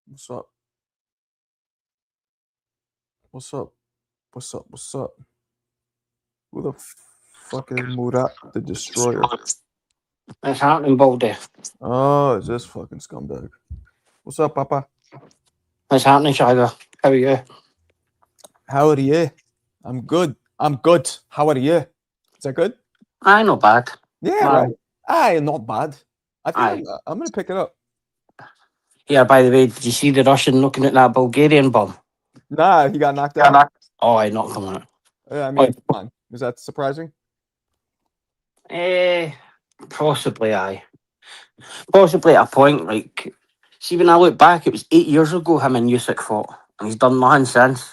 What's up? What's up? What's up? What's up? Who the fuck is Murat the Destroyer? It's happening, Baldy. Oh, is this fucking scumbag? What's up, Papa? It's happening, Shagger. How are you? How are you? I'm good. I'm good. How are you? Is that good? Aye, not bad. Yeah, Aye. right. Aye, not bad. I think Aye. I'm gonna pick it up. Yeah, by the way, did you see the Russian looking at that Bulgarian bum? Nah, he got knocked out. Oh, I knocked him out. I mean, come on. Is that surprising? Possibly, aye. Possibly at a point, like, see, when I look back, it was 8 years ago him and Usyk fought, and he's done nothing since.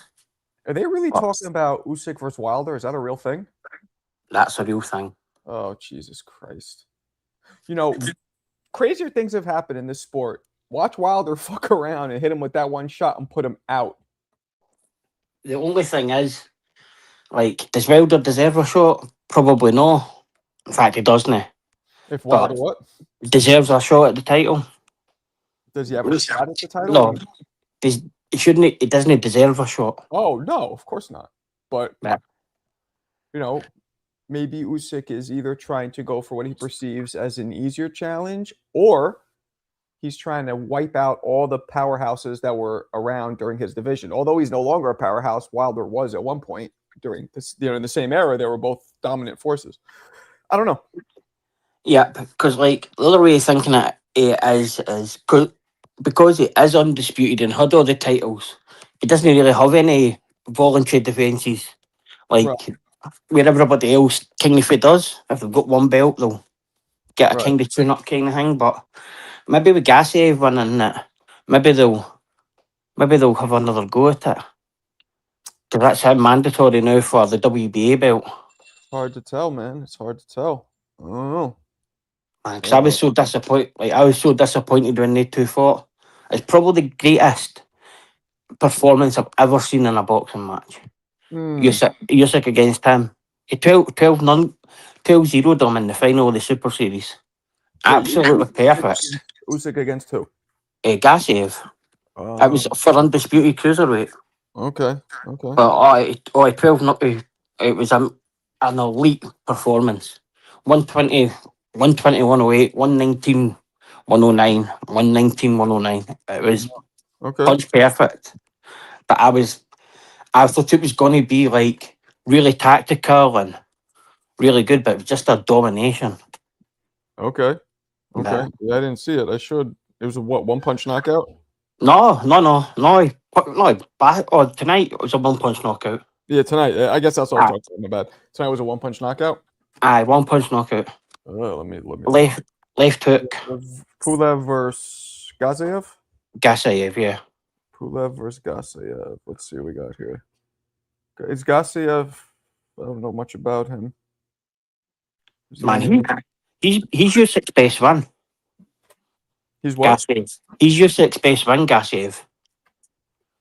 Are they really talking about Usyk versus Wilder? Is that a real thing? That's a real thing. Oh, Jesus Christ. You know, crazier things have happened in this sport. Watch Wilder fuck around and hit him with that one shot and put him out. The only thing is, like, does Wilder deserve a shot? Probably no. In fact, he doesn't. If Wilder But what? deserves a shot at the title. Does he have a shot at the title? No, he shouldn't. He doesn't deserve a shot. Oh no, of course not. But Yeah. you know, maybe Usyk is either trying to go for what he perceives as an easier challenge, or he's trying to wipe out all the powerhouses that were around during his division. Although he's no longer a powerhouse, Wilder was at one point during this. In the same era, they were both dominant forces. I don't know. Yeah, because like the other way of thinking it is because he is undisputed and had all the titles, he doesn't really have any voluntary defences like Right. where everybody else kind of does. If they've got one belt, they'll get a Right. kind of tune up kind of thing. But maybe with Gassiev winning it, maybe they'll have another go at it. Because that's how mandatory now for the WBA belt. Hard to tell, man. It's hard to tell. I don't know. Because I was so disappointed. Like I was so disappointed when they two fought. It's probably the greatest performance I've ever seen in a boxing match. Usyk against him. He 12 none, 12-0 them in the final of the Super Series. Absolutely perfect. Usyk against who? Gassiev. It was for undisputed cruiserweight. Okay. But 12 not. It was an elite performance. 120, 120, 108, 119, 109, 119, 109. It was punch perfect. But I thought it was going to be like really tactical and really good, but it was just a domination. Okay. Yeah. Yeah, I didn't see it. I should. It was a one punch knockout? No. Tonight it was a one punch knockout. Yeah, tonight. I guess that's what I was talking about. My bad. Tonight was a one punch knockout? Aye, one punch knockout. Let me Left hook. Pulev versus Gazayev? Gasayev, yeah. Pulev versus Gasayev. Let's see what we got here. Is Gasayev? I don't know much about him. Man, he's Usyk's best win. He's what? Gassiev. He's Usyk's best win, Gassiev.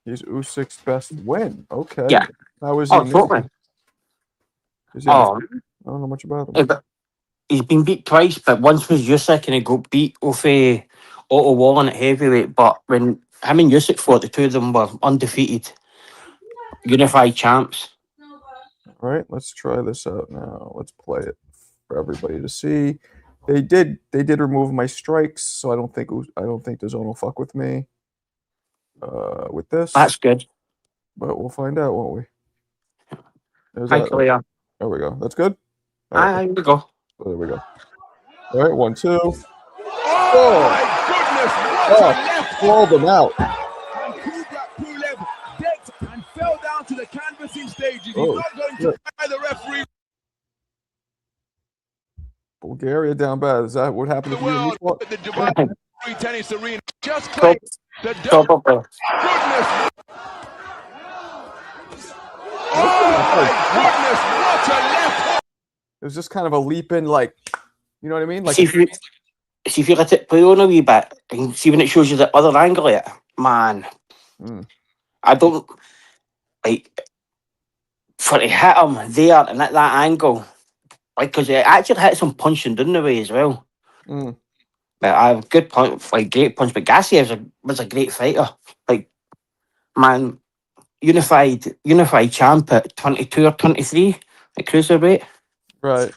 He's Usyk's best win. Okay. Yeah. How is he? Totally. I don't know much about him. He's been beat twice, but once was Usyk and he got beat off Otto Wallin at heavyweight. But when him and Usyk fought, the two of them were undefeated, unified champs. All right, let's try this out now. Let's play it for everybody to see. They did remove my strikes, so I don't think the zone will fuck with me. With this. That's good. But we'll find out, won't we? There we go. That's good? Here we go. Oh, there we go. All right, 1, 2. Oh, my goodness! Called them out. Pulev decked and fell down to the canvassing stage. He's not going to try the referee. Bulgaria down bad. Is that what happened to you? The Dubai tennis arena just claimed the goodness. Oh my goodness! What a left! It was just kind of a leap in, like, you know what I mean? Like, see if you let it play on a wee bit, and see when it shows you the other angle of it, man. I don't like for to hit him there and at that angle, like because it actually hits him punching down the way as well. But I have good punch, like great punch. But Gassiev was a great fighter. Like, man, unified champ at 22 or 23 at cruiserweight. Right.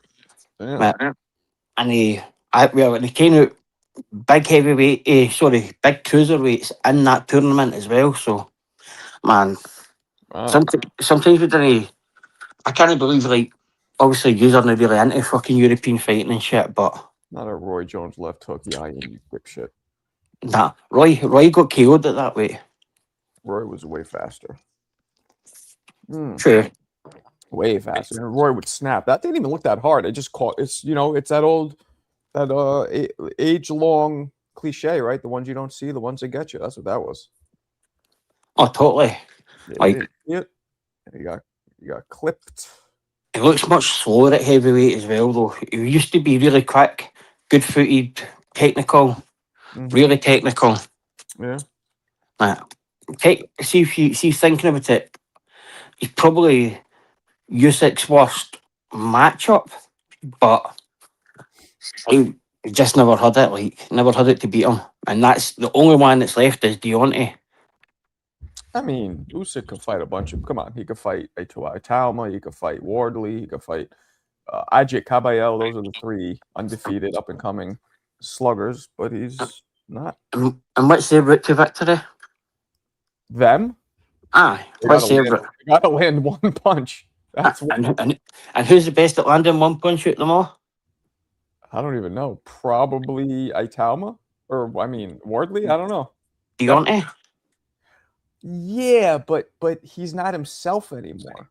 Yeah. And when he came out big heavyweight, big cruiserweights in that tournament as well. So, man, Wow. sometimes we don't. I can't believe, like, obviously you are not really into fucking European fighting and shit, but Not a Roy Jones left hook. Yeah, I you dipshit. nah, Roy got KO'd at that way. Roy was way faster. True. Way faster. And Roy would snap. That didn't even look that hard. It just caught. It's it's that old, age long cliche, right? The ones you don't see, the ones that get you. That's what that was. Oh, totally. Yeah, Like, you didn't see it. You got clipped. he looks much slower at heavyweight as well, though. He used to be really quick, good footed, technical, really technical. Yeah. See, thinking about it, he's probably Usyk's worst matchup, but he just never had it. Like, never had it to beat him, and that's the only one that's left is Deontay. I mean, Usyk could fight a bunch of. Come on, he could fight Aitua Talma. He could fight Wardley. He could fight Ajit Caballel. Those are the 3 undefeated up and coming sluggers. But he's not And what's their route to victory? them. Aye, They what's their gotta route? They gotta land one punch. That's what, And who's the best at landing one punch out them all? I don't even know. Probably Aitalma, or I mean Wardley. I don't know. Deontay. Yeah, but he's not himself anymore.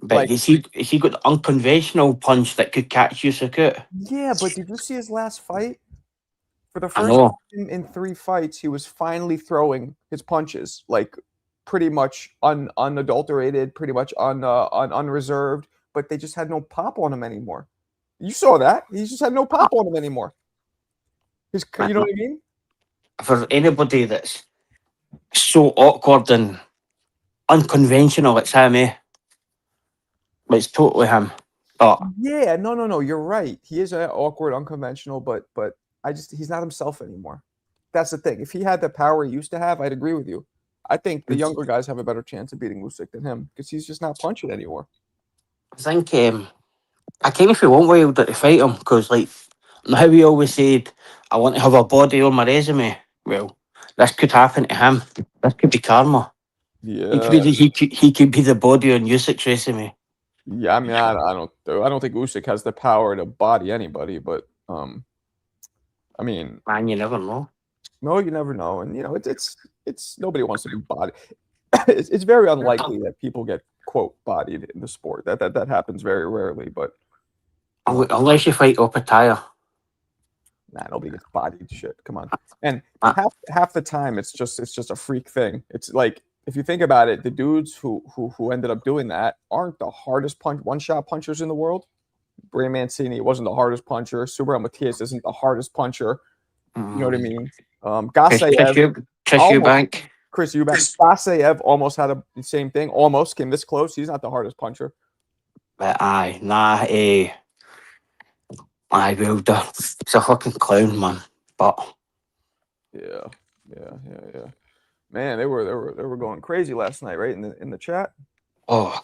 But Like- he got the unconventional punch that could catch Usyk out? Yeah, but did you see his last fight? For the I first know. time in 3 fights, he was finally throwing his punches, like pretty much unadulterated, pretty much unreserved. But they just had no pop on him anymore. You saw that. He just had no pop on him anymore. You know what I mean? For anybody that's so awkward and unconventional, it's him, eh? It's totally him. But Yeah, no. You're right. He is awkward, unconventional, but he's not himself anymore. That's the thing. If he had the power he used to have, I'd agree with you. I think the younger guys have a better chance of beating Usyk than him because he's just not punching anymore. I think I kind of feel one wild to fight him because, like, how we always said, I want to have a body on my resume. Well, this could happen to him. This could be karma. Yeah, He could be the body on Usyk's resume. yeah. I mean, I don't think Usyk has the power to body anybody, but I mean, Man, you never know. no, you never know, and it's nobody wants to be bodied. It's very unlikely that people get quote bodied in the sport. That happens very rarely, but Unless you fight Opataya. nah, nobody gets bodied. Shit, come on. And Uh, half the time, it's just a freak thing. It's like if you think about it, the dudes who ended up doing that aren't the hardest one-shot punchers in the world. Bray Mancini wasn't the hardest puncher. Subriel Matias isn't the hardest puncher. You know what I mean? Gasayev, Chris Eubank. Chris Eubank, Gasayev almost had the same thing. Almost came this close. He's not the hardest puncher. But Wilder. He's a fucking clown, man. But Yeah. Man, they were going crazy last night, right? In the chat. oh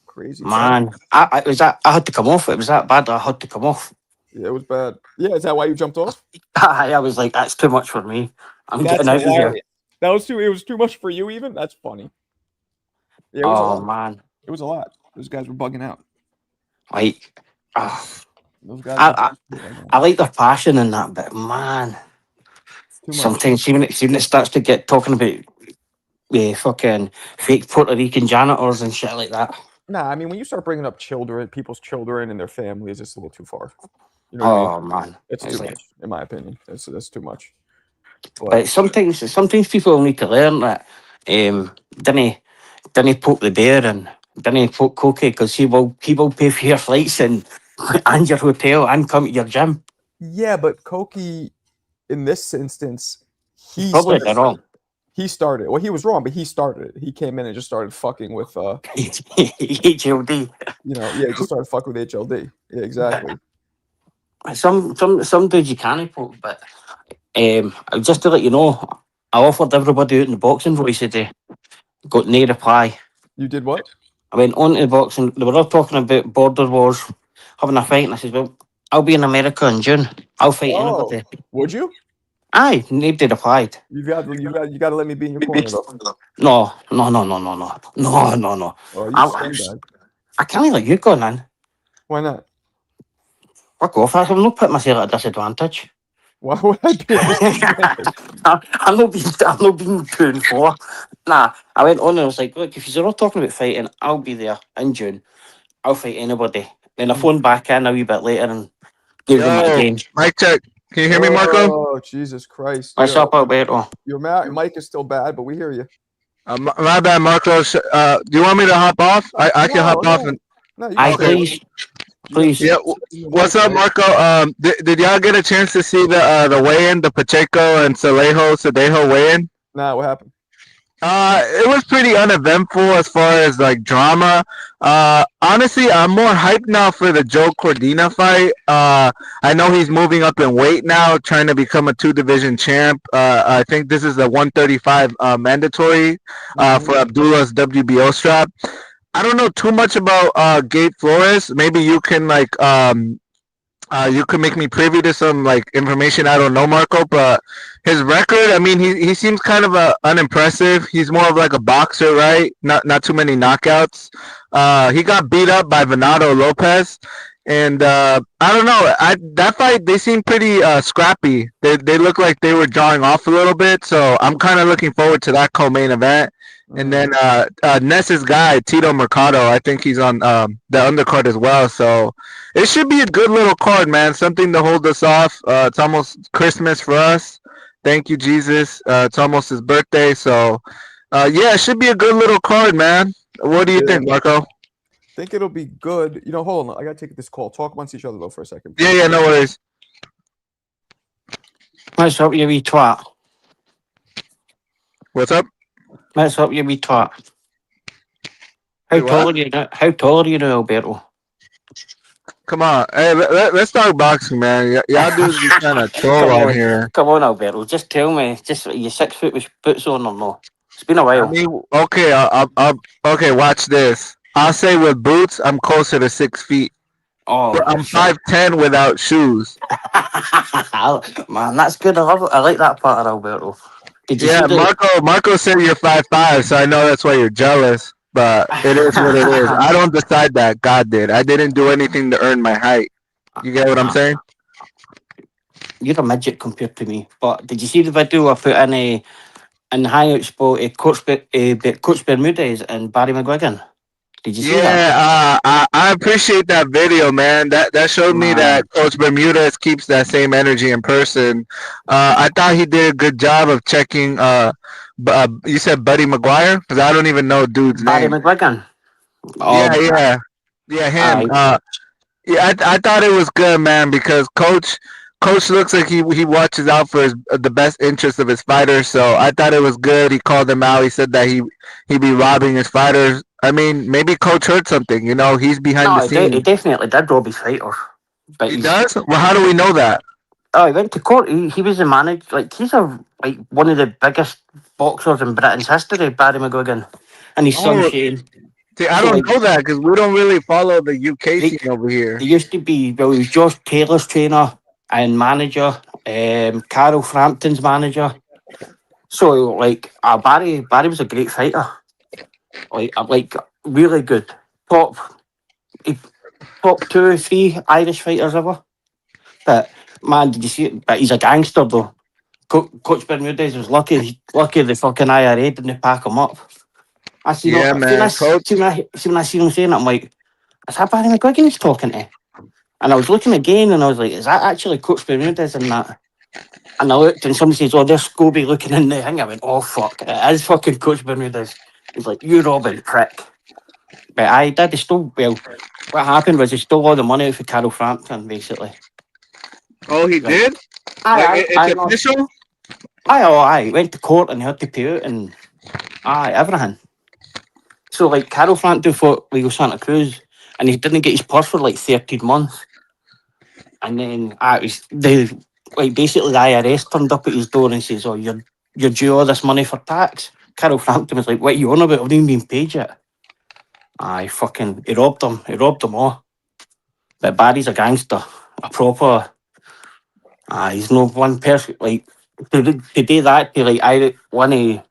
Crazy. man, I had to come off. It was that bad that I had to come off. Yeah, it was bad. Yeah, is that why you jumped off? I was like, that's too much for me. I'm That's getting out of here. hilarious. It was too much for you even? That's funny. Yeah, it was a Oh lot. man, It was a lot. Those guys were bugging out. like Those guys I were bugging out. I like their passion in that, but man, Too much. sometimes even it starts to get talking about fucking fake Puerto Rican janitors and shit like that. Nah, I mean when you start bringing up people's children and their families, it's a little too far. You know what I mean? Oh man, It's it's too like- much, in my opinion. That's too much. But sometimes people need to learn that didn't poke the bear and didn't poke Cokie because he will pay for your flights and your hotel and come to your gym. Yeah, but Koki, in this instance, he Probably did wrong. He started. Well, he was wrong, but he started it. He came in and just started fucking with HLD. he just started fucking with HLD. Yeah, exactly. Some dudes you can't poke, but just to let you know, I offered everybody out in the boxing voice today. Got no reply. You did what? I went on to the boxing. They were all talking about border wars, having a fight, and I said, "Well, I'll be in America in June. I'll fight Oh, anybody." would you? Aye, nobody replied. You got to let me be in your corner though. No. Oh, you I, scumbag. I can't let you go, man. Why not? Fuck off. I'm not putting myself at a disadvantage. Why would I be a disadvantage? I'm not being 2-4. Nah, I went on and I was like, look, if you're not talking about fighting, I'll be there in June. I'll fight anybody. Then I phoned back in a wee bit later and gave them it Yo, again. mic check. Can you hear me, Marco? Oh, Jesus Christ. What's up, Alberto? Your mic is still bad, but we hear you. My bad, Marco. Do you want me to hop off? I can hop off. And No, you Aye, can Okay. stay. please. yeah, what's up, Marco? Did y'all get a chance to see the weigh-in, the Pacheco and Cedejo weigh-in? Nah, what happened? It was pretty uneventful as far as like drama. Honestly, I'm more hyped now for the Joe Cordina fight. I know he's moving up in weight now, trying to become a 2-division champ. I think this is the 135 mandatory for Abdullah's WBO strap. I don't know too much about Gabe Flores. Maybe you can you can make me privy to some like information I don't know, Marco. But his record, I mean, he seems kind of unimpressive. He's more of like a boxer, right? Not too many knockouts. He got beat up by Venado Lopez, and I don't know. That fight they seemed pretty scrappy. They look like they were drawing off a little bit. So I'm kind of looking forward to that co-main event. And then Ness's guy, Tito Mercado, I think he's on the undercard as well. So it should be a good little card, man. Something to hold us off. It's almost Christmas for us. Thank you, Jesus. It's almost his birthday. So, yeah, it should be a good little card, man. What do you think, Marco? Think it'll be good. Hold on. I got to take this call. Talk amongst each other, though, for a second. Yeah, no worries. What's up, you wee twat? What's up? What's up, you wee twat? Hey, what? How tall are you now, Alberto? Come on. Hey, let's talk boxing, man. Y'all dudes be kind of troll Come on on. here. Come on, Alberto. Just tell me. Just are you 6 foot with boots on or no? It's been a while. I mean, okay, okay, watch this. I'll say with boots, I'm closer to 6 feet. Oh, But I'm 5'10" without shoes. man, that's good. I love it. I like that part of Alberto. Did you Yeah, see the, Marco said you're 5'5", so I know that's why you're jealous. But it is what it is. I don't decide that. God did. I didn't do anything to earn my height. You get what I'm saying? You're a midget compared to me. But did you see the video I put in the Hangout spot? Coach Bermudez and Barry McGuigan. Did you see that? Yeah, I appreciate that video, man. That showed me that Coach Bermudez keeps that same energy in person. I thought he did a good job of checking. You said Buddy McGuire? Because I don't even know dude's Barry name. McGuigan. Yeah, him. Aye. Yeah, I thought it was good, man, because Coach looks like he watches out for the best interest of his fighters. So I thought it was good. He called him out. He said that he'd be robbing his fighters. I mean, maybe Coach heard something. He's behind the scenes. He definitely did rob his fighter. But He does? Well, how do we know that? Oh, he went to court. He was the manager. Like he's one of the biggest boxers in Britain's history, Barry McGuigan, and his son Shane. See, I don't know that because we don't really follow the UK scene over here. He used to be, he was Josh Taylor's trainer and manager, Carol Frampton's manager. So, Barry was a great fighter. Like really good. Top 2 or 3 Irish fighters ever. But, man, did you see it? But he's a gangster, though. Coach Bermudez was lucky the fucking IRA didn't pack him up. I see, Yeah, man. when I see him saying that, I'm like, is that Barry McGuigan he's talking to? And I was looking again and I was like, is that actually Coach Bermudez in that? And I looked and somebody says, oh, there's Scobie looking in the thing. I went, oh, fuck, it is fucking Coach Bermudez. He's like, you robbing prick. But I did, what happened was he stole all the money out for Carol Frampton, basically. Oh, he did? It's official? Aye, went to court and he had to pay out and everything. So, Carol Frampton fought Leo Santa Cruz and he didn't get his purse for 13 months. And then it was basically the IRS turned up at his door and says, "Oh, you're due all this money for tax." Carol Frampton was like, "What are you on about? I've not even been paid yet." He robbed them. He robbed them all. But Barry's a gangster, a proper. He's no one person like to do that to one of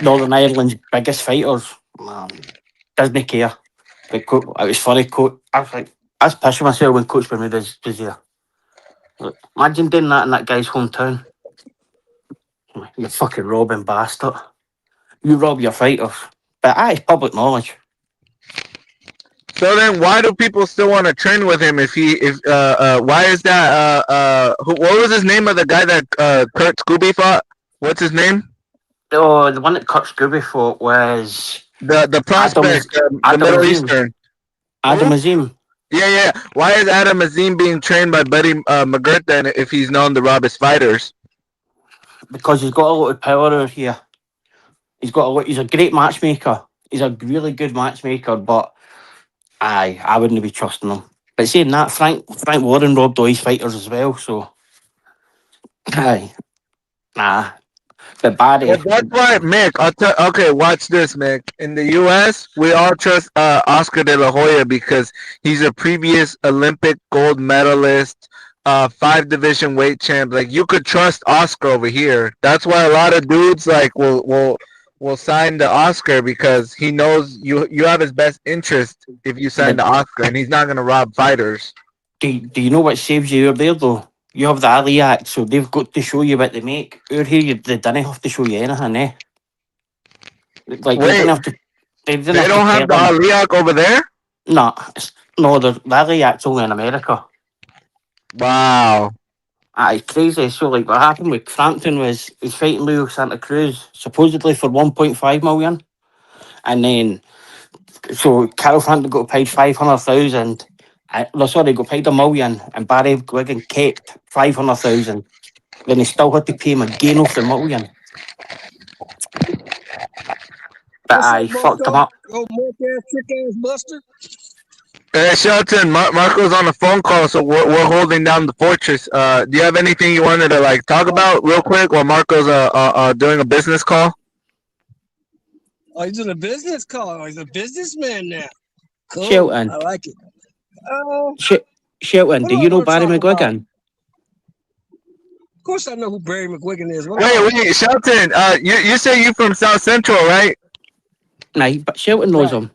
Northern Ireland's biggest fighters. Man, doesn't care. But it was funny. I was like, I was pissing myself when Coach Bermudez was there. Like, imagine doing that in that guy's hometown. You fucking robbing bastard. You rob your fighters. But it's public knowledge. So then, why do people still want to train with him? Why is that? What was his name of the guy that Kurt Scooby fought? What's his name? Oh, the one that Kurt Scooby fought was The prospect, the Middle Azim. Eastern. Adam Azim. Yeah. Why is Adam Azim being trained by Buddy McGirt then if he's known to rob his fighters? Because he's got a lot of power out here. He's a great matchmaker. He's a really good matchmaker, but I wouldn't be trusting him. But saying that, Frank Warren robbed all his fighters as well, so nah. But Barry. Well, that's why, Mick. Okay, watch this, Mick. In the U.S., we all trust Oscar De La Hoya because he's a previous Olympic gold medalist, 5-division weight champ. Like, you could trust Oscar over here. That's why a lot of dudes like will sign to Oscar because he knows you have his best interest if you sign to Oscar, and he's not gonna rob fighters. Do you know what saves you over there though? You have the Ali Act, so they've got to show you what they make. Over here, they don't have to show you anything, eh? Like, Wait, they don't have to. They don't have the Ali Act over there? No, the Ali Act's only in America. Wow. It's crazy. So, like, what happened with Frampton was he's fighting Leo Santa Cruz, supposedly for 1.5 million. And then, so Carol Frampton got paid 500,000. Got paid $1 million, and Barry Wigan kept 500,000. Then he still had to pay him again off the $1 million. But I fucked him up. Oh, trick-ass buster. Shelton, Marco's on a phone call, so we're holding down the fortress. Do you have anything you wanted to talk about real quick while Marco's doing a business call? Oh, he's doing a business call. Oh, he's a businessman now. Cool. Shelton. I like it. Shelton, do you know Barry McGuigan? Of course I know who Barry McGuigan is. Wait, Shelton, you say you from South Central, right? Nah, but Shelton knows him.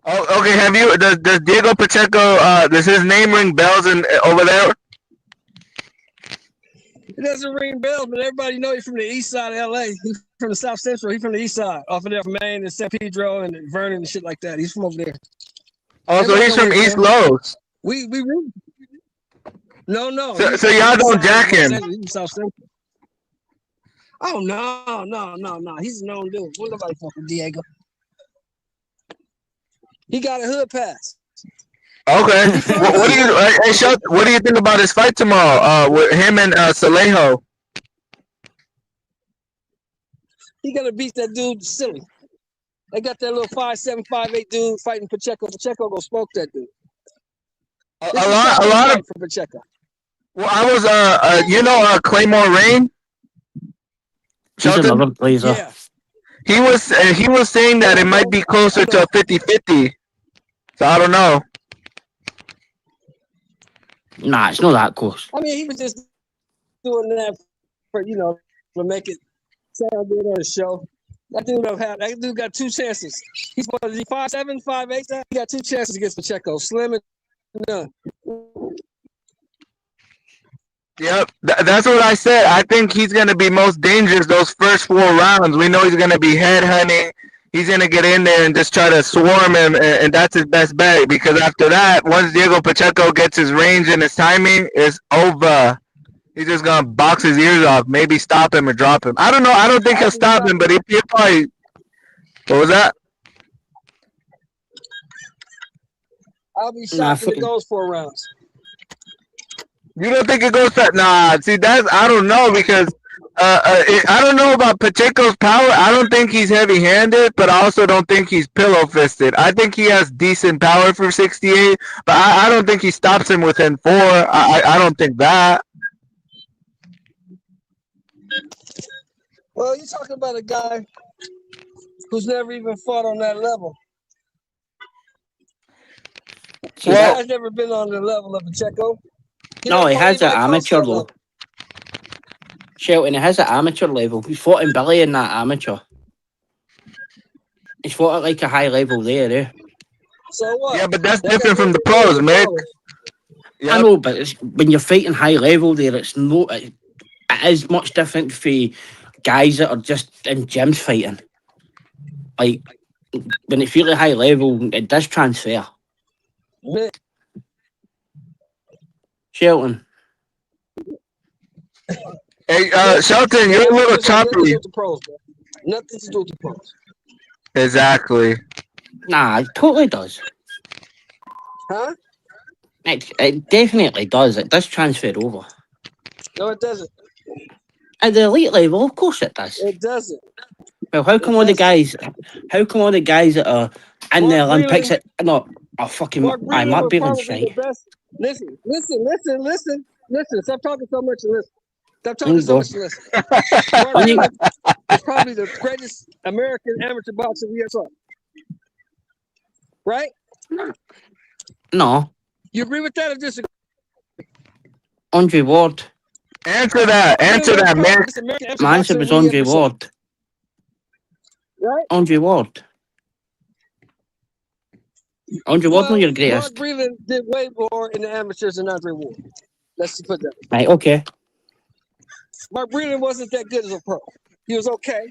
Oh, okay. Have you? Does Diego Pacheco? Does his name ring bells over there? It doesn't ring bells, but everybody knows he's from the east side of LA. He's from the South Central. He's from the east side, off of there from Maine and San Pedro and Vernon and shit like that. He's from over there. Oh, so he's from East Los. We no. So y'all don't jack him. He's South Central. Oh no. He's a known dude. What nobody fucking Diego. He got a hood pass. Okay. What do you think about his fight tomorrow? With him and Salejo? He gonna beat that dude silly. They got that little 5'7", 5'8" dude fighting Pacheco. Pacheco gonna smoke that dude. A lot of for Pacheco. Well, I was Claymore Rain. He's another blazer. Yeah. He was saying that it might be closer to a 50-50. So I don't know. Nah, it's not that close. I mean, he was just doing that for to make it sound good on the show. That dude got 2 chances. He's 5'7", 5'8". He got 2 chances against Pacheco. Slim and none. Yep, that's what I said. I think he's going to be most dangerous those first 4 rounds. We know he's going to be head hunting. He's going to get in there and just try to swarm him, and that's his best bet because after that, once Diego Pacheco gets his range and his timing, it's over. He's just going to box his ears off, maybe stop him or drop him. I don't know. I don't think he'll stop him, but he'll probably – what was that? I'll be shocked if it goes 4 rounds. You don't think it goes that? Nah, see, I don't know because I don't know about Pacheco's power. I don't think he's heavy-handed, but I also don't think he's pillow-fisted. I think he has decent power for 68, but I don't think he stops him within 4. I don't think that. Well, you're talking about a guy who's never even fought on that level. See, Well- He's never been on the level of Pacheco. no, he has an an amateur though. Shelton, he has an amateur level. He's fought in Billy in that amateur. He's fought at like a high level there, eh? So what? Yeah, but that's That different got from the nothing to do pros, with Mick. pros. Yeah. I know, but it's, when you're fighting high level there, it's no. It is much different for guys that are just in gyms fighting. Like when it's really high level, it does transfer. Mick, Shelton, Hey, Shelton, you're a little amateurs have nothing to do choppy. with the pros, bro. Nothing to do with the pros. Exactly. nah, it totally does. Huh? It definitely does. It does transfer over. No, it doesn't. At the elite level, of course it does. It doesn't. Well, how come all the guys? How come all the guys that are in the Mark Olympics? Breland- No, oh fucking, Mark Mark Breland was Breland's probably right. the best. Listen. Stop talking so much and listen. Stop There talking you so go. much and listen. Mark When you- Breland is probably the greatest American amateur boxer we ever saw. Right? No, You agree with that or disagree? Andre Ward. Answer that, Mick. My answer was Andre Ward. Right? Andre Ward. Andre Ward, not your greatest. Mark Breland did way more in the amateurs than Andre Ward. Let's just put that. Right, okay. Mark Breland wasn't that good as a pro. He was okay.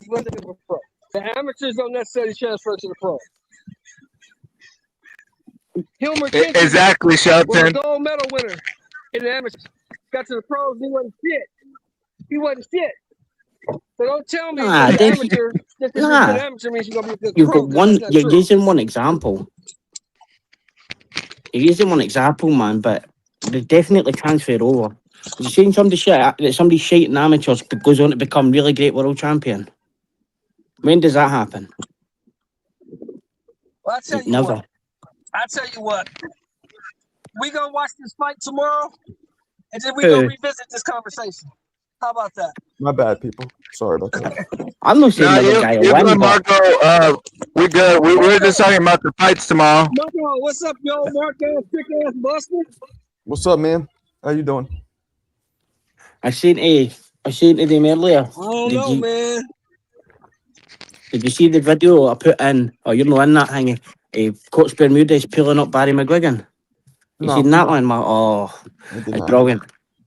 He wasn't good as a pro. The amateurs don't necessarily transfer to the pros. Hilmer Kinson Exactly, was a Shelton. gold medal winner in the amateurs. Got to the pros, he wasn't shit. So don't tell me Nah, that they- amateur, just because you're nah. a good amateur means you're gonna be a good You've pro. got 'cause one. that's not You're true. using one example. You're using one example, man, but they definitely transfer over. You're saying somebody shite in amateurs but goes on to become really great world champion. When does that happen? Well, I tell you Never. what. We gonna watch this fight tomorrow, and then we gonna Who? revisit this conversation. How about that? My bad, people. Sorry about that. I'm not saying No, the other guy you will good, win, but Marco. We good. We're just talking about the fights tomorrow. Marco, what's up, yo? Mark ass, trick ass buster. What's up, man? How you doing? I seen to them earlier. I don't Did know, you- man. Did you see the video I put in? Oh, you're not in that thing. Coach Bermudez pulling up Barry McGuigan. You No, seen that one, man? Oh, I did it's not. brilliant.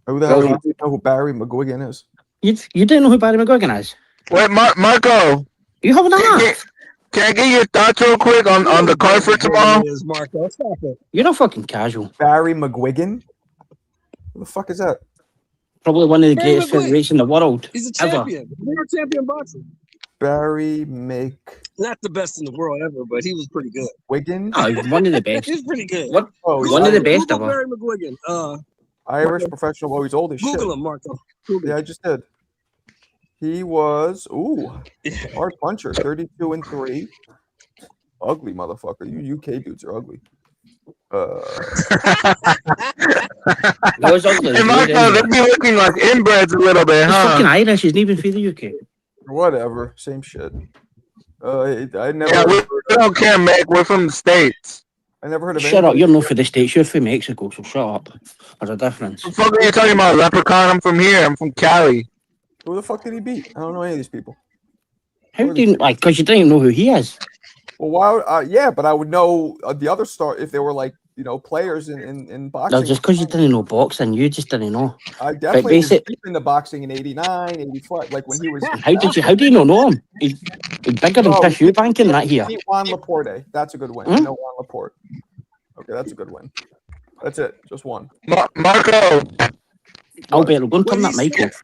Who the hell Brilliant. do you know who Barry McGuigan is? You didn't know who Barry McGuigan is? Wait, Marco. You haven't Can, that? can I get your thoughts real quick on the card for tomorrow? Is Marco? Stop it. You're not fucking casual. Barry McGuigan? Who the fuck is that? Probably one of the Barry greatest McGuigan. features in the world. He's a Ever. champion. World champion boxer. Barry Not the best in the world ever, but he was pretty good. McGuigan? Oh, he's one of the best. He's pretty good. What? Oh, he's One of the Irish, best Google ever. Barry McGuigan. Irish professional. Oh, he's old as shit. Google him, Marco. Google Yeah, him. I just did. He was hard puncher, 32-3. Ugly motherfucker. You UK dudes are ugly. He was ugly. Hey, He Marco, they be looking like inbreds a little bit, He's fucking huh? Irish. He's not even from the UK. Whatever, same shit. I never, Yeah, we don't care, Mick. We're from the States. I never heard of Shut up. anybody- You're not for the States. You're from Mexico, so shut up. There's a difference. What the fuck are you talking about, Leprechaun? I'm from here. I'm from Cali. Who the fuck did he beat? I don't know any of these people. How do you, like, because you don't even know who he is? Well, why? Yeah, but I would know the other star if they were like players in boxing. No, just because you didn't know boxing, you just didn't know. I definitely was basic- deep into boxing in '89, '85, like when he was. How do you not know him? He's bigger than Oh, Tissue Banking that here. Beat Juan Laporte. That's a good win. Hmm? I know Juan Laporte. Okay, that's a good win. That's it. Just one. Marco, Alberto, go and turn What that he's mic off.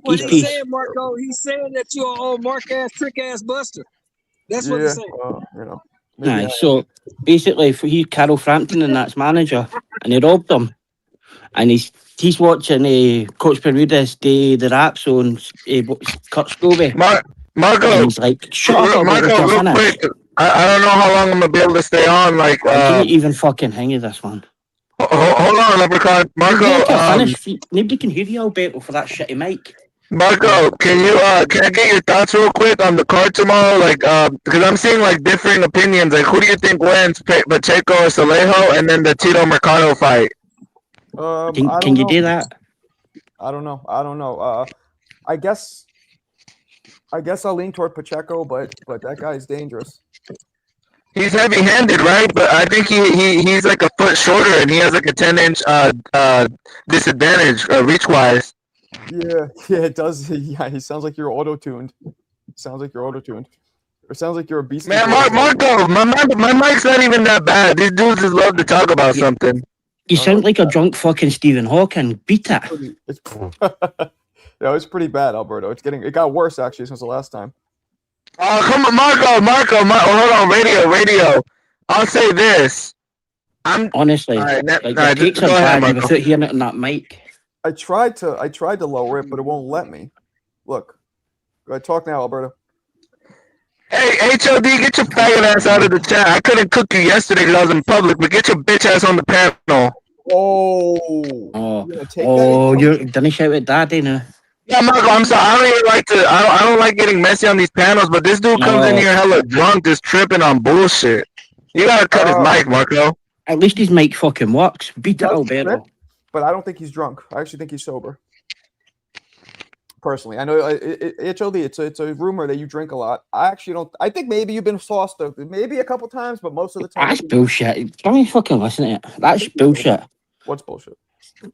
What He's he's peace. saying, Marco, he's saying that you're an old Mark ass, trick ass buster. That's what Yeah, he's saying. maybe Aye, so basically, he Carol Frampton and that's manager, and he robbed him. and he's watching Coach Bermudez do the raps on Kurt Scobie, and Marco, he's like, "Shut up, Marco, Alberto, real finish." quick. I don't know how long I'm gonna be able to stay on. Like, I can't even fucking hang of this one. hold on, Leprechaun. Marco, Nobody can hear you, Alberto, for that shitty mic. Marco, can I get your thoughts real quick on the card tomorrow? Like, because I'm seeing like differing opinions. Like, who do you think wins, Pacheco or Salejo, and then the Tito Mercado fight? Can you do that? I don't know. I guess I'll lean toward Pacheco, but that guy's dangerous. He's heavy-handed, right? But I think he's like a foot shorter, and he has like a 10-inch disadvantage reach-wise. Yeah, it does. Yeah, he sounds like you're auto-tuned. Or sounds like you're a beast. Man, Marco, my mic's not even that bad. These dudes just love to talk about something. You sound like a drunk fucking Stephen Hawking. Beat it. It's pretty bad, Alberto. It got worse actually since the last time. Oh, come on, Marco. Hold on, radio. I'll say this. Honestly, the takes are bad without hearing it on that mic. I tried to lower it, but it won't let me. Look. Go ahead, talk now, Alberto. Hey, HOD, get your faggot ass out of the chat. I couldn't cook you yesterday because I was in public, but get your bitch ass on the panel. You didn't shout at Daddy now. Yeah, Marco, I'm sorry. I don't like getting messy on these panels, but this dude comes in here hella drunk, just tripping on bullshit. You gotta cut his mic, Marco. At least his mic fucking works. Beat it, Alberto. But I don't think he's drunk. I actually think he's sober. Personally, I know HOD. It's a rumor that you drink a lot. I actually don't. I think maybe you've been sauced maybe a couple times, but most of the time. That's bullshit. Don't you fucking listen to it. That's bullshit. What's bullshit?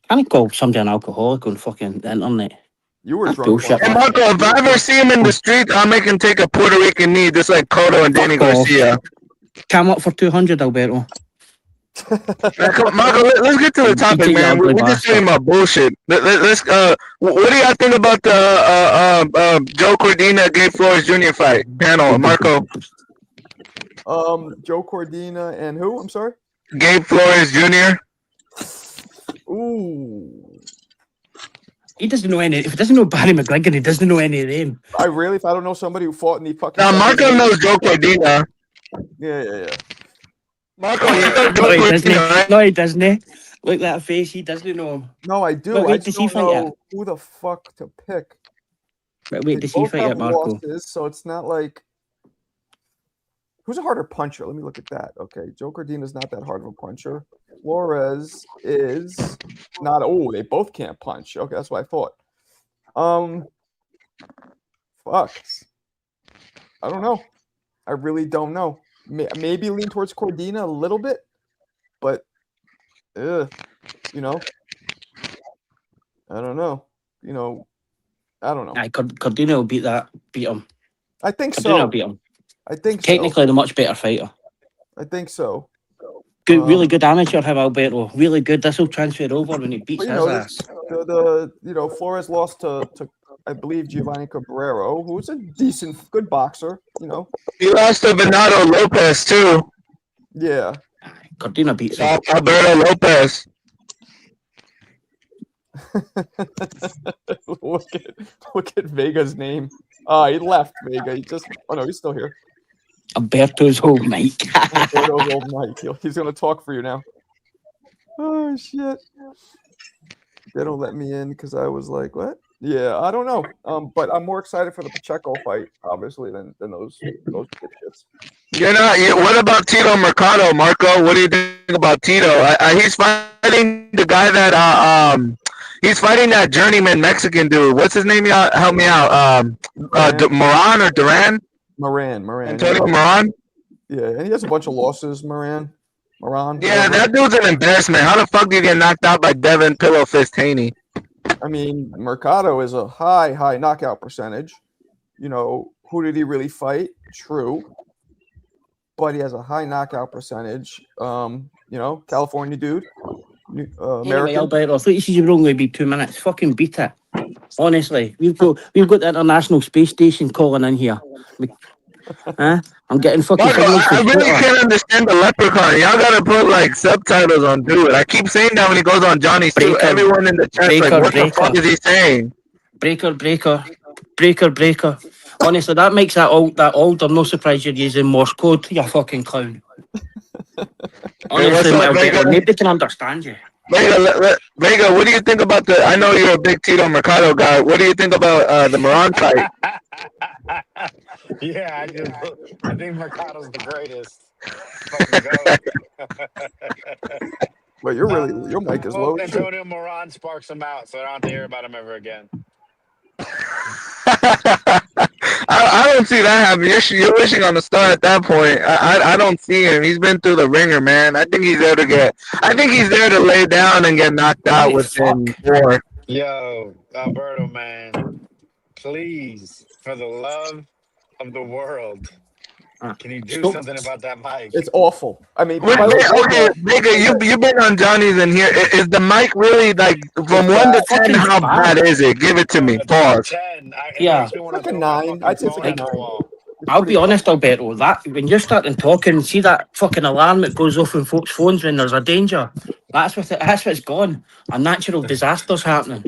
I didn't call somebody an alcoholic on fucking the internet. You were That's drunk. bullshit. Hey, Marco, if I ever see him in the street, I'll make him take a Puerto Rican knee, just like Cotto and Danny Garcia. Come up for 200, Alberto. Marco, let's get to the topic, man. We're just talking about bullshit. Let's. What do y'all think about the Joe Cordina, Gabe Flores Jr. fight panel, Marco? Joe Cordina and who? I'm sorry. Gabe Flores Jr. Ooh. He doesn't know any. If he doesn't know Barry McGregor, he doesn't know any of them. If I don't know somebody who fought in the fucking. Now Marco knows Joe Cordina. Yeah. Marco, No, he doesn't. Look at that face. He doesn't know him. No, I do. But I just don't know who the fuck to pick. But wait, does he fight at Marco? Losses, so it's not like. Who's a harder puncher? Let me look at that. Okay, Joe Cordina's not that hard of a puncher. Flores is not. Oh, they both can't punch. Okay, that's what I thought. Fuck. I don't know. I really don't know. Maybe lean towards Cordina a little bit, but, I don't know. I don't know. Cordina will beat him. I think Cordina so. will beat him. I think Technically, the much better fighter. I think so. Good, really good amateur, have Alberto. Really good. This will transfer over when he beats his ass. Flores lost to I believe Giovanni Cabrero, who's a good boxer. He lost to Bernardo Lopez too. Yeah. Cordina beats him. Alberto Lopez. look at Vega's name. He left Vega. He's still here. Alberto's old Mike. Alberto's old Mike. He's gonna talk for you now. Oh shit! They don't let me in because I was like, what? Yeah, I don't know. But I'm more excited for the Pacheco fight, obviously, than those shits. What about Tito Mercado, Marco? What do you think about Tito? He's fighting the guy that he's fighting that journeyman Mexican dude. What's his name? Help me out. Moran or Duran? Moran. Antonio Moran? Yeah, and he has a bunch of losses, Moran. Yeah, that dude's an embarrassment. How the fuck do you get knocked out by Devin Pillow Fist Haney? I mean, Mercado is a high knockout percentage. Who did he really fight? True. But he has a high knockout percentage. California dude. American. Anyway, Alberto, I thought you said you were only be 2 minutes. Fucking beat it. Honestly, we've got the International Space Station calling in here. Huh? I'm getting fucking Marco, signals I from really Twitter. can't understand the leprechaun. Y'all gotta put like subtitles on dude. I keep saying that when he goes on Johnny's too. Breaker, Everyone in the chat's like, breaker, what the fuck breaker. is he saying? Breaker, breaker, breaker, breaker. Honestly, that makes that old. I'm no surprised you're using Morse code, you fucking clown. Hey, Honestly, what's up, Alberto, Vega? nobody can understand you. Vega, what do you think about the? I know you're a big Tito Mercado guy. What do you think about the Moran fight? Yeah, I think Mercado's the greatest. Fucking goat. Well, your mic is low Hope as shit. Antonio Moran sparks him out so I don't have to hear about him ever again. I don't see that happening. You're wishing on the star at that point. I don't see him. He's been through the ringer, man. I think he's there to lay down and get knocked out Holy within 4. Yo, Alberto, man, please, for the love of the world, can you do Stop. something about that mic? It's awful. I mean, Wait, by the way, okay, Vega, you've been on Johnny's in here. Is the mic really like from 1 to 10? Fucking How bad. bad is it? Give it to me. Pause. 10. Yeah. It makes me want Like to a throw my 9. fucking I'd say it's phone like a at the 9. wall. I'll be honest, Alberto, that when you're starting talking, see that fucking alarm that goes off on folks' phones when there's a danger. That's what's gone. A natural disaster's happening.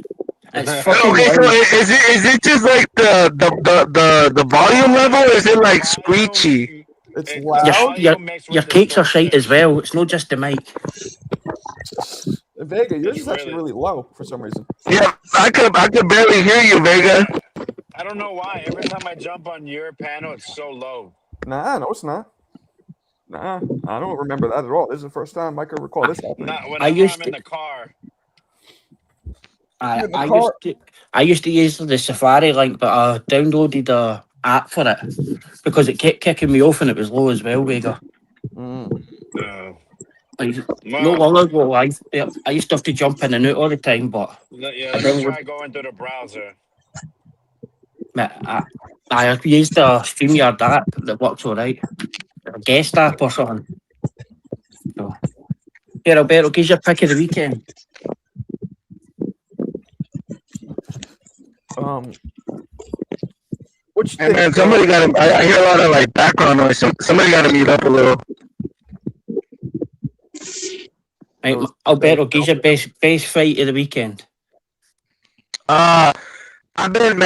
It's fucking Okay, so loud. is it just like the volume level? Or is it like screechy? It's It- loud. the volume mixed Your with takes are shite distortion. as well. It's not just the mic. Vega, yours It's is actually really low for some reason. Yeah, I could barely hear you, Vega. I don't know why. Every time I jump on your panel, it's so low. Nah, no, it's not. Nah, I don't remember that at all. This is the first time I can recall this happening. Not whenever used I'm in to- the car. I, In the I car. used to use the Safari link, but I downloaded a app for it because it kept kicking me off and it was low as well, Vega. Mm. Like, Well, no long ago, I used to have to jump in and out all the time, but yeah, I let don't me try going through the browser. I used the StreamYard app that works all right. A guest app or something. So, here, Alberto, give your pick of the weekend. Which Hey man, somebody got to. I hear a lot of like background noise. Somebody got to mute up a little. Right, Alberto, give your best fight of the weekend. I've been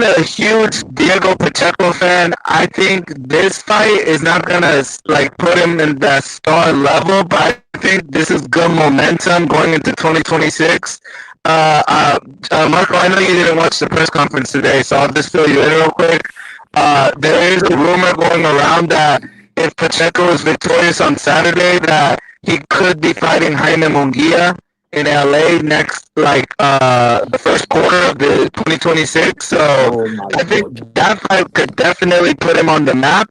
a huge Diego Pacheco fan. I think this fight is not gonna like put him in that star level, but I think this is good momentum going into 2026. Marco, I know you didn't watch the press conference today, so I'll just fill you in real quick. There is a rumor going around that if Pacheco is victorious on Saturday, that he could be fighting Jaime Munguia in LA next, the first quarter of the 2026. So I think that fight could definitely put him on the map.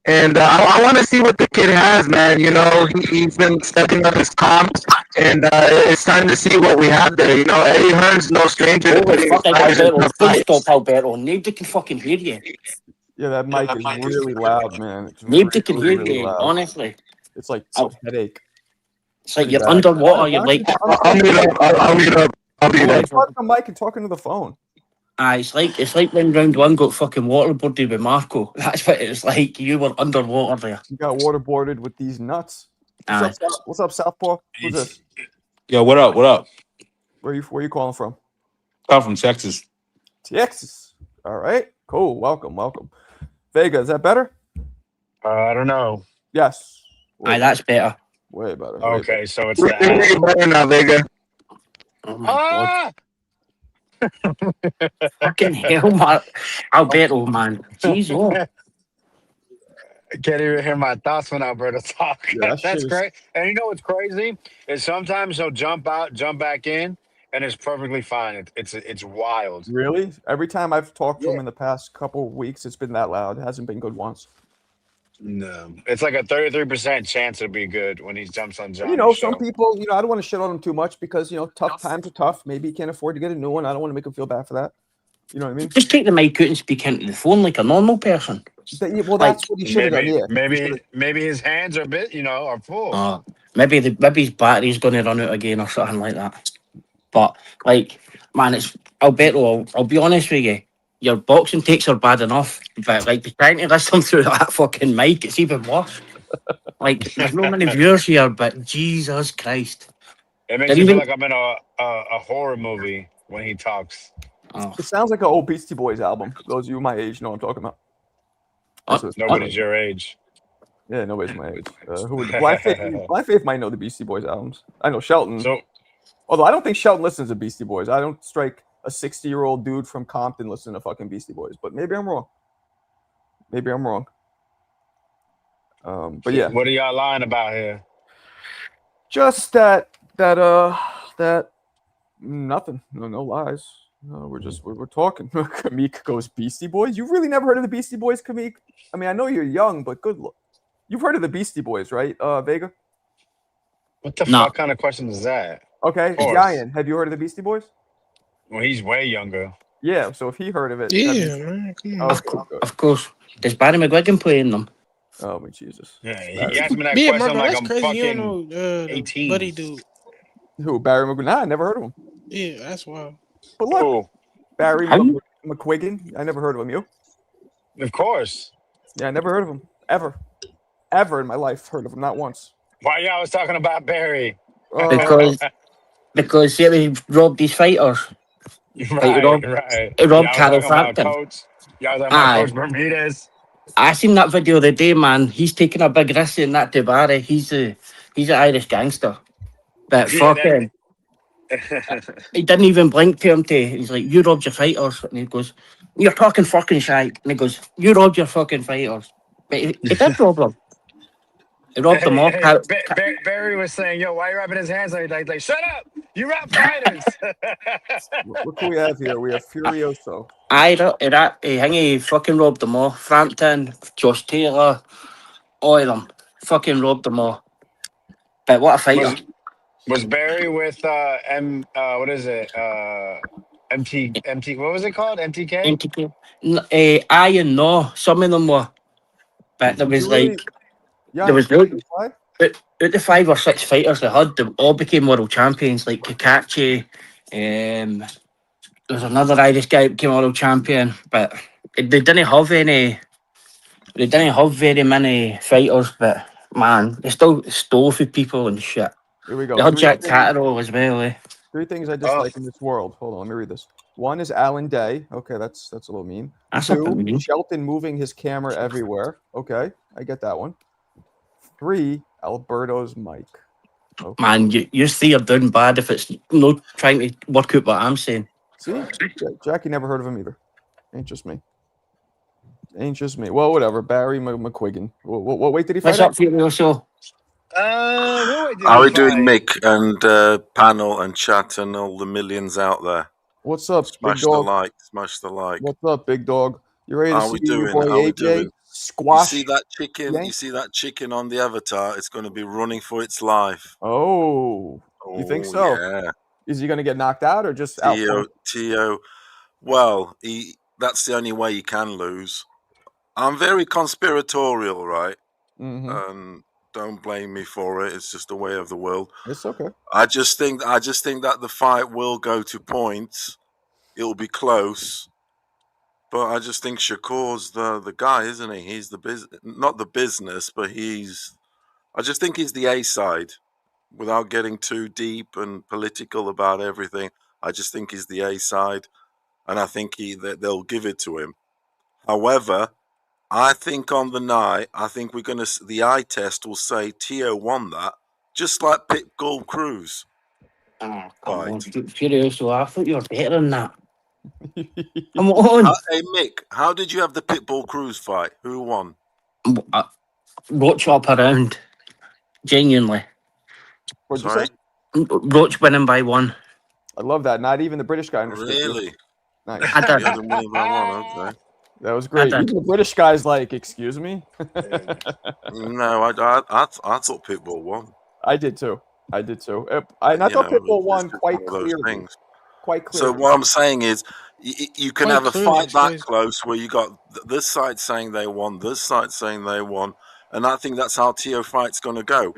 And I want to see what the kid has, man. You know, he's been stepping up his comps, and it's time to see what we have there. You know, Eddie Hearn's no stranger to putting his fighters in tough Please fights. stop, Alberto. Nobody can fucking hear you. Yeah, that mic is really loud, man. It's Nobody can hear really you, loud. honestly. It's like a headache. It's like Pretty you're bad. underwater. You're like, I'll mute up. I'll mute up. Talking to the mic and talking to the phone. it's like when round one got fucking waterboarded with Marco. That's what it's like. You were underwater there. You got waterboarded with these nuts. What's up, Southpaw? Who's this? Yo, what up? What up? Where you calling from? I'm from Texas. Texas. All right. Cool. Welcome. Vega, is that better? I don't know. Yes. That's better. Way better. Okay, so it's We're the thinking app. better now, Vega. Oh my god. Ah! Fucking hell, Mark. Alberto, man. Jeez, oh. I can't even hear my thoughts when Alberto talks. Yeah, that shit That's is- great. And you know what's crazy is sometimes he'll jump out, jump back in, and it's perfectly fine. It's wild. Really? Every time I've talked to him Yeah. in the past couple of weeks, it's been that loud. It hasn't been good once. No, it's like a 33% chance it'll be good when he jumps on Johnny's You know, show. some people, I don't want to shit on him too much because, tough times are tough. Maybe he can't afford to get a new one. I don't want to make him feel bad for that. You know what I mean? Just take the mic out and speak into the phone like a normal person. Well, that's what he should have done. Yeah. Maybe his hands are a bit, are full. Maybe his battery's going to run out again or something like that. But, man, it's Alberto, I'll be honest with you. your boxing takes are bad enough, but like trying to listen through that fucking mic, it's even worse. Like there's no many viewers here, but Jesus Christ. It makes Didn't me feel even- like I'm in a horror movie when he talks. Oh, It sounds like an old Beastie Boys album. Those of you my age know what I'm talking about. That's what it sounds Nobody's like. your age. Yeah, nobody's my age. Who would Blind Faith might know the Beastie Boys albums. I know Shelton. So Although I don't think Shelton listens to Beastie Boys. I don't strike a 60-year-old dude from Compton listening to fucking Beastie Boys. But maybe I'm wrong. Maybe I'm wrong. But yeah, what are y'all lying about here? just that nothing. No lies. No, we're talking. Kamik goes Beastie Boys. You've really never heard of the Beastie Boys, Kamik? I mean, I know you're young, but good look. You've heard of the Beastie Boys, right, Vega? What the No. fuck kind of question is that? Okay, course. Giant, have you heard of the Beastie Boys? Well, he's way younger. Yeah, so if he heard of it, that Yeah, means- man. Come on. Okay, good. of course. Does Barry McGuigan play in them? Oh my Jesus. Yeah, he asked me that Yeah, question Marco, like that's I'm crazy. You fucking. don't know the 18. buddy dude. Who? Barry McGuigan? Nah, I never heard of him. Yeah, that's wild. But look, Oh, Barry How you- McQuiggan. I never heard of him. You? of course. Yeah, I never heard of him. Ever in my life heard of him. Not once. Why y'all was talking about Barry? Because he robbed his fighters. Right, Rob- right. Rob Y'all was Carroll talking about Frampton. Coach. Y'all was talking about Aye. Coach Bermudez. I seen that video the day, man. He's taking a big risk in that to Barry. He's an Irish gangster. But Yeah, fucking, he didn't even blink to him. He's like, you robbed your fighters. And he goes, you're talking fucking shite. And he goes, you robbed your fucking fighters. But he did rob them. He robbed them all. Barry was saying, "Yo, why you rubbing his hands?" Like, shut up! You rob fighters. Look who we have here. We have Furioso. He fucking robbed them all. Frampton, Josh Taylor, all of them. Fucking robbed them all. But what a fighter. Was Barry with what is it? MT what was it called? MTK? MTK. Aye and no. Some of them were. But there was like, Yeah, there was really, why? out the 5 or 6 fighters they had, they all became world champions, like Kakachi. There's another Irish guy that became world champion, but they didn't have any. They didn't have very many fighters, but man, they still stole for people and shit. Here we go. They had Three Jack things- Catterall as well. Eh? Three things I dislike in this world. Hold on, let me read this. One is Alan Day. Okay, that's a little mean. That's not Two, mean. Shelton moving his camera everywhere. Okay, I get that one. 3, Alberto's mic. Okay. Man, you see, are doing bad if it's not trying to work out what I'm saying. See, Jackie never heard of him either. Ain't just me. Ain't just me. Well, whatever. Barry McQuiggan. What weight did he fight What's at? up, Furioso? What weight did How are he we doing, fight? Mick and panel and chat and all the millions out there? What's up, big Smash the dog? like, smash the like. What's up, big dog? You ready to How see we your doing? boy How we AJ doing? You squash? see that chicken? Yank? You see that chicken on the avatar? It's going to be running for its life. Oh, you think Oh, so? Yeah. Is he gonna get knocked out or just out? Tio. Well, that's the only way he can lose. I'm very conspiratorial, right? Mm-hmm. And don't blame me for it. It's just the way of the world. It's okay. I just think that the fight will go to points. It'll be close. But I just think Shakur's the guy, isn't he? He's not the business, but I just think he's the A side. Without getting too deep and political about everything, I just think he's the A side, and I think they'll give it to him. However, I think on the night, the eye test will say Tio won that, just like Pitbull Cruz. Oh, come Right. on, Furioso. I thought you were better than that. Come on. Hey Mick, how did you have the Pitbull Cruz fight? Who won? Roach up around. Genuinely. What'd you Sorry? say? Roach winning by 1. I love that. Not even the British guy understood. you. Really? Nice. I You did. had them winning by 1, okay. That was great. done. Even the British guy's like, "Excuse me." No, I thought Pitbull won. I did too. I thought You know, Pitbull it's won just quite one of those clearly. things. Quite So clearly. what I'm saying is, you can Quite have a clearly, fight that jeez. close where you got this side saying they won, this side saying they won, and I think that's how Tio fight's going to go.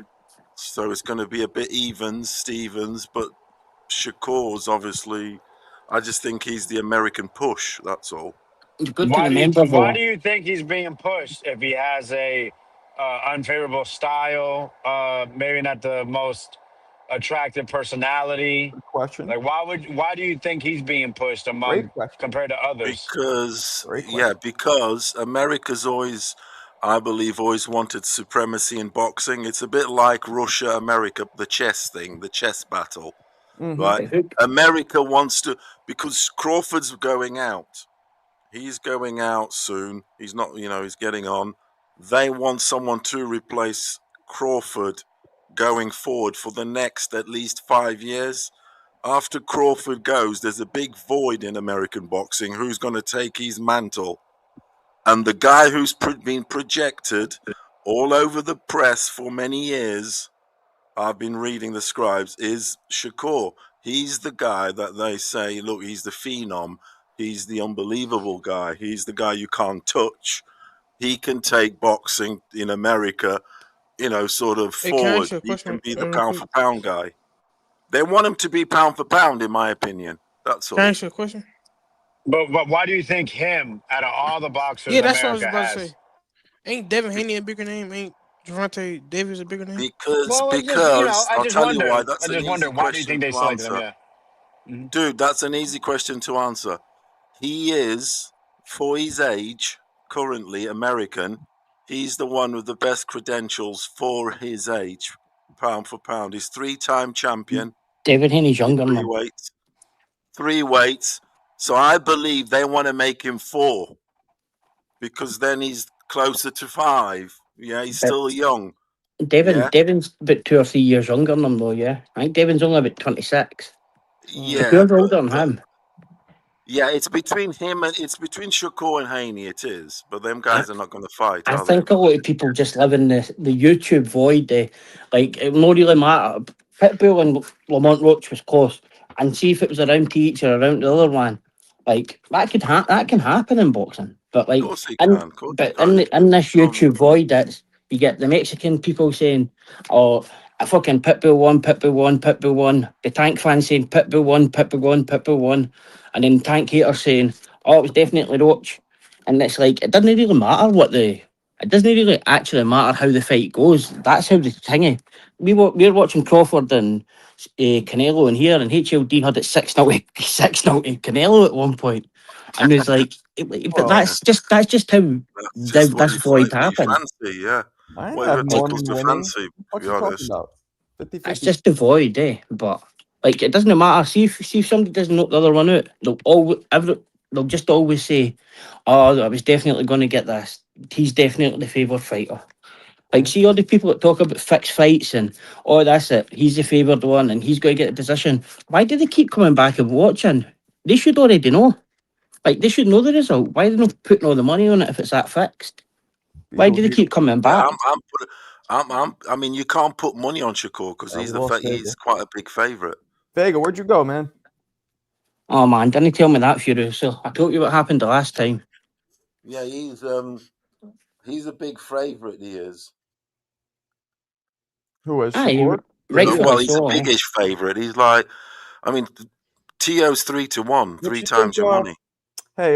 So it's going to be a bit Stevens, but Shakur's obviously. I just think he's the American push. That's all. You've got to Why do you remember why though. do you think he's being pushed if he has a unfavorable style, maybe not the most attractive personality? Good question. Like why do you think he's being pushed Great among question. compared to others? Great question. Because America's always, I believe, always wanted supremacy in boxing. It's a bit like Russia, America, the chess thing, the chess battle, Mhm. right? Who- America wants to, because Crawford's going out. He's going out soon. He's not, he's getting on. They want someone to replace Crawford going forward for the next at least 5 years. After Crawford goes, there's a big void in American boxing. Who's going to take his mantle? And the guy who's been projected all over the press for many years, I've been reading the scribes, is Shakur. He's the guy that they say, look, he's the phenom. He's the unbelievable guy. He's the guy you can't touch. He can take boxing in America, sort of Hey, can I ask forward. you a He question can be the real pound quick? for pound guy. They want him to be pound for pound, in my opinion. That's Can I all. ask you a question? But why do you think him out of all the boxers Yeah, that's what I was America about to has? say. Ain't Devin Haney a bigger name? Ain't Gervonta Davis a bigger name? Because Well, I I'll just tell you wonder. why. I That's an just wonder easy why do you question think they to selected him? answer. Yeah. Mhm. Dude, that's an easy question to answer. He is, for his age, currently American. He's the one with the best credentials for his age, pound for pound. He's 3-time champion David Haney's in younger than three him. weights. 3 weights. So I believe they want to make him 4 because then he's closer to 5. Yeah, he's But still young. Devin, Yeah. Devin's about 2 or 3 years younger than him though, yeah. I think Devin's only about 26. Yeah, Shakur's older than but him. yeah, it's between Shakur and Haney. It is, but them guys are not going to fight, I are they? think a lot of people just live in the YouTube void. Like, it no really matter. Pitbull and Lamont Roach was close. And see if it was around to each or around the other one. Like, that can happen in boxing. But, Of like, course he can. Of course he but can. in this Um, YouTube void, you get the Mexican people saying, oh, a fucking Pitbull won, Pitbull won, Pitbull won. The Tank fans saying Pitbull won, Pitbull won, Pitbull won. And then Tank haters saying, oh, it was definitely Roach. And it's like, it doesn't really matter it doesn't really actually matter how the fight goes. That's how the thingy. We're watching Crawford and Canelo in here, and HLD had it 6-0 to Canelo at one point. And it's like, but Well, that's just how that's just what this void you happened. fancy, yeah. I Whatever have it Like, tickles Norman the winning. fancy, to What be you talking honest. about? it's 50-50. just the void, but like, it doesn't matter. See if somebody doesn't knock the other one out, they'll just always say, oh, I was definitely going to get this. He's definitely the favoured fighter. Like, see all the people that talk about fixed fights and, oh, that's it, he's the favoured one and he's going to get a decision. Why do they keep coming back and watching? They should already know. Like, they should know the result. Why are they not putting all the money on it if it's that fixed? Why do they keep coming Yeah, back? I mean, you can't put money on Shakur because We lost Vega. he's quite a big favorite. Vega, where'd you go, man? Oh man, didn't tell me that, Fury. So I told you what happened the last time. Yeah, he's a big favorite. He is. Who is Aye, Shakur? rightfully Well, he's so. a biggish favorite. He's like, I mean, Tio's 3-1, What 3 you times think, your money. Hey,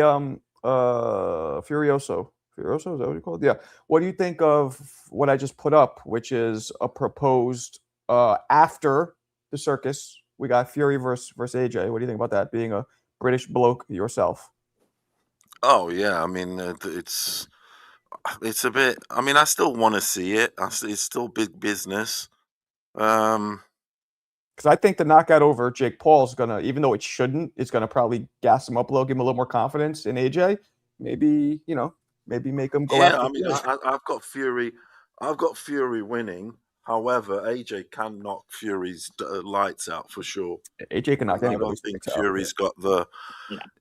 Furioso. Furioso, is that what you call it? Yeah. What do you think of what I just put up, which is a proposed after the circus? We got Fury versus AJ. What do you think about that? Being a British bloke yourself. Oh yeah, I mean, it's a bit. I mean, I still want to see it. It's still big business. Because I think the knockout over Jake Paul is gonna, even though it shouldn't, it's gonna probably gas him up a little, give him a little more confidence in AJ. Maybe maybe make him go Yeah, after I mean, Fury. I've got Fury. I've got Fury winning. However, AJ can knock Fury's lights out for sure. AJ can knock I anybody's don't think lights out. Fury's got the.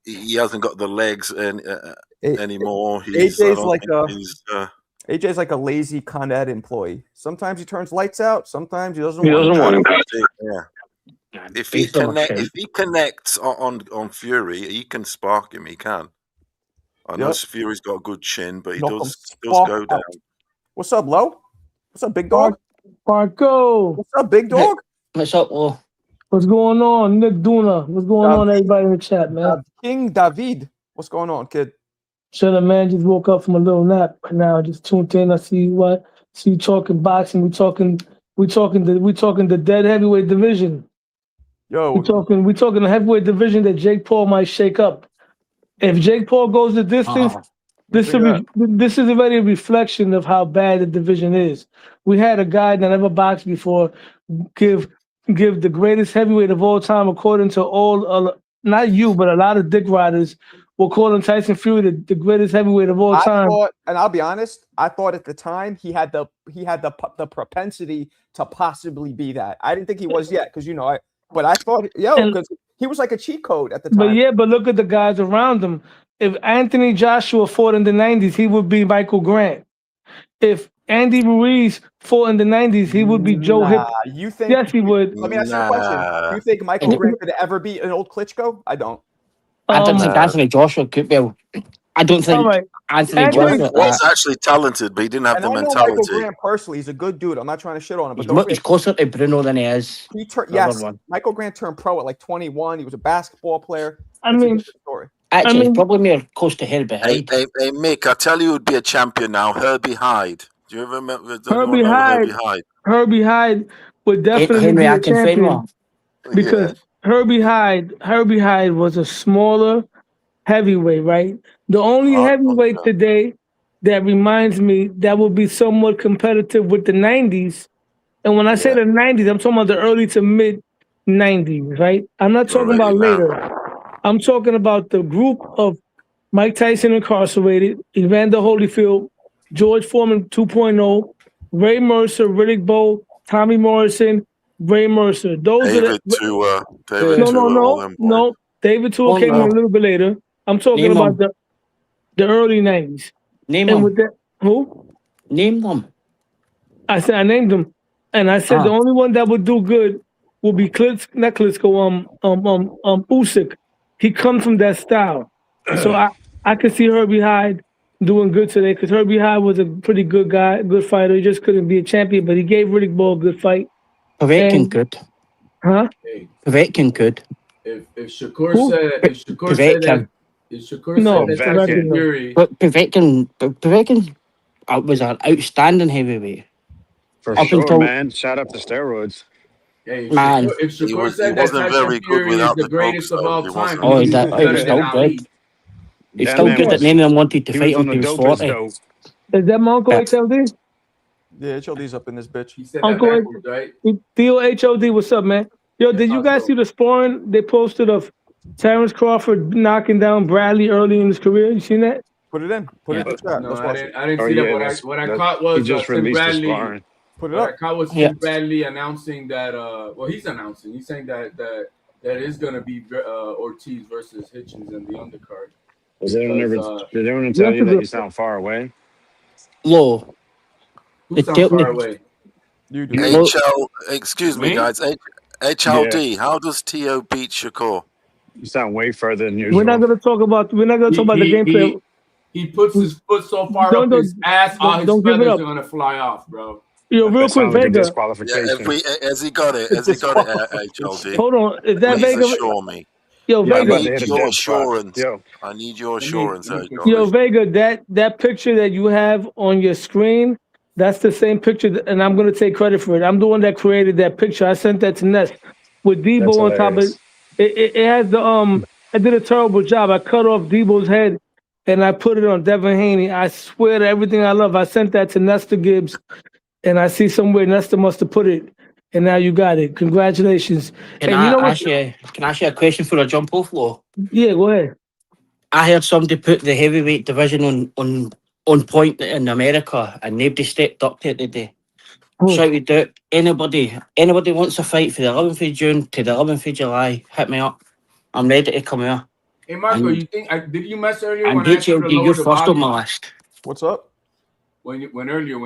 He hasn't got the legs anymore. AJ's like a lazy Con Ed employee. Sometimes he turns lights out. Sometimes he doesn't want him. Yeah. If he connects on Fury, he can spark him. He can. I know Fury's got a good chin, but he does go down. What's up, Lo? What's up, big dog? Marco. What's up, big dog? What's up, Lo? What's going on? Nick Duna. What's going on, everybody in the chat, man? King David. What's going on, kid? So the man just woke up from a little nap. Now just tuned in. I see you talking boxing. We talking the dead heavyweight division. Yo, We talking the heavyweight division that Jake Paul might shake up. If Jake Paul goes the distance, this is already a reflection of how bad the division is. We had a guy that never boxed before give the greatest heavyweight of all time, according to all not you, but a lot of dick riders will call him Tyson Fury the greatest heavyweight of all time. thought, and I'll be honest, I thought at the time he had the propensity to possibly be that. I didn't think he was yet because but I thought because he was like a cheat code at the time. But look at the guys around him. If Anthony Joshua fought in the 90s, he would be Michael Grant. If Andy Ruiz fought in the 90s, he would be Joe Hip. You think? Yes, he would. Let me ask you a question. You think Michael Grant could ever beat an old Klitschko? I don't. I don't think Anthony Joshua could be. I don't think Anthony Joshua was actually talented, but he didn't have the mentality. I know Michael Grant personally, he's a good dude. I'm not trying to shit on him, but he's closer to Bruno than he is. Michael Grant turned pro at like 21. He was a basketball player. Actually, it's probably more close to Herbie Hyde. Hey, Mick, I tell you, who'd be a champion now? Herbie Hyde. Do you ever remember Herbie Hyde? Herbie Hyde would definitely be a champion because Herbie Hyde was a smaller heavyweight, right? The only heavyweight today that reminds me that will be somewhat competitive with the 90s. And when I say the 90s, I'm talking about the early to mid 90s, right? I'm not talking about later. I'm talking about the group of Mike Tyson incarcerated, Evander Holyfield, George Foreman 2.0, Ray Mercer, Riddick Bowe, Tommy Morrison, Ray Mercer. Those are the no. David Tua came in a little bit later. I'm talking about the early 90s. Name them. Who? Name them. I said I named them, and I said the only one that would do good will be Usyk. He comes from that style, so I could see Herbie Hyde doing good today because Herbie Hyde was a pretty good guy, good fighter. He just couldn't be a champion, but he gave Riddick Bowe a good fight. Povetkin could. Huh? Povetkin could. If Shakur said that. Fury. But Povetkin was an outstanding heavyweight. For sure, man. Shout out to steroids. Hey, man, if Shakur said that Tyson Fury is the greatest of all time, he's still good. He's still good that none of them wanted to fight him. He was 40. Is that my Uncle HLD? Yeah, HLD's up in this bitch. He said Uncle that backwards, right? Theo HLD, what's up, man? Yo, did you guys see the sparring they posted of Terrence Crawford knocking down Bradley early in his career? You seen that? Put it in. Put it in the chat. No, I didn't see that. What I caught was he just released Bradley. the sparring. Put it up. I caught was Bradley announcing that. He's announcing. He's saying that is going to be Ortiz versus Hitchens in the undercard. Did anyone tell you that you sound far away? Low. Who sounds far away? You do. Excuse me, guys. HLD. Yeah. How does T.O. beat Shakur? You sound way further than usual. We're not going to talk about the gameplay. He puts his foot so far up his ass, all his feathers are going to fly off, bro. Yo, real quick, Vega. Has he got it? HLD? Hold on. Is that Vega? Assure me. Yo, Vega. I need your assurance. I need your assurance. Yo, Vega, that picture that you have on your screen, that's the same picture, and I'm going to take credit for it. I'm the one that created that picture. I sent that to Ness with Debo on top of it. It has the I did a terrible job. I cut off Debo's head and I put it on Devin Haney. I swear to everything I love. I sent that to Nestor Gibbs, and I see somewhere Nestor must have put it, and now you got it. Congratulations. Can I ask you a question for a jump off, Law? Yeah, go ahead. I heard somebody put the heavyweight division on point in America, and nobody stepped up to it today. Shouted out, anybody wants to fight for the 11th of June to the 11th of July, hit me up. I'm ready to come here. Hey, Marco, you think did you mess earlier when I asked you to lower you're the first volume? on my list. What's up? When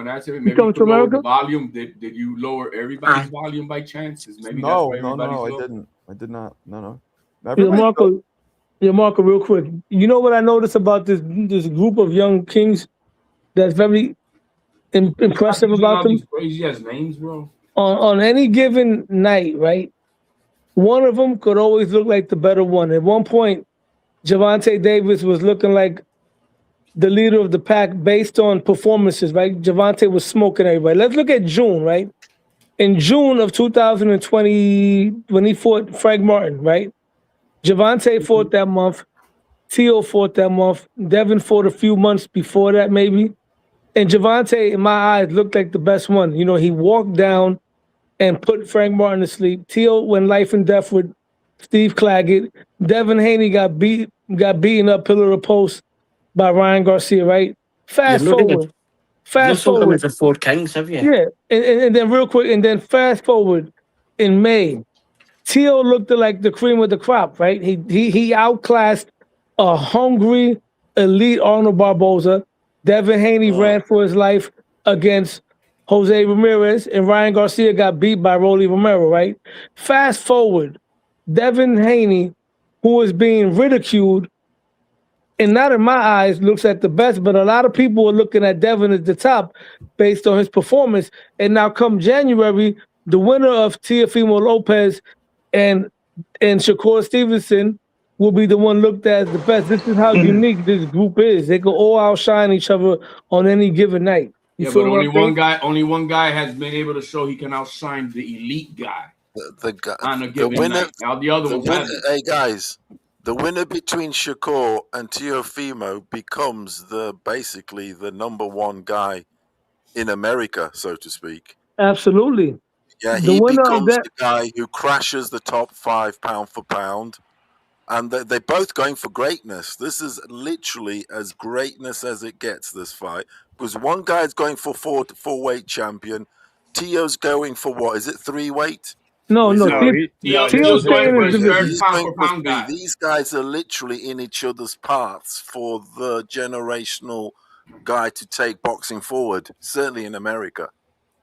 I said maybe you could lower the volume, did you lower everybody's volume by chance? No, I didn't. I did not. No. Marco, real quick. You know what I noticed about this group of young kings that's very impressive about them? These crazy ass names, bro. On any given night, right? One of them could always look like the better one. At one point, Gervonta Davis was looking like the leader of the pack based on performances, right? Gervonta was smoking everybody. Let's look at June, right? In June of 2020, when he fought Frank Martin, right? Gervonta fought that month. Tio fought that month. Devin fought a few months before that, maybe. And Gervonta, in my eyes, looked like the best one. You know, he walked down and put Frank Martin to sleep. Tio went life and death with Steve Claggett. Devin Haney got beaten up pillar to post by Ryan Garcia, right? Fast forward. The Four Kings, have you? Yeah, and then real quick, and then fast forward in May, Tio looked like the cream of the crop, right? He outclassed a hungry, elite Arnold Barboza. Devin Haney ran for his life against Jose Ramirez, and Ryan Garcia got beat by Rolly Romero, right? Fast forward, Devin Haney, who was being ridiculed, and not in my eyes, looks at the best, but a lot of people are looking at Devin at the top based on his performance. And now come January, the winner of Teofimo Lopez and Shakur Stevenson will be the one looked at as the best. This is how unique this group is. They can all outshine each other on any given night. Yeah, but only one guy has been able to show he can outshine the elite guy. The guy, on a given night. Now the other one. Hey guys, the winner between Shakur and Teofimo becomes basically the number one guy in America, so to speak. Absolutely. Yeah, he becomes the guy who crashes the top 5 pound for pound. And they're both going for greatness. This is literally as greatness as it gets, this fight. Because one guy's going for four-weight champion. Tio's going for what? Is it 3-weight? No. Tio's going for his third pound for pound guy. These guys are literally in each other's paths for the generational guy to take boxing forward, certainly in America.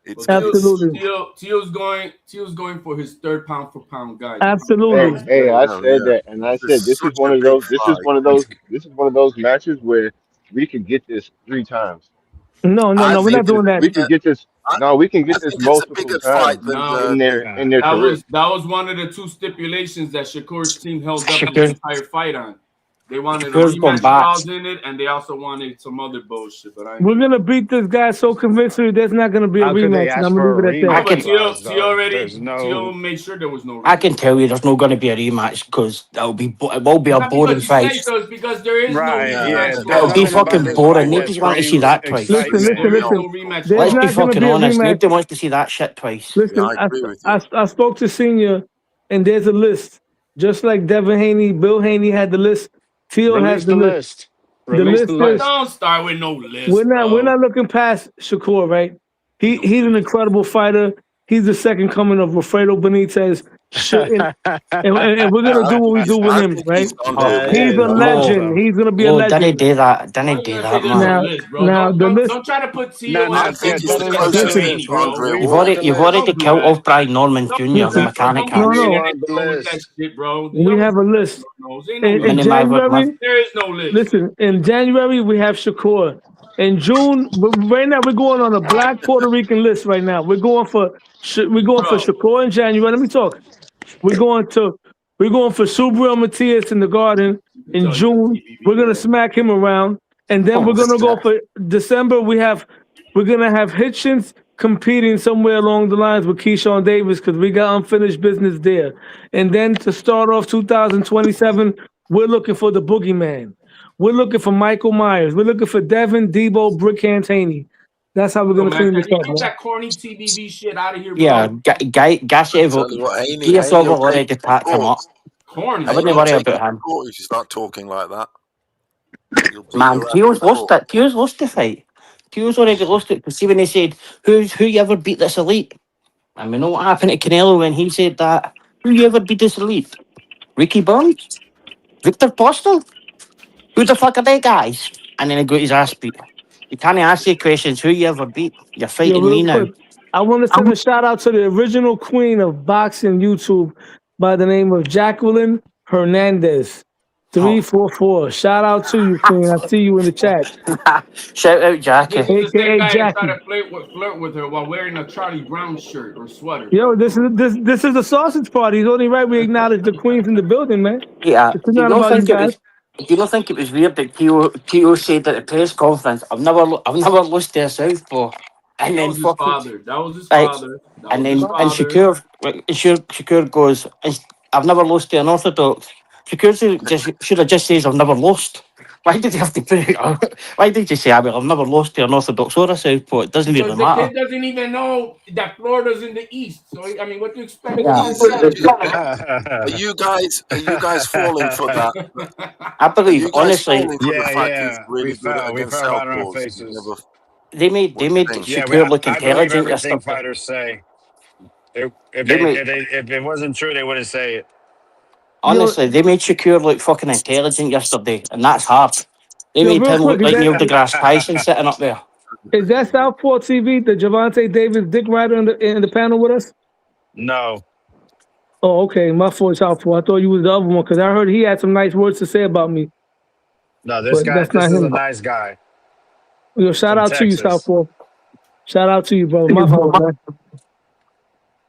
It's absolutely. Tio's going for his third pound for pound guy. Absolutely. Hey, I said that, and I said this is one of those. This is one of those matches where we can get this 3 times. No, we're not doing that. We can get this. No, we can get this multiple times in their career. That was one of the 2 stipulations that Shakur's team held up the entire fight on. They wanted a rematch clause in it, and they also wanted some other bullshit. But we're gonna beat this guy so convincingly. There's not gonna be a rematch. And I'm gonna leave it at that. Tio made sure there was no rematch. I can tell you, there's not going to be a rematch because it will be a boring fight. Because there is no rematch. It'll be fucking boring. Nobody's want to see that twice. Listen. Let's be fucking honest. Nobody wants to see that shit twice. Listen, I spoke to Senior, and there's a list. Just like Devin Haney, Bill Haney had the list. Tio has the list. The list is. Don't start with no list. We're not looking past Shakur, right? He's an incredible fighter. He's the second coming of Wilfredo Benitez. and we're gonna do what we do with him, right? He's a legend. He's gonna be a legend. Didn't do that, man. Now the list. Don't try to put Tio on. You've already killed off Brian Norman Jr. the mechanic. We have a list. In January, there is no list. Listen, in January we have Shakur. In June, right now we're going on a black Puerto Rican list. Right now we're going for Shakur in January. Let me talk. We're going for Subriel Matias in the Garden in June. We're gonna smack him around, and then we're gonna go for December. We're gonna have Hitchens competing somewhere along the lines with Keyshawn Davis because we got unfinished business there. And then to start off 2027, we're looking for the Boogeyman. We're looking for Michael Myers. We're looking for Devin, Debo, Brick Haney. That's how we're gonna clean this up. Get that corny TBV shit out of here, bro. Yeah, Gashev already packed him up. Corny. I wouldn't worry about him. You should start talking like that. Man, Tio's lost it. Tio's lost the fight. Tio's already lost it. Because see when they said, who you ever beat this elite? And we know what happened to Canelo when he said that. Who you ever beat this elite? Ricky Burns? Victor Postel? Who the fuck are they guys? And then he got his ass beat. You can't ask you questions. Who you ever beat? You're fighting me now. I want to send a shout out to the original queen of boxing YouTube by the name of Jacqueline Hernandez. 344. Shout out to you, queen. I see you in the chat. Shout out, Jackie. AKA Jackie. Try to flirt with her while wearing a Charlie Brown shirt or sweater. Yo, this is a sausage party. It's only right we acknowledge the queens in the building, man. Yeah. It's not about you guys. Do you not think it was weird that T.O. said at the press conference, I've never lost to a southpaw, and That then was his fucking father. That was his right, father. That and was his then and father. Shakur goes, I've never lost to an orthodox. Shakur should have just says I've never lost. Why did you have to put it? Why did you say I've never lost to an orthodox or a southpaw? It doesn't Because really the matter. kid doesn't even know that Florida's in the east. So I mean, what do you expect? Yeah. Are you guys falling for that? I believe, Are you guys honestly, falling for the fact he's really We good fell. We against fell right on our southpaws? faces. You never, they made what do you think? Shakur look I believe intelligent everything yesterday. fighters say. If They it wasn't true, they wouldn't say it. honestly, they made Shakur look fucking intelligent yesterday, and that's hard. They made real him quick, look like Neil deGrasse Tyson sitting up there. is that Southpaw TV, the Javante Davis Dick Rider in the panel with us? No. Oh, okay. My fault, Southpaw. I thought you was the other one because I heard he had some nice words to say about me. No, this But that's not is a him. nice guy. Yo, shout From out to you, Texas. Southpaw. Shout out to you, bro. My fault, man.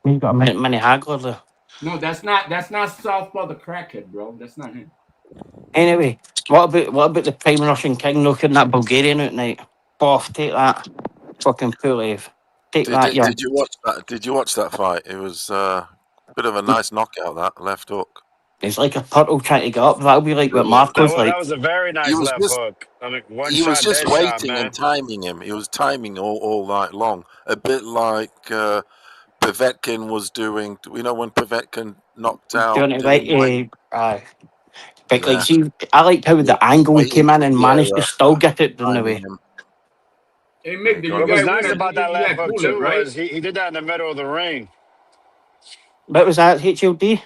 You got many Hagler there. No, that's not Southpaw the crackhead, bro. That's not him. Anyway, what about the Prime Russian King knocking that Bulgarian out tonight? Boff, take that. Fucking Pulev. Take that, yeah. Did you watch that? Did you watch that fight? It was a bit of a nice knockout. That left hook. It's like a turtle trying to get up. That'll be like what Marco's like. That was a very nice left hook. I mean, He was just dead waiting shot, man. and timing him. He was timing all night long. A bit like Povetkin was doing. You know when Povetkin knocked out. Doing it right, aye. But Yeah. like, see, I liked how the angle he came in and managed to still get it in the way. Hey, Mick, did you What guys was nice win? about that left hook too right? was he did that in the middle of the ring. What was that, HLD?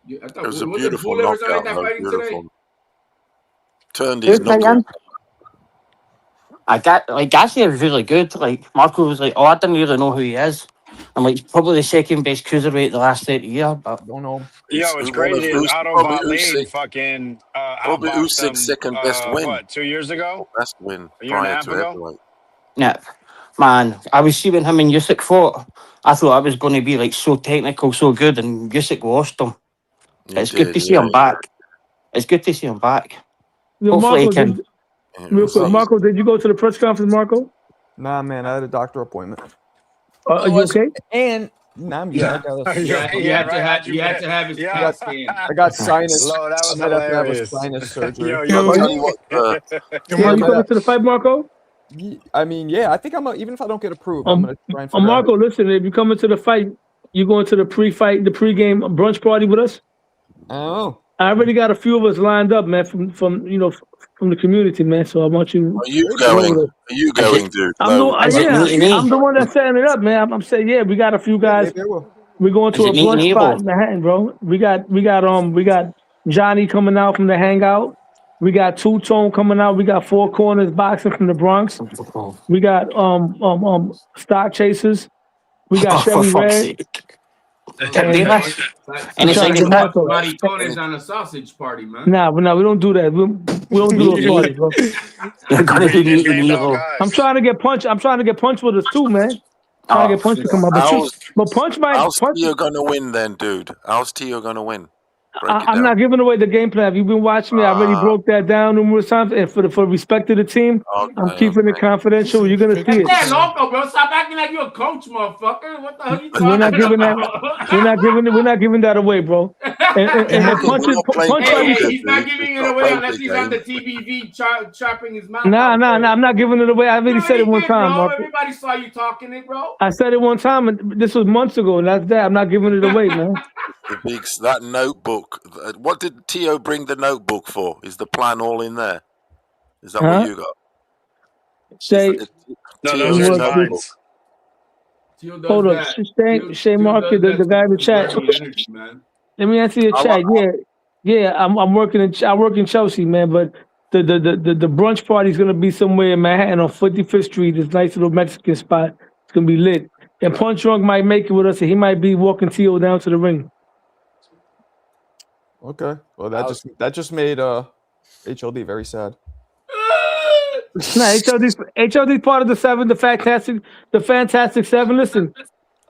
It was a beautiful knockout. Though, beautiful. Turned Who's his knuckle. again? Garcia was really good. Like, Marco was like, oh, I didn't really know who he is. I'm like, probably the second best cruiserweight the last 30 years, but don't know. Yo, it's crazy. Otto Wallin fucking probably outboxed him, Usyk's second best win. What, 2 years ago? Best win A year and a prior half to ago? heavyweight. yeah, man, I was seeing him and Usyk fought. I thought I was going to be like so technical, so good, and Usyk washed him. It's good to see him back. It's good to see him back. Yo, Hopefully Marco, he can. real quick, Marco, did you go to the press conference, Marco? Nah, man, I had a doctor appointment. Are you okay? And I'm good. You had to have his CAT scan. I got sinus. Lord, that was I might have to have a hilarious. sinus surgery. Yo, Are you coming to the fight, Marco? I mean, yeah, I think even if I don't get approved, I'm gonna try and figure out. Marco, listen, if you come into the fight, you going to the pre-fight, the pre-game brunch party with us? Oh. I already got a few of us lined up, man, from the community, man. So I want you. Are you going? Are you going, dude? I'm the one that's setting it up, man. I'm saying, yeah, we got a few guys. We're going to a brunch spot in Manhattan, bro. We got Johnny coming out from the Hangout. We got Two Tone coming out. We got Four Corners Boxing from the Bronx. We got Stock Chasers. We got Chevy Red. And it's like Maricones on a sausage party, man. Nah, we don't do that. We don't do those parties, bro. You're gonna be meeting evil. I'm trying to get Punch with us too, man. Trying to get Punch to come out, but Punch might. How's Tio gonna win then, dude? How's Tio gonna win? I'm not giving away the game plan. If you've been watching me, I already broke that down numerous times. And for respect to the team, I'm keeping it confidential. You're gonna see it. That's loco, bro. Stop acting like you're a coach, motherfucker. What the hell are you talking We're not giving that. about? We're not giving that away, bro. And Punch he's not giving it away unless he's on the TBV chopping his mouth. Nah. I'm not giving it away. I already said it one time, bro. bro. Everybody saw you talking it, bro. I said it one time, and this was months ago. And that's that. I'm not giving it away, man. That notebook. What did Tio bring the notebook for? Is the plan all in there? Is that what you got? Shay, hold up. Shay Market, the guy in the chat. Let me answer your chat. Yeah. I'm working in Chelsea, man. But the brunch party is gonna be somewhere in Manhattan on 55th Street. This nice little Mexican spot. It's gonna be lit. And Punch Drunk might make it with us, and he might be walking Tio down to the ring. Okay. Well, that just made HLD very sad. Nah, HLD's part of the seven, the Fantastic Seven. Listen,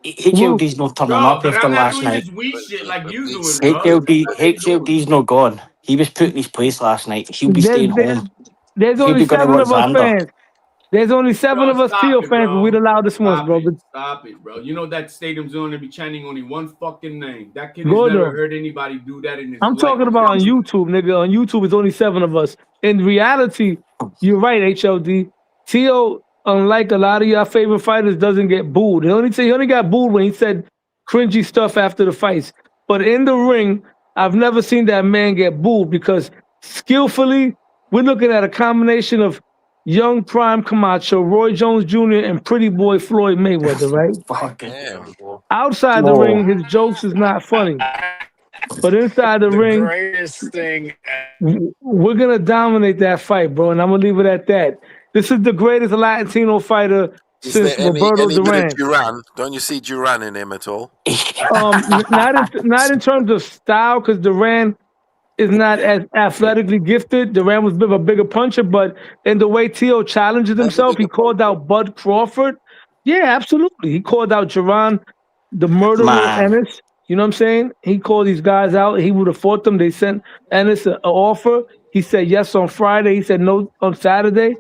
HLD's not turning up after last night. Shit like you doing, HLD's not gone. He was put in his place last night. He'll be There's, staying there's, home. there's He'll only be going to 7 watch of us Xander. fans. There's only 7 of us Teal fans, but we'd allow this once, bro. But Stop it, bro. You know that stadium's going to be chanting only one fucking name. That kid has Gordo. never heard anybody do that in his I'm life. talking about on YouTube, nigga. On YouTube, it's only 7 of us. In reality, you're right, HLD. Tio, unlike a lot of your favorite fighters, doesn't get booed. He only got booed when he said cringy stuff after the fights. But in the ring, I've never seen that man get booed because skillfully, we're looking at a combination of young prime Camacho, Roy Jones Jr., and pretty boy Floyd Mayweather, right? Outside the ring, his jokes is not funny. But inside the ring, greatest thing. we're going to dominate that fight, bro, and I'm going to leave it at that. This is the greatest Latino fighter Is since there Roberto any bit Duran. of Duran? Don't you see Duran in him at all? Not in terms of style, because Duran is not as athletically gifted. Duran was a bigger puncher, but in the way Tio challenges himself, he called out Bud Crawford. Yeah, absolutely. He called out Jerron, the murderer Ennis. You know what I'm saying? He called these guys out. He would have fought them. They sent Ennis an offer. He said yes on Friday. He said no on Saturday.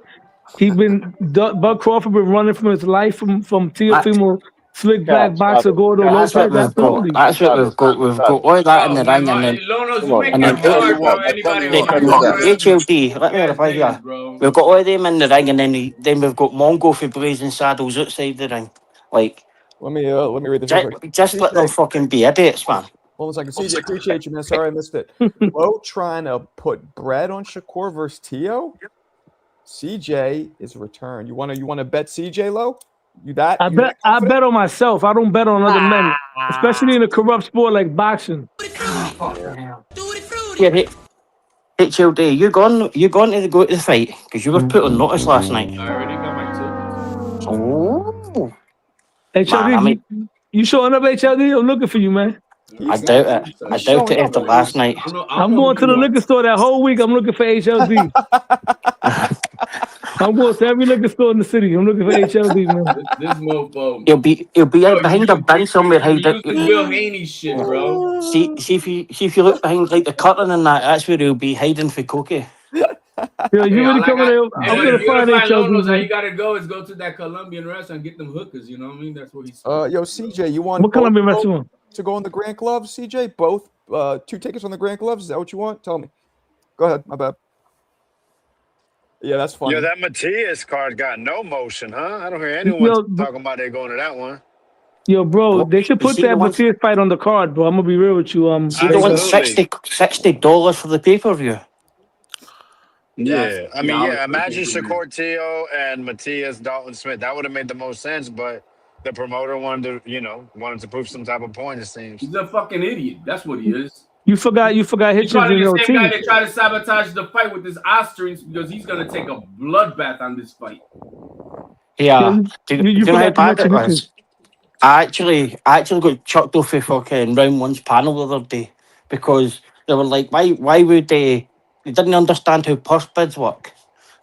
Bud Crawford been running from his life from Teofimo, slick back boxer Gordo Lopez. Absolutely. That's what we've got. We've got all that in the ring, and then HLD. Let me reply here. We've got all them in the ring, and then we've got Mongo for Blazing Saddles outside the ring. Like, let me read this. real quick. Just let them fucking be idiots, man. Hold on a second. CJ, appreciate you, man. Sorry I missed it. Low trying to put bread on Shakur versus Tio. CJ is returned. You wanna bet CJ Low? I bet on myself. I don't bet on other men, especially in a corrupt sport like boxing. Yeah, HLD, you going to go to the fight because you were put on notice last night. I already got my tickets. Oh, HLD, you showing up, HLD? I'm looking for you, man. I doubt it. I doubt it after last night. I'm going to the liquor store that whole week. I'm looking for HLD. I'm going to every liquor store in the city. I'm looking for HLD, man. This mofo. He'll be out behind a bin somewhere. Will Haney shit, bro. See if you look behind like the curtain and that's where he'll be hiding for Cokie. Yo, you really coming there? I'm gonna find HLD. How you gotta go is go to that Colombian restaurant and get them hookers. You know what I mean? That's what he's. Yo, CJ, you want what Colombian restaurant to go on the Grant Gloves? CJ, both 2 tickets on the Grant Gloves. Is that what you want? Tell me. Go ahead. My bad. Yeah, that's funny. Yo, that Matias card got no motion, huh? I don't hear anyone talking about they going to that one. Yo, bro, they should put that Matias fight on the card, bro. I'm gonna be real with you. See the one $60 for the pay-per-view. Yeah, imagine Shakur Tio and Matias Dalton Smith. That would have made the most sense, but the promoter wanted to prove some type of point. It seems he's a fucking idiot. That's what he is. You forgot Hitchens in your team. Guy that tried to sabotage the fight with his eye strings because he's gonna take a bloodbath on this fight. Yeah, do you know how bad it was? I actually got chucked off of fucking round one's panel the other day because they were like, why would they didn't understand how purse bids work.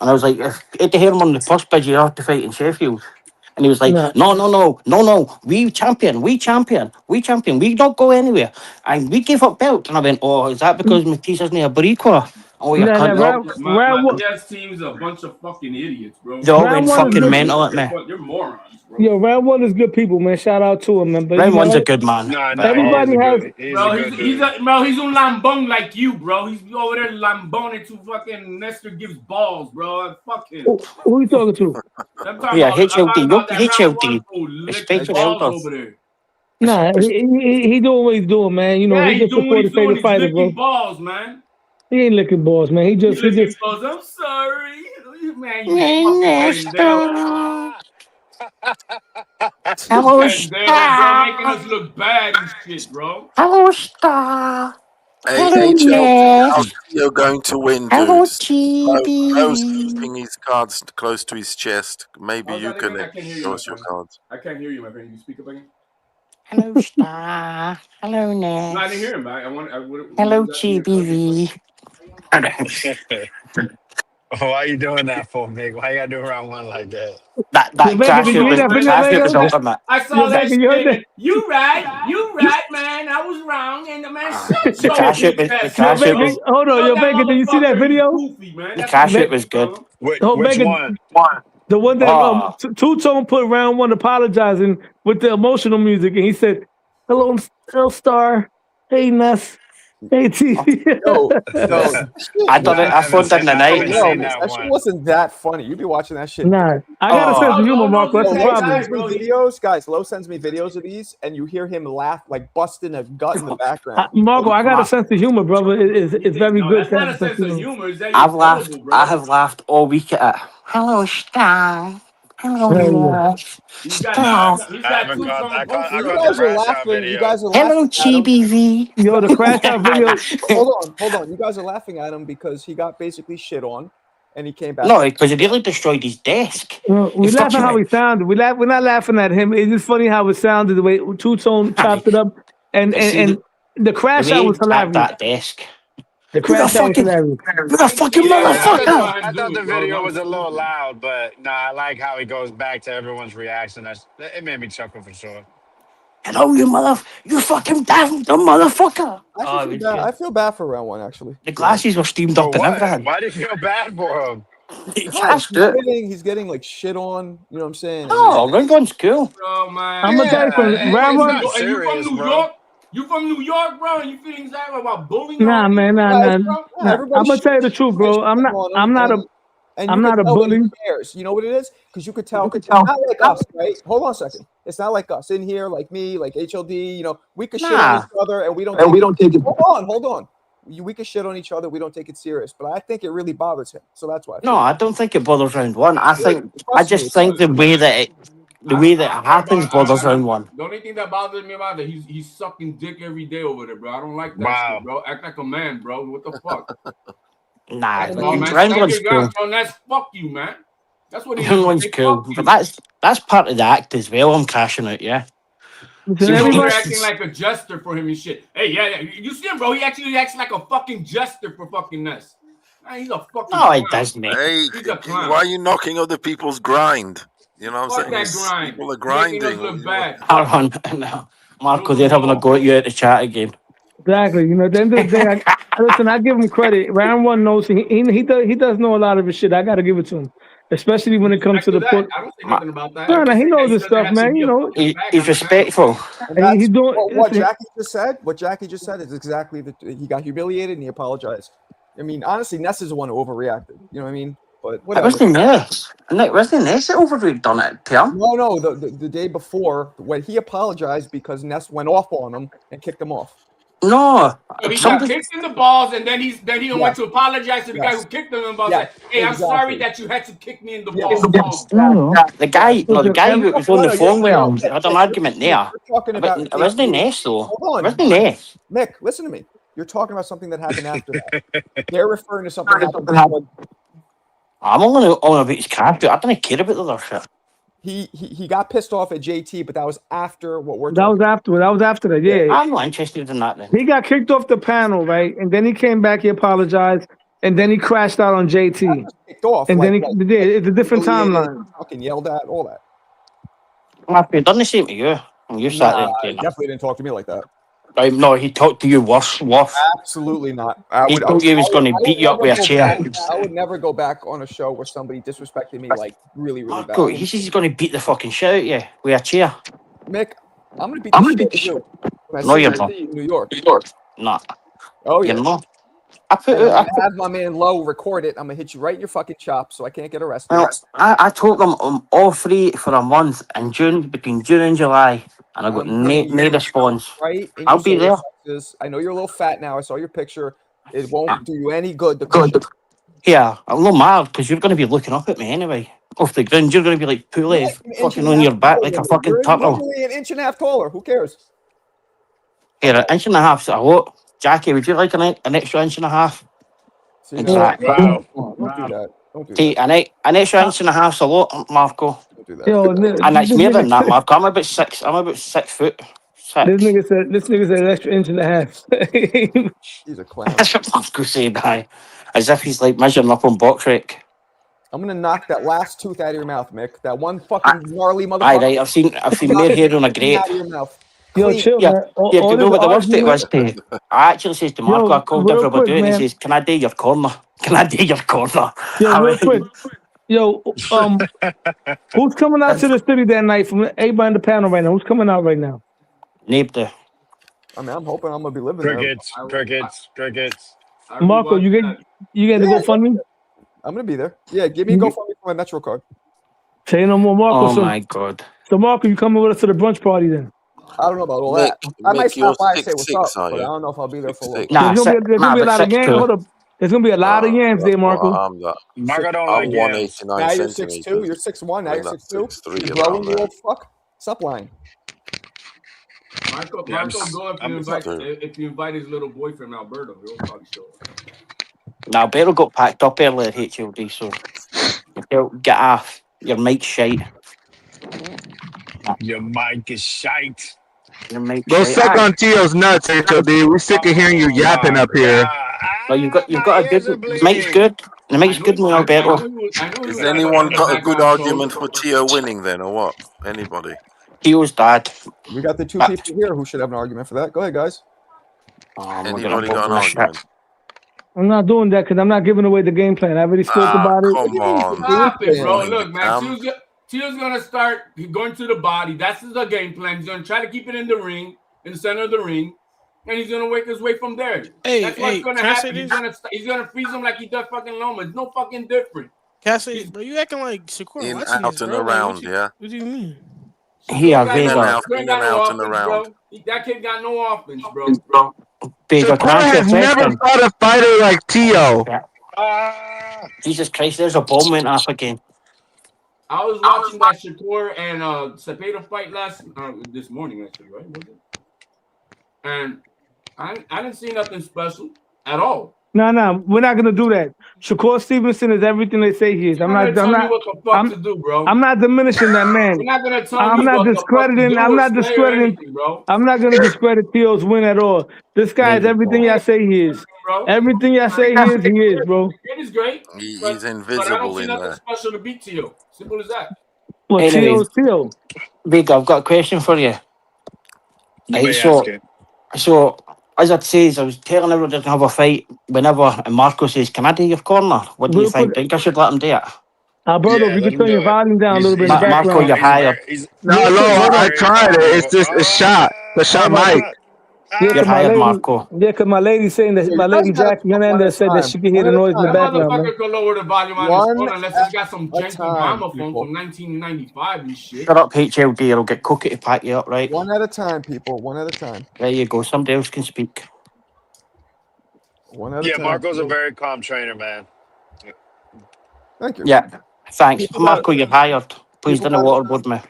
And I was like, if Eddie Herman won the purse bid, you have to fight in Sheffield. And he was like, no, we champion, we don't go anywhere. And we gave up belt. And I went, oh, is that because Matisse isn't a Boricua? Oh, you can't. My team's a bunch of fucking idiots, bro. They all went fucking mental at me. You're morons, bro. Yo, round one is good people, man. Shout out to him, man. But round one's a good man. Everybody has. He's un lambong like you, bro. He's over there lamboning to fucking Nestor gives balls, bro. Fuck him. Who are you talking to? Yeah, HLD. Especially over there. Nah, he doing what he's doing, man. You know, he just support his favorite fighter, bro. Balls, man. He ain't licking balls, man. He just. Balls. I'm sorry, man. Hello, Star. Making us look bad and shit, bro. Hello, Star. How's Tio going to win, dude? Hello, Chibi. Bro's keeping his cards close to his chest. Maybe you can endorse your cards. I can't hear you, my friend. Can you speak up again? Hello, Star. Hello, Ness. I didn't hear him, man. Hello, Chibi. Why are you doing that for, Mick? Why you gotta do round one like that? That Yo, Baker, crash did out you hear was that video, crash out was Baker? ultimate. I saw Yo, that Baker, you heard shit. that? You right, man. I was wrong, and the man shut The your crash out bitch was the ass Yo, crash out up, Baker, was bro. hold on, yo, That Baker, did you see that motherfucker is video? goofy, man. the That's crash what out was good. Oh, Which Baker, one? the one that Oh, Two Tone put round one apologizing with the emotional music, and he said, "Hello, Star. Hey, Ness. Hey, T." Yo, I done it. I phoned in the I night. haven't seen that that shit one. wasn't that funny. You be watching that shit. Nah, I got a sense of humor, Marco. That's Yo, the Lo problem. sends me videos, guys. Lo sends me videos of these, and you hear him laugh like busting a gut in the background. Marco, I got a sense of humor, brother. It's very good. That's not a sense of humor. Is that I've you're laughed. gullible, bro? I have laughed all week at it. Hello, Star. Hello, Ness. He's got Star. he's I got haven't two caught. songs I caught. I You posted caught up. the guys are crash out laughing. You video. guys are Hello, laughing at him. GBV. Yo, the crash out video. Hold on. You guys are laughing at him because he got basically shit on, and he came back. No, because he nearly destroyed his desk. We laugh at how he sounded. We're not laughing at him. It's just funny how it sounded, the way Two Tone chopped it up, and the crash out was hilarious. That desk. The crash out was hilarious. You're a fucking motherfucker. I thought the video was a little loud, but nah, I like how he goes back to everyone's reaction. It made me chuckle for sure. Hello, you fucking damn dumb motherfucker. I feel bad for round one, actually. The glasses were steamed up and everything. Why do you feel bad for him? He's getting like shit on. You know what I'm saying? Oh, round one's cool. Bro, man. I'm gonna tell you from round one. And you from New York? You from New York, bro? And you feeling exactly about bullying? Nah, man, nah. I'm gonna tell you the truth, bro. I'm not a bully. Cares. You know what it is? Because you could tell. It's not like us, right? Hold on a second. It's not like us in here, like me, like HLD. You know, we could shit on each other, and we don't take it. Hold on. We could shit on each other. We don't take it serious, but I think it really bothers him. So that's why. No, I don't think it bothers round one. I just think the way that it happens bothers round one. The only thing that bothers me about it, he's sucking dick every day over there, bro. I don't like that shit, bro. Act like a man, bro. What the fuck? Nah, round one's cool. That's fuck you, man. That's what Round one's cool, but that's part of the act as well. I'm crashing out, yeah. You're acting like a jester for him and shit. Hey, yeah, you see him, bro? He actually acts like a fucking jester for fucking Ness. Man, he's a fucking No, it clown. doesn't. Hey, He's a clown. why are you knocking other people's grind? You know what Fuck I'm that saying? grind. People are Making us grinding. look bad. Marco, they're having a go at you at the chat again. Exactly. You know, at the end of the day, listen, I give him credit. Round one knows he does know a lot of his shit. I got to give it to him, especially when it comes to the put. I don't say nothing about that. No, he knows his stuff, man. You know, he's respectful. He's doing what Jackie just said. What Jackie just said is exactly he got humiliated and he apologized. I mean, honestly, Ness is the one who overreacted. You know what I mean? But whatever. It wasn't Ness. It wasn't Ness that overdone it to him. No. The day before, when he apologized because Ness went off on him and kicked him off. No, he got kicked in the balls, and then he went to apologize to the guy who kicked him in the balls. Like, hey, I'm sorry that you had to kick me in the balls. The guy who was on the phone with him had an argument there. It wasn't Ness though. It wasn't Ness. Mick, listen to me. You're talking about something that happened after that. They're referring to something that happened. I'm only on about his character. I don't care about the other shit. He got pissed off at JT, but that was after what we're talking about. That was after that, yeah. I'm not interested in that then. He got kicked off the panel, right? And then he came back, he apologized, and then he crashed out on JT. Kicked off. And then it's a different timeline. Fucking yelled at, all that. He done the same to you. And you sat there. He definitely didn't talk to me like that. No, he talked to you worse. Absolutely not. He told you he was going to beat you up with a chair. I would never go back on a show where somebody disrespected me like really, really bad. He says he's going to beat the fucking shit out of you with a chair. Mick, I'm going to beat the shit out of you. No, you're not. New York. Nah. Oh, yeah. You're not. I have my man Low record it. I'm going to hit you right in your fucking chop so I can't get arrested. Well, I told them I'm all free for a month in June, between June and July. And I got no response. Right? I'll be there. I know you're a little fat now. I saw your picture. It won't do you any good. Yeah, I'm not mad because you're going to be looking up at me anyway. Off the ground, you're going to be like Poulet, fucking on your back like a fucking turtle. You're an inch and a half taller. Who cares? Here, an inch and a half's a lot. Jackie, would you like an extra inch and a half? Exactly. Wow. Don't do that. Don't do that. An extra inch and a half's a lot, Marco. Don't do that. And it's more than that, Marco. I'm about 6 foot. 6. This nigga said an extra inch and a half. He's a clown. That's what Marco said, as if he's like measuring up on box rec. I'm gonna knock that last tooth out of your mouth, Mick. That one fucking gnarly motherfucker. Aye, right. I've seen more hair on a grape. Out of your mouth. Yo, Clean. chill, Yeah, man. All yeah. Do you know this what the worst bit was? argument. I actually says to Marco, I called real everybody quick, out and he man. says, "Can I do your corner? Can I do your corner?" Yo, I real went, quick. Yo, who's coming out to the city that night from everybody in the panel right now? Who's coming out right now? Neighbor. I mean, I'm hoping I'm gonna be living there. Crickets. Marco, you get to go fund me? I'm gonna be there. Yeah, give me a GoFundMe for my Metro card. Say no more, Marco. Oh my God. So Marco, you coming with us to the brunch party then? I don't know about all Mick, that. I might Mick, you're stop by and say 6'6", what's up, are but you? I don't know if I'll be there for a little. Nah, There's gonna be a lot of games. 6'2". Hold up. There's gonna be a lot of yams there, Marco. I'm that. Marco don't I'm like yams. 189 Now you're centimeters. 6'2", you're 6'1", now I'm you're not 6'2". 6'3", You're around growing, you there. old fuck. Stop lying. Marco, Yeah, go I'm if you invite his little boy from Alberta, he'll probably show up. Now, Beryl got packed up earlier at HLD, so get off. Your mic's shite. Your mic is shite. Your mic's Go shite. suck on Tio's nuts, HOD. We're sick of hearing you yapping up here. Well, you've got a good. The mic's good. The mic's good, Alberto. Has anyone got a good argument for Tio winning then, or what? Anybody? Tio's dad. We got the two people here who should have an argument for that. Go ahead, guys. Anybody got an argument? I'm not doing that because I'm not giving away the game plan. I already spoke about it. Come on. Stop it, bro. Look, man, Tio's gonna start going to the body. That's the game plan. He's gonna try to keep it in the ring, in the center of the ring, and he's gonna work his way from there. That's what's gonna happen. He's gonna freeze him like he does fucking Loma. It's no fucking different. Can I say, bro, you acting like Shakur In, watching out, this, and bro. around, Like, yeah? What do you mean? Here, In and out, He ain't in got and no out, and offense, around. bro. That kid got no offense, bro. Vega, can I I ask you a have never question? fought a fighter like Tio. Jesus Christ, there's a bomb went off again. I was watching that Shakur and Cepeda fight this morning, actually, right? Was it? And I didn't see nothing special at all. No, we're not gonna do that. Shakur Stevenson is everything they say he is. I'm not tell you what the fuck to do, bro. I'm not diminishing that man. We're not gonna tell I'm you not what discrediting. the fuck to do I'm or not say or discrediting. anything, bro. I'm not gonna discredit Tio's win at all. This guy is everything y'all say he is. Bro. Everything y'all say he is, bro. It is great. He's but I don't invisible see in nothing there. special to beat Tio. Simple as that. Well, Anyway. Tio. Vega, I've got a question for you. You may Right, ask it. so as I says, I was telling everyone to have a fight whenever Marco says, "Can I do your corner?" What do you Real think? quick. Think I should let him do it? Alberto, Yeah, if you let can him turn do your it. volume down a little bit in the Marco, background. you're hired. No, I tried it. It's just a shot. The shot mic. Yeah, You're cause my hired, lady, Marco. yeah, 'cause my lady saying that my lady Jackie Hernandez said that she can hear the noise in the That background, man. motherfucker could lower the volume on his One phone unless he's got some at a janky time, gramophone people. from 1995 and shit. Shut up, HLD, or I'll get Cookie to pack you up, right? One at a time, people. One at a time. There you go. Somebody else can speak. One at a Yeah, time. Marco's a very calm trainer, man. Thank you. Yeah, thanks. People Marco, you're hired. Please people don't gotta- waterboard me.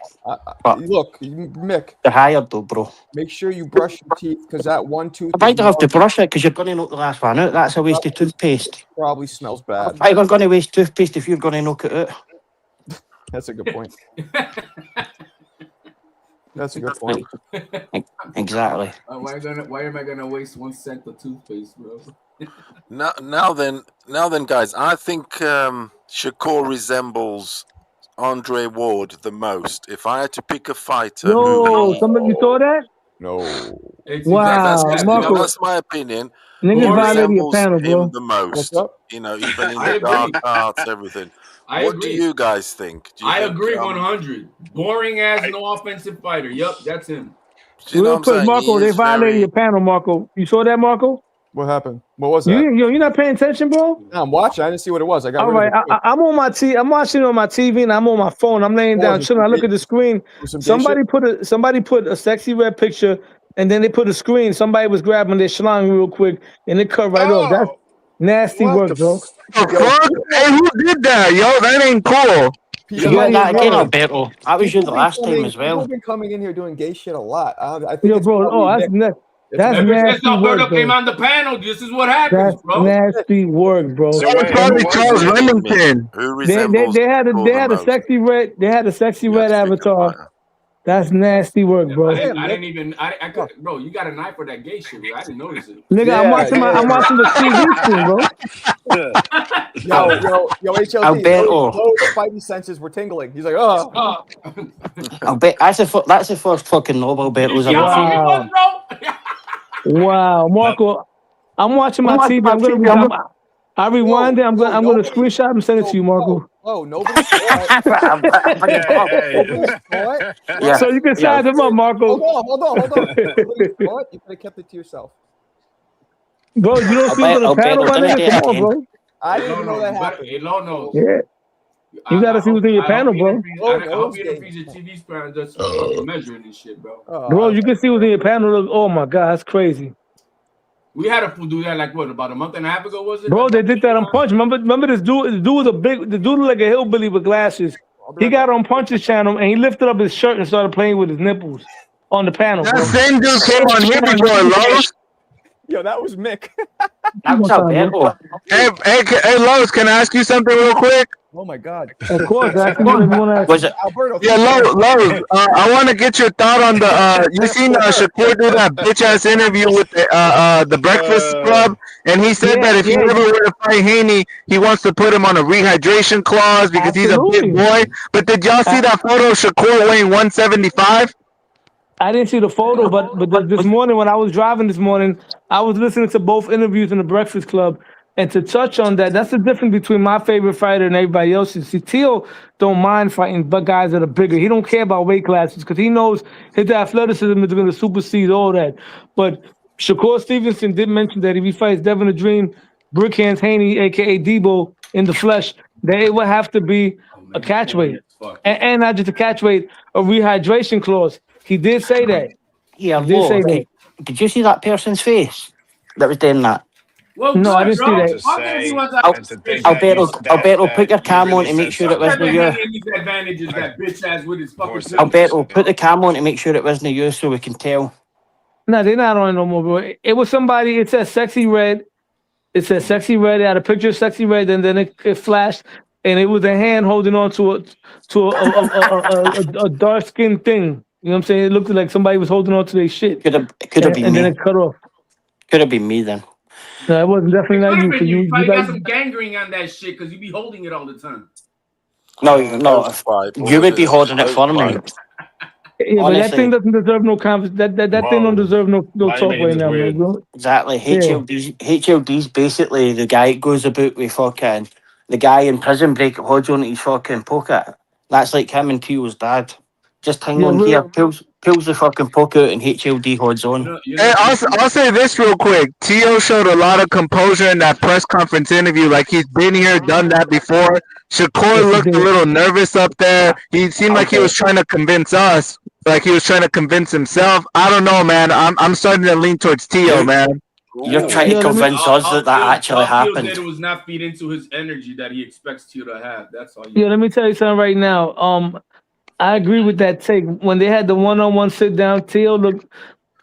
But Look, Mick, you're hired though, bro. make sure you brush your teeth because that 1 tooth Why do I have to brush it? Because you're going to knock the last one out. That's a waste of toothpaste. probably smells bad. Why am I going to waste toothpaste if you're going to knock it out? That's a good point. That's a good point. Exactly. Why am I gonna waste 1 cent of toothpaste, bro? Now then, guys, I think Shakur resembles Andre Ward the most. If I had to pick a fighter, Yo, somebody you saw that? No. Wow, Marco. that's my opinion. Niggas Who violated your resembles panel, him bro. the most? What's up? You know, even in I the dark agree. arts, everything. I What agree. do you guys think? Do you I think, agree 100. Boring ass, no offensive fighter. Yup, that's him. Do you know Real what I'm quick, saying? Marco, He they is violated very- your panel, Marco. You saw that, Marco? What happened? What was that? You're not paying attention, bro? No, I'm watching. I didn't see what it was. I got All rid right, of it. I'm on my I'm watching on my TV and I'm on my phone. I'm laying What down was it, chilling. I some look gay- at the screen. some gay Somebody put a sexy red picture, and then they put a screen. Somebody was grabbing their schlong real quick, and it cut right off. That's nasty work, bro. The fuck? Hey, who did that, yo? That ain't cool. You got that again, Alberto. That was you the last time as well. People been coming in here doing gay shit a lot. I think Yo, it's bro. probably Oh, that's Nick. that's Ever since nasty Alberto work, came bro. on the panel, this is what happens, That's bro. nasty work, bro. So That was wait, probably who was Charles it? Remington. Who They resembles had Shakur the a most? sexy red. They had a sexy You have red to pick a avatar. fighter. That's nasty work, bro. I didn't even. I could, bro. You got an eye for that gay shit. Bro. I didn't notice it. Nigga, Yeah, I'm watching the TV screen, bro. Yo, HLD. Those spidey senses were tingling. He's like, oh. I'll bet that's the first fucking Nobel Battles I've Wow. Wow, Marco. I'm watching my TV. I rewind it. I'm gonna screenshot and send it to you, Marco. Oh, nobody saw it. Yeah. So you can size him up, Marco. Hold on. Nobody saw it. You could have kept it to yourself. Bro, you don't see it on the panel, my nigga? Come on, bro. I didn't know that happened. Yeah. You gotta see what's in your panel, bro. I hope you don't use your TV screen just measuring this shit, bro. Bro, you can see what's in your panel. Oh my God, that's crazy. We had a fool do that like what, about a month and a half ago, was it? Bro, they did that on Punch. Remember this dude? The dude was the dude looked like a hillbilly with glasses. He got on Punch's channel and he lifted up his shirt and started playing with his nipples on the panel. That same dude came on here before, Lowe's. Yo, that was Mick. Hey, Lowe's, can I ask you something real quick? Oh my God. Of course. Was it Alberto? Yeah, Lowe's. I want to get your thought on the. You seen Shakur do that bitch ass interview with the Breakfast Club, and he said that if he ever were to fight Haney, he wants to put him on a rehydration clause because he's a big boy. But did y'all see that photo of Shakur weighing 175? I didn't see the photo, but this morning when I was driving this morning, I was listening to both interviews in the Breakfast Club. And to touch on that, that's the difference between my favorite fighter and everybody else's. See, Teal don't mind fighting but guys that are bigger. He don't care about weight classes because he knows his athleticism is going to supersede all that. But Shakur Stevenson did mention that if he fights Devin the Dream, Brickhands Haney, a.k.a. Debo, in the flesh, that it would have to be a catch weight. And not just a catch weight, a rehydration clause. He did say that. Yeah, he did say that. Did you see that person's face that was doing that? Well, no, I didn't see that. Alberto, put your cam on to make sure it wasn't you. Alberto, put the cam on to make sure it wasn't you so we can tell. No, they're not on it no more, bro. It was somebody, it said Sexy Red. It said Sexy Red. They had a picture of Sexy Red, and then it flashed, and it was a hand holding on to a dark-skinned thing. You know what I'm saying? It looked like somebody was holding on to their shit. Could have been me. And then it cut off. Could have been me then. No, it wasn't definitely not you. You probably got some gangrene on that shit because you be holding it all the time. No, you would be holding it for me. Yeah, but that thing doesn't deserve no conversation. That thing don't deserve no talk right now, man, bro. Exactly. HLD's basically the guy that goes about with fucking the guy in Prison Break that holds on to his fucking pocket. That's like him and Teal's dad. Just hang on here, pulls the fucking poke out, and HLD holds on. Hey, I'll say this real quick. Tio showed a lot of composure in that press conference interview. Like he's been here, done that before. Shakur looked a little nervous up there. He seemed like he was trying to convince us, like he was trying to convince himself. I don't know, man. I'm starting to lean towards Tio, man. You're trying to convince us that actually happened. It was not feed into his energy that he expects Tio to have. That's all. Yeah, let me tell you something right now. I agree with that take. When they had the one-on-one sit-down, Teal looked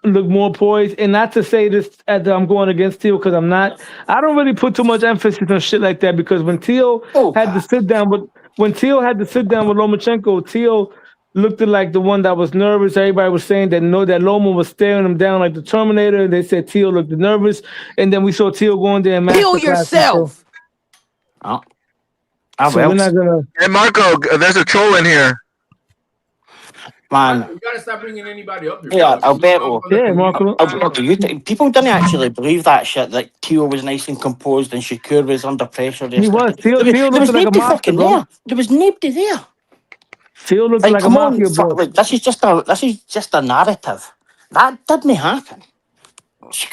more poised. And not to say this as I'm going against Teal, because I'm not. I don't really put too much emphasis on shit like that, because when Teal had to sit down with Lomachenko, Teal looked like the one that was nervous. Everybody was saying that Loma was staring him down like the Terminator. They said Teal looked nervous. And then we saw Teal going there and kill yourself. Oh. So we're not gonna... Hey, Marco, there's a troll in here. Man, you gotta stop bringing anybody up here. Yeah, Alberto. Yeah, Marco. Alberto, people didn't actually believe that shit. That Tio was nice and composed, and Shakur was under pressure. He was. Tio looked like a mafia, bro. There was nobody there. Tio looked like a mafia, bro. This is just a narrative. That didn't happen.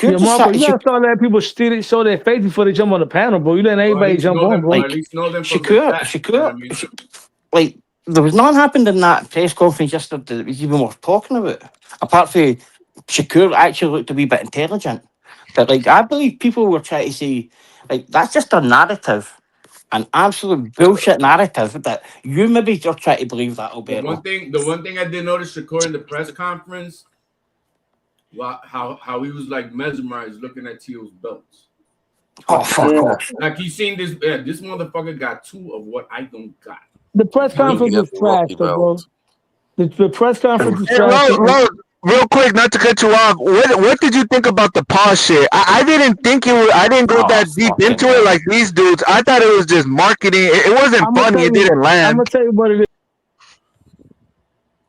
Yeah, Marco, you gotta start letting people show their face before they jump on the panel, bro. You letting everybody jump on, bro. Shakur, like. There was nothing happened in that press conference yesterday that was even worth talking about. Apart from Shakur actually looked a wee bit intelligent. But like I believe people were trying to say, like, that's just a narrative. An absolute bullshit narrative that you maybe just try to believe that, Alberto. The one thing I did notice Shakur in the press conference, how he was like mesmerized looking at Teal's belts. Oh, fuck off. Like he's seen this this motherfucker got two of what I don't got. The press conference was trash, bro. The press conference is Hey, trash. Rose, real quick, not to cut you off. What did you think about the pause shit? I didn't think it was. I didn't go that deep into it like these dudes. I thought it was just marketing. It wasn't funny. It didn't land. I'm gonna tell you what it is.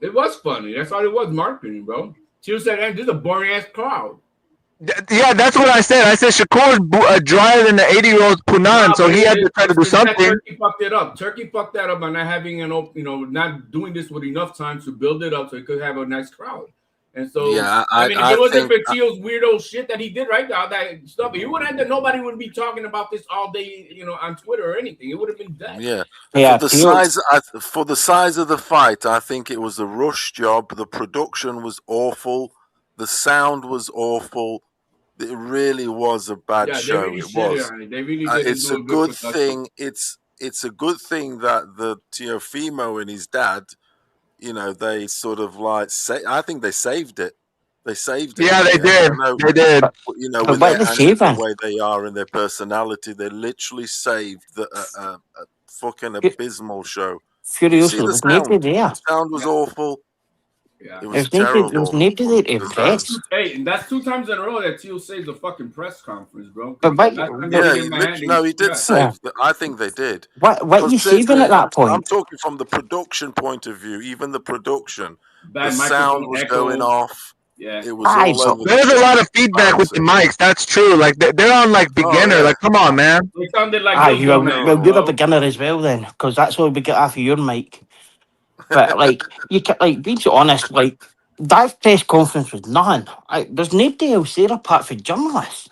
It was funny. That's all it was, marketing, bro. She said, "This is a boring ass crowd." Yeah, that's what I said. I said Shakur's drier than the 80-year-old Punan, so he had to try to do something. Turkey fucked it up. Turkey fucked that up by not having not doing this with enough time to build it up so he could have a nice crowd. And so, Yeah, I mean, if it wasn't for Teal's weirdo shit that he did right now, that stuff, he would have. Nobody would be talking about this all day, on Twitter or anything. It would have been dead. Yeah. Yeah, For the size of the fight, I think it was a rush job. The production was awful. The sound was awful. It really was a bad show. Really it was. They really It's a good thing. It's a good thing that the Teofimo and his dad, they sort of like I think they saved it. They saved it. Yeah, they did. They did. With the way they are and their personality, they literally saved a fucking abysmal show. Furioso, The there's nobody there. The sound was awful. Yeah. It was terrible. There was nobody there to impress. Hey, and that's 2 times in a row that Teal saves a fucking press conference, bro. He did save. I think they did. What you saving at that point? I'm talking from the production point of view. Even the production, Bad the sound was going off. Yeah, it was all over. There's a lot of feedback with the mics. That's true. Like they're on like beginner. Like, come on, man. They sounded like you're a beginner as well then, because that's what we get off of your mic. But like you can, like, being so honest, like that press conference was nothing. There's nobody else there apart from journalists.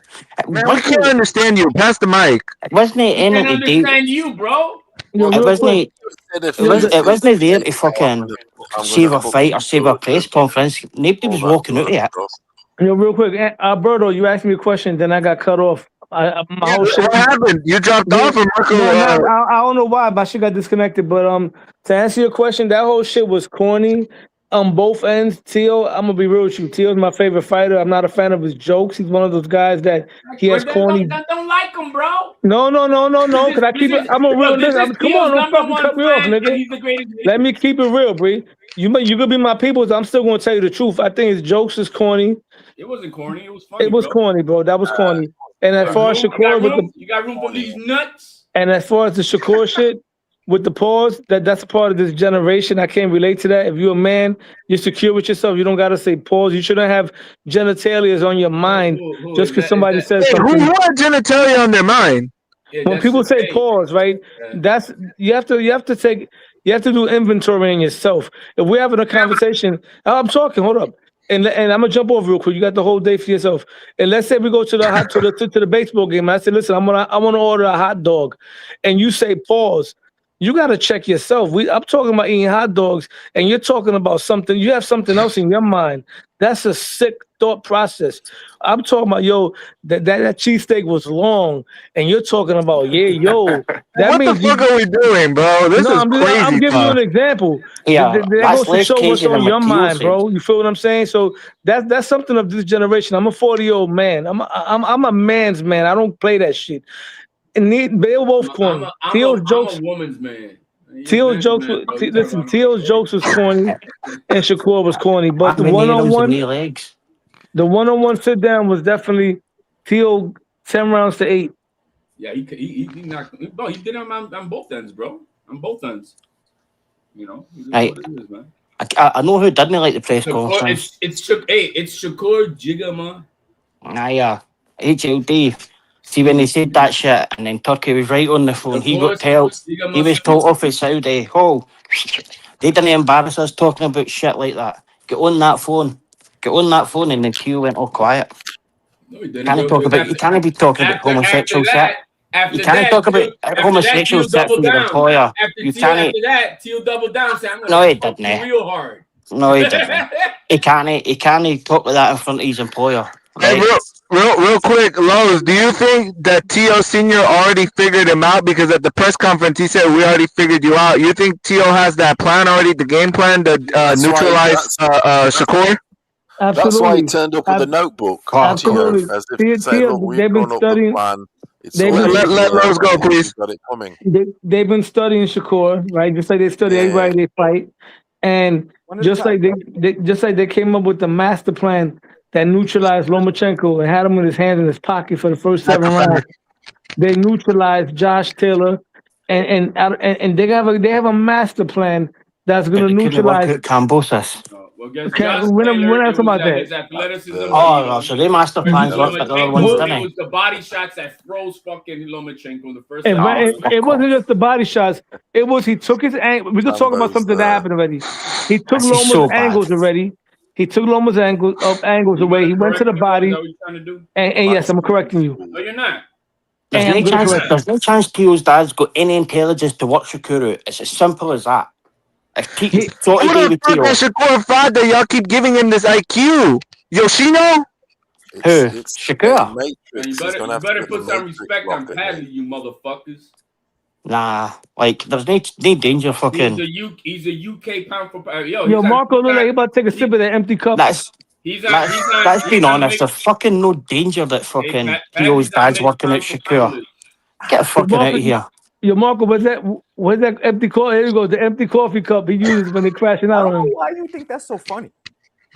Man, we can't understand you. Pass the mic. It wasn't anything to do. Understand you, bro. It wasn't there to fucking save a fight or save a press conference. Nobody was walking out of it. Real quick, Alberto, you asked me a question, then I got cut off. What happened? You dropped off, or Marco? I don't know why, my shit got disconnected. But to answer your question, that whole shit was corny on both ends. Teal, I'm gonna be real with you. Teal's my favorite fighter. I'm not a fan of his jokes. He's one of those guys that he has corny. I don't like him, bro. No. Because I keep it. I'm a real nigga. Come on, don't fucking cut me off, nigga. Let me keep it real, Bree. You could be my people's. I'm still gonna tell you the truth. I think his jokes is corny. It wasn't corny. It was funny. It was corny, bro. That was corny. And as far as Shakur you got room for these nuts. And as far as the Shakur shit with the pause, that's a part of this generation. I can't relate to that. If you're a man, you're secure with yourself. You don't gotta say pause. You shouldn't have genitalias on your mind just because somebody says something. Who had genitalia on their mind? When people say pause, right? That's you have to do inventory in yourself. If we're having a conversation, I'm talking. Hold up. And I'm gonna jump over real quick. You got the whole day for yourself. And let's say we go to the baseball game. And I say, listen, I want to order a hot dog, and you say pause. You got to check yourself. I'm talking about eating hot dogs, and you're talking about something. You have something else in your mind. That's a sick thought process. I'm talking about that cheesesteak was long, and you're talking about That what means the fuck are we doing, bro? This is crazy. I'm giving you an example. Yeah, that goes to show what's on your mind, bro. You feel what I'm saying? So that's something of this generation. I'm a 40-year-old man. I'm a man's man. I don't play that shit. And they were both corny. Teal's jokes. I'm a woman's man. Teal's jokes. Teal's jokes was corny, and Shakur was corny. But the one-on-one sit down was definitely Teal 10 rounds to 8. Yeah, he knocked. Bro, he did on both ends, bro. On both ends. I know who didn't like the press conference. It's Shakur Jigama. HLD. See, when they said that shit, and then Turkey was right on the phone, he got told, he was told off his Saudi. They didn't embarrass us talking about shit like that. Get on that phone, and then Teal went all quiet. No, you can't be talking about homosexual shit. You can't talk about homosexual shit from your employer. You can't. After that, Teal doubled down. No, he didn't. Real hard. No, he didn't. He can't talk like that in front of his employer. Right? Hey, real quick, Lowe's, do you think that T.O. Sr. already figured him out? Because at the press conference, he said, we already figured you out. You think T.O. has that plan already, the game plan to neutralize Shakur? Absolutely. That's why he turned up with the notebook. Absolutely. As if to say, look, we've drawn up the plan. Let Lowe's go, please. They've been studying Shakur, right? Just like they study everybody they fight. And just like they came up with the master plan that neutralized Lomachenko and had him with his hands in his pocket for the first 7 rounds. They neutralized Josh Taylor, and they have a master plan that's going to neutralize Cambosis. Well, guess we're not talking about that. His athleticism. Oh, so they master plans work for the other ones, didn't It was the body shots that froze fucking Lomachenko the first it, time. it wasn't just the body shots. It was he took his angle. We could talk about something that happened already. He took Loma's angles already. He took Loma's angles away. He went to the body. And yes, I'm correcting you. No, you're not. There's no chance Teo's dad's got any intelligence to watch Shakur out. It's as simple as that. Who the fuck is Shakur Father? Y'all keep giving him this IQ. Yoshino? Who? Shakur? You better put some respect on Padley, you motherfuckers. Nah, like there's no danger fucking. He's a UK pound for pound. Yo, Marco look like he about to take a sip of that empty cup. Let's be honest. There's fucking no danger that fucking Teo's dad's working out Shakur. Get the fucking out of here. Yo, Marco, where's that empty coffee? Here you go, the empty coffee cup he uses when they're crashing out on him. Why do you think that's so funny?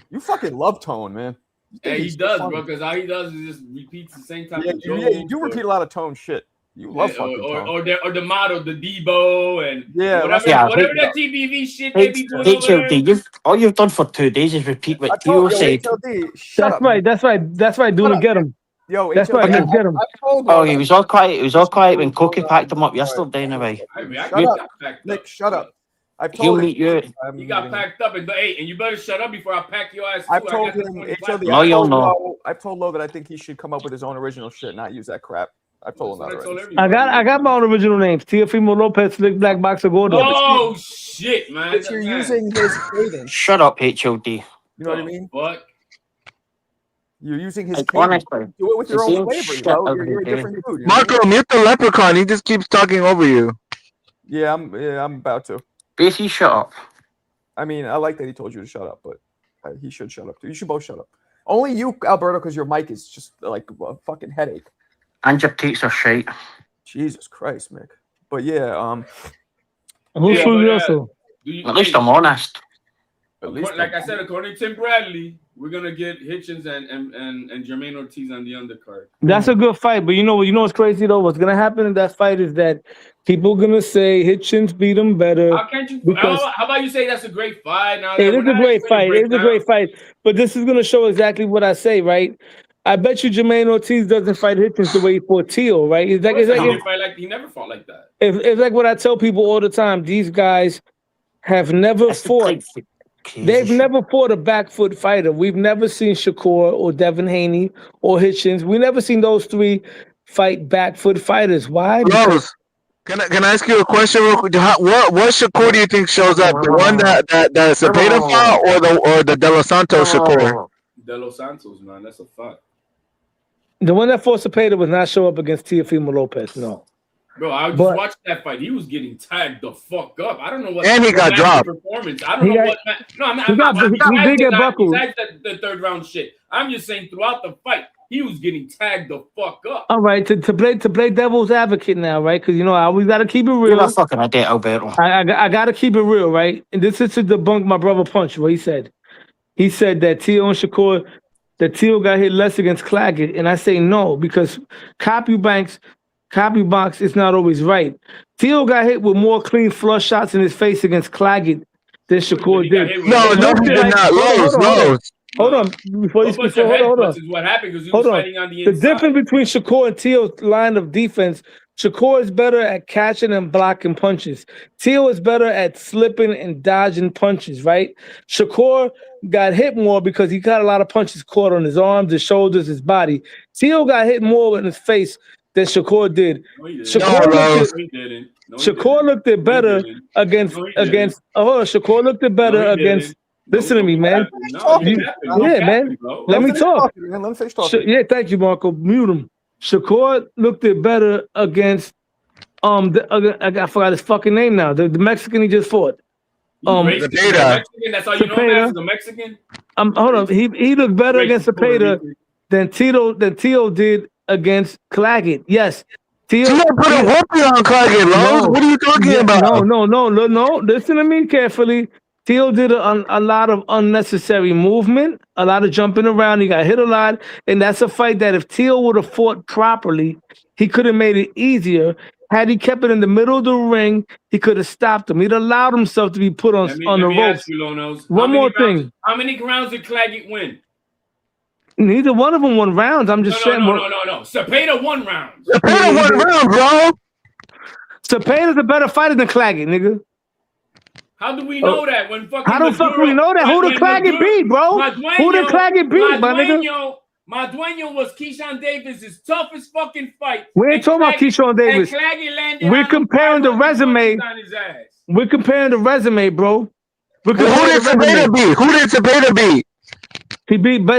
You fucking love Tone, man. Yeah, he does, bro, because all he does is just repeats the same type of joke. Yeah, you do repeat a lot of Tone shit. You love fucking Tone. Or the model, the Debo, and whatever that TBV shit they be doing over there. All you've done for 2 days is repeat what Teo said. That's right. Do it, get him. Yo, that's right. Get him. Oh, he was all quiet. He was all quiet when Cookie packed him up yesterday. Anyway, Nick, shut up. I've he'll told meet you. He got packed up, and you better shut up before I pack your ass. I've told him. I've told Lo that I think he should come up with his own original shit, not use that crap. I've told him that already. I got my own original names. Teofimo Lopez, Slick Black Boxer Gordo. Oh shit, man! But you're using his cadence. Shut up, HOD. You know what I mean? What? You're using his cadence. Do it with your own flavor. You're a different dude. Marco, mute the leprechaun. He just keeps talking over you. Yeah, I'm about to. Basically, shut up. I mean, I like that he told you to shut up, but he should shut up too. You should both shut up. Only you, Alberto, because your mic is just like a fucking headache. And your takes are shite. Jesus Christ, Mick. But yeah, who's also? At least I'm honest. Like I said, according to Tim Bradley, we're gonna get Hitchens and Jermaine Ortiz on the undercard. That's a good fight, but you know what's crazy though? What's gonna happen in that fight is that people are gonna say Hitchens beat him better. How can't you? How about you say that's a great fight? Now it is a great fight. It is a great fight. But this is gonna show exactly what I say, right? I bet you Jermaine Ortiz doesn't fight Hitchens the way he fought Teal, right? He never fought like that. It's like what I tell people all the time. These guys have never fought. They've never fought a back foot fighter. We've never seen Shakur or Devin Haney or Hitchens. We never seen those 3 fight back foot fighters. Why? Rose, can I ask you a question real quick? What Shakur do you think shows up? The one that Zepeda fought, or the De Los Santos Shakur? De Los Santos, man, that's a fact. The one that fought Zepeda would not show up against Teofimo Lopez. No. Bro, I just watched that fight. He was getting tagged the fuck up. I don't know what. And he got dropped. Performance. I don't know what. No, he did get buckled. Besides the third round shit, I'm just saying throughout the fight, he was getting tagged the fuck up. All right, to play devil's advocate now, right? Because I always got to keep it real. You're not fucking a date, Alberto. I got to keep it real, right? And this is to debunk my brother Punch. What he said. He said that Teo and Shakur, that Teo got hit less against Claggett, and I say no because copy box is not always right. Teo got hit with more clean flush shots in his face against Claggett than Shakur did. No, he did not. Hold on. Before you speak, hold on. What happened because he was fighting on the inside. The difference between Shakur and Teo's line of defense, Shakur is better at catching and blocking punches. Teo is better at slipping and dodging punches, right? Shakur got hit more because he got a lot of punches caught on his arms, his shoulders, his body. Teo got hit more in his face than Shakur did. Shakur looked it better against. Shakur looked it better against. Listen to me, man. Man. Let me talk. Let me finish talking. Yeah, thank you, Marco. Mute him. Shakur looked it better against. I forgot his fucking name now. The Mexican he just fought. Zepeda. That's all you know as the Mexican. Hold on. He looked better against Zepeda than Teo did against Claggett. Yes. Teo put a whooping on Claggett, Lowe's. What are you talking about? No. Listen to me carefully. Teal did a lot of unnecessary movement, a lot of jumping around. He got hit a lot, and that's a fight that if Teal would have fought properly, he could have made it easier. Had he kept it in the middle of the ring, he could have stopped him. He'd allowed himself to be put on the ropes. One more thing. How many rounds did Claggett win? Neither one of them won rounds. I'm just saying. No. Cepeda won rounds. Cepeda won rounds, bro. Cepeda's a better fighter than Claggett, nigga. How do we know that? When fucking how the fuck we know that? Who did Claggett beat, bro? Who did Claggett beat, my nigga? Madueño was Keyshawn Davis' toughest fucking fight. We ain't talking about Keyshawn Davis. We're comparing the resume. We're comparing the resume, bro. Who did Cepeda beat? Who did Cepeda beat? He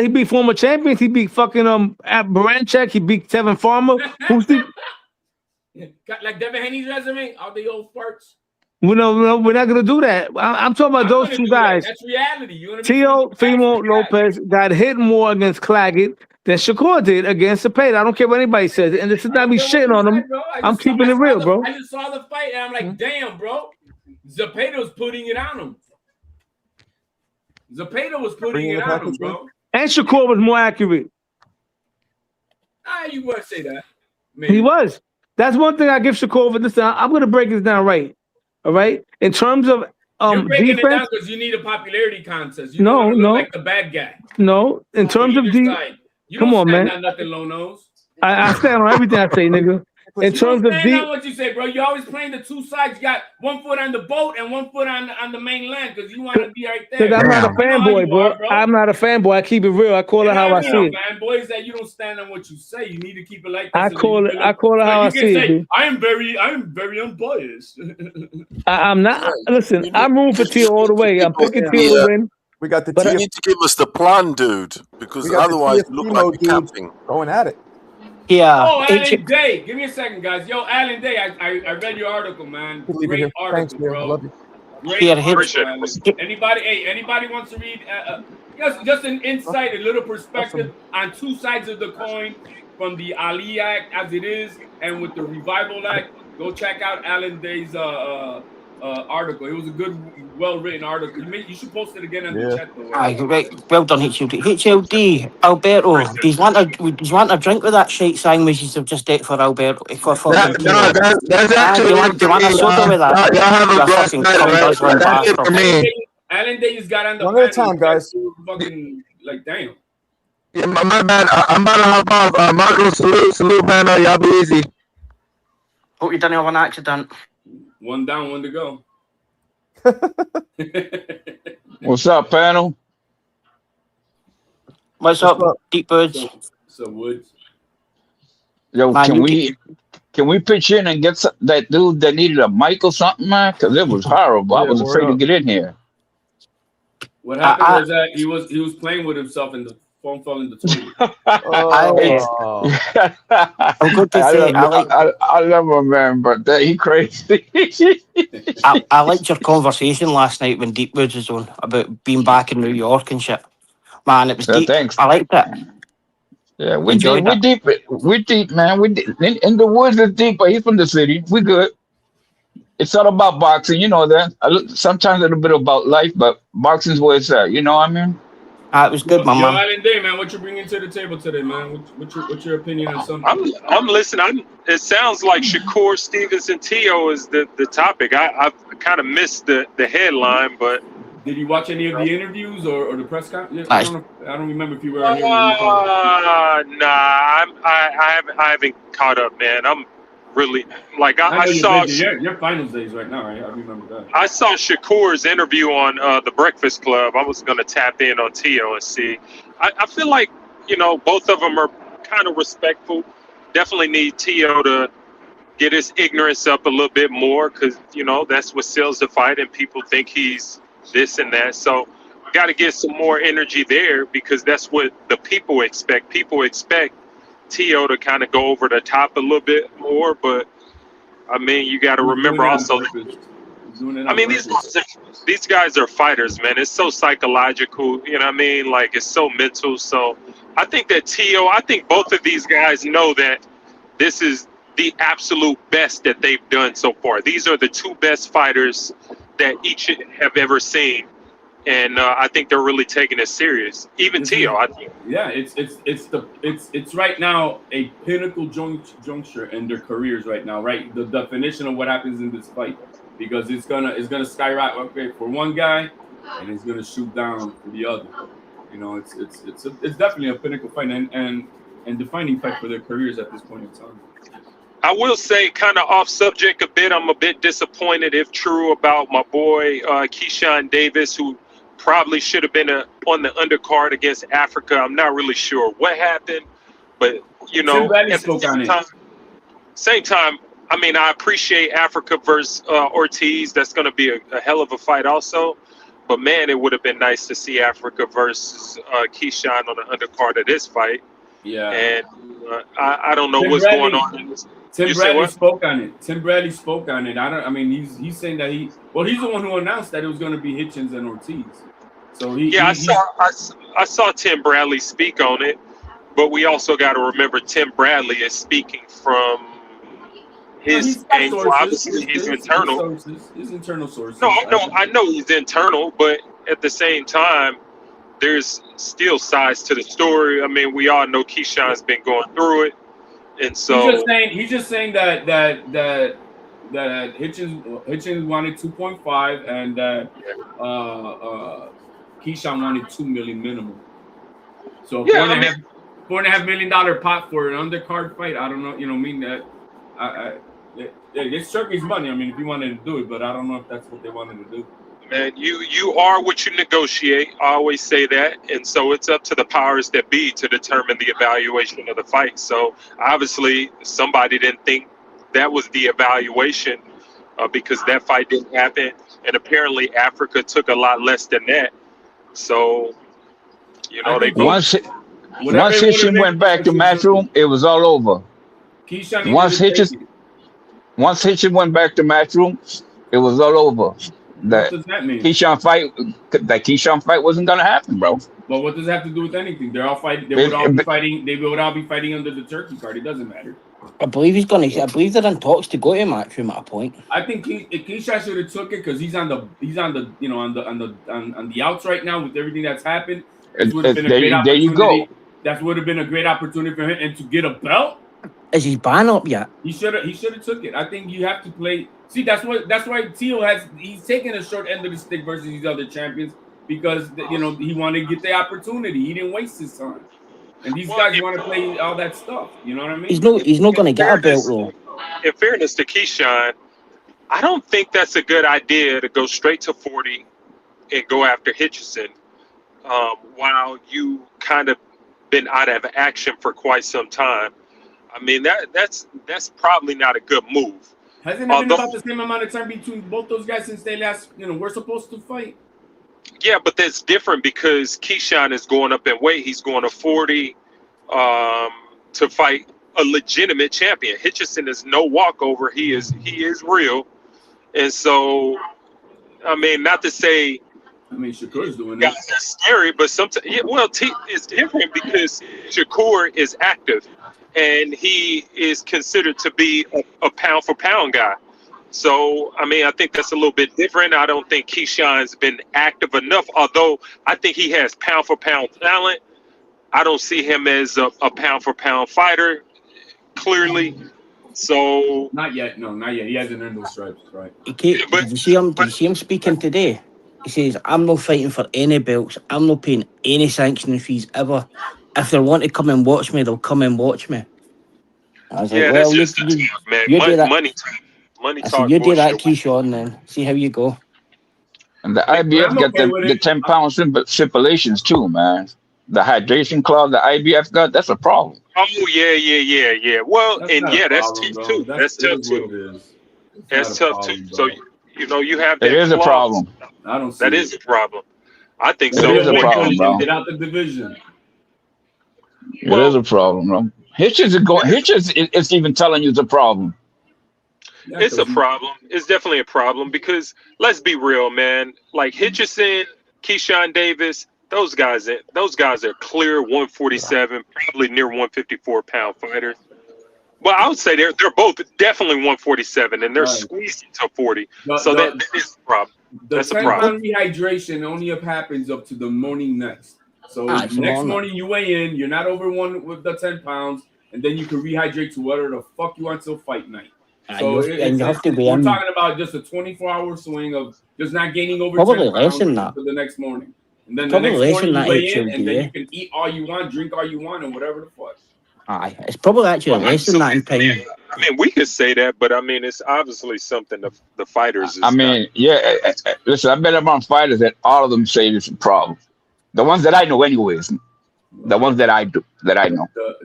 beat former champions. He beat fucking Baranchek. He beat Tevin Farmer. Who's the like Devin Haney's resume? All the old farts. No, we're not gonna do that. I'm talking about those two guys. That's reality. Teofimo Lopez got hit more against Claggett than Shakur did against Cepeda. I don't care what anybody says, and this is not me shitting on him. I'm keeping it real, bro. I just saw the fight, and I'm like, damn, bro. Cepeda was putting it on him. Bro. And Shakur was more accurate. You wouldn't say that. Maybe. He was. That's one thing I give Shakur for this. I'm gonna break this down right. All right. In terms of You're breaking defense, it down because you need a popularity contest. You no, like the bad guy. No. In terms of come on, man. On nothing low nose. I stand on everything I say, nigga. In terms of what you say, bro. You always playing the two sides. You got one foot on the boat and one foot on the main land because you want to be right there. I'm not a fanboy, bro. I'm not a fanboy. I keep it real. I call it how I see it. Fanboy is that you don't stand on what you say. You need to keep it like that. I call it how I see it. I am very unbiased. I'm not. Listen, I'm rooting for Teal all the way. I'm picking Teal to win. We got the. But you need to give us the plan, dude, because otherwise you look like you're camping. Going at it. Yeah. Oh, Alan Day. Give me a second, guys. Yo, Alan Day, I read your article, man. Great article, Thanks, bro. I love you. Great article, man. Anybody wants to read just an insight, a little perspective on two sides of the coin from the Ali Act as it is and with the Revival Act, go check out Alan Day's article. It was a good, well-written article. You should post it again in the chat, though. Right. Well done, HLD. HLD, Alberto, do you want a drink with that shite sandwiches have just ate for Alberto? That's actually do you want a soda with that? Y'all have a blessed night, that's it for me. Alan Day has got on the one at a time, guys. Fucking, like, damn. Yeah, my bad. I'm about to hop off. Marco, salute, man. Y'all be easy. Hope you didn't have an accident. One down, one to go. What's up, panel? What's up, Deep Birds? What's up, Woods? Yo, man, can we pitch in and get that dude that needed a mic or something, man? Because it was horrible. I was afraid to get in here. What happened was that he was playing with himself and the phone fell in the tube. I'm good to say I love him, man, but he crazy. I liked your conversation last night when Deep Woods was on about being back in New York and shit. Man, it was deep. Thanks. I liked it. Yeah, we deep, man. We deep. In the woods is deep, but he's from the city. We good. It's all about boxing, you know that. Sometimes a little bit about life, but boxing's where it's at. You know what I mean? It was good, man. Alan Day, man, what you bringing to the table today, man? What's your opinion on something? I'm listening. It sounds like Shakur Stevenson Teo is the topic. I kind of missed the headline, but did you watch any of the interviews or the press conference? I don't remember if you were. Nah, I haven't caught up, man. I'm really like I saw your finals days right now, right? I remember that. I saw Shakur's interview on the Breakfast Club. I was going to tap in on Teo and see. I feel like both of them are kind of respectful. Definitely need Teo to get his ignorance up a little bit more because that's what sells the fight, and people think he's this and that. So got to get some more energy there because that's what the people expect. People expect Teo to kind of go over the top a little bit more, but I mean, you got to remember also. I mean, these guys are fighters, man. It's so psychological, you know what I mean? Like it's so mental. So I think that I think both of these guys know that this is the absolute best that they've done so far. These are the two best fighters that each have ever seen. and I think they're really taking it serious. Even Tio, I think. Yeah, it's right now a pinnacle juncture in their careers right now. Right, the definition of what happens in this fight, because it's gonna skyrocket for one guy, and it's gonna shoot down for the other. You know, it's definitely a pinnacle fight and defining fight for their careers at this point in time. I will say, kind of off subject a bit, I'm a bit disappointed, if true, about my boy Keyshawn Davis, who probably should have been on the undercard against Africa. I'm not really sure what happened, but you know, at the same time, I mean, I appreciate Africa versus Ortiz. That's going to be a hell of a fight, also. But man, it would have been nice to see Africa versus Keyshawn on the undercard of this fight. Yeah, and I don't know what's going on in this. Tim Bradley spoke on it. Tim Bradley spoke on it. I mean, he's saying that he's the one who announced that it was going to be Hitchens and Ortiz. So I saw Tim Bradley speak on it, but we also got to remember Tim Bradley is speaking from his angle. Obviously, his internal. His internal sources. No, I know he's internal, but at the same time, there's still sides to the story. I mean, we all know Keyshawn's been going through it. And so he's just saying that Hitchens wanted 2.5 and that Keyshawn wanted $2 million minimum. So $4.5 million pot for an undercard fight. I don't know. You know, I mean that it's Turkey's money. I mean, if you wanted to do it, but I don't know if that's what they wanted to do. Man, you are what you negotiate. I always say that, and so it's up to the powers that be to determine the evaluation of the fight. So obviously, somebody didn't think that was the evaluation because that fight didn't happen, and apparently Africa took a lot less than that. So, you know, they once Hitchens went back to Matchroom, it was all over. Once Hitchens went back to Matchroom, it was all over. What does that mean? That Keyshawn fight wasn't gonna happen, bro. But what does it have to do with anything? They're all fighting. They would all be fighting under the Turkey card. It doesn't matter. I believe they're in talks to go to Matchroom at a point. I think Keyshawn should have took it because he's on the outs right now with everything that's happened. There you go. That would have been a great opportunity for him, and to get a belt. Is his ban up yet? He should have took it. I think you have to play. See, that's why Tio he's taking a short end of the stick versus these other champions because he wanted to get the opportunity. He didn't waste his time, and these guys want to play all that stuff. You know what I mean? He's not going to get a belt though. In fairness to Keyshawn, I don't think that's a good idea to go straight to 40 and go after Hitchison while you kind of been out of action for quite some time. I mean that's probably not a good move. Hasn't it been about the same amount of time between both those guys since they last, we're supposed to fight? Yeah, but that's different because Keyshawn is going up in weight. He's going to 40 to fight a legitimate champion. Hitchison is no walkover. He is real. And so, I mean, not to say Shakur's doing guys are scary, but sometimes, it's different because Shakur is active. And he is considered to be a pound-for-pound guy. So, I mean, I think that's a little bit different. I don't think Keyshawn's been active enough, although I think he has pound-for-pound talent. I don't see him as a pound-for-pound fighter, clearly. So Not yet. No, not yet. He hasn't earned those stripes, right? Did you see him speaking today? He says, I'm not fighting for any belts. I'm not paying any sanctioning fees ever. If they want to come and watch me, they'll come and watch me. I was like, well, that's just man. Money talk. You do that, Keyshawn, then see how you go. And the IBF got the 10-pound stipulations too, man. The hydration clause the IBF got, that's a problem. Oh yeah. Well, that's tough too. That's tough too. That's tough too. So you have that. It is a problem. I don't see that is a problem. I think so. It is a problem, bro. Get out the division. It is a problem, bro. Hitchens is even telling you it's a problem. It's a problem. It's definitely a problem because let's be real, man. Like Hitchison, Keyshawn Davis, those guys are clear 147, probably near 154 pound fighters. Well, I would say they're both definitely 147, and they're squeezed to 40. So that is a problem. The That's a 10-pound rehydration only happens up to the morning next. So next morning you weigh in, you're not over one with the 10 pounds, and then you can rehydrate to whatever the fuck you want till fight night. So we're talking about just a 24-hour swing of just not gaining over 10 pounds until the next morning. And then the next morning you weigh in, and then you can eat all you want, drink all you want, and whatever the fuck. Aye, it's probably actually less than that in time. I mean, we could say that, but I mean, it's obviously something the fighters. Listen, I've been around fighters that all of them say this is a problem. The ones that I know, anyways. The ones that I know.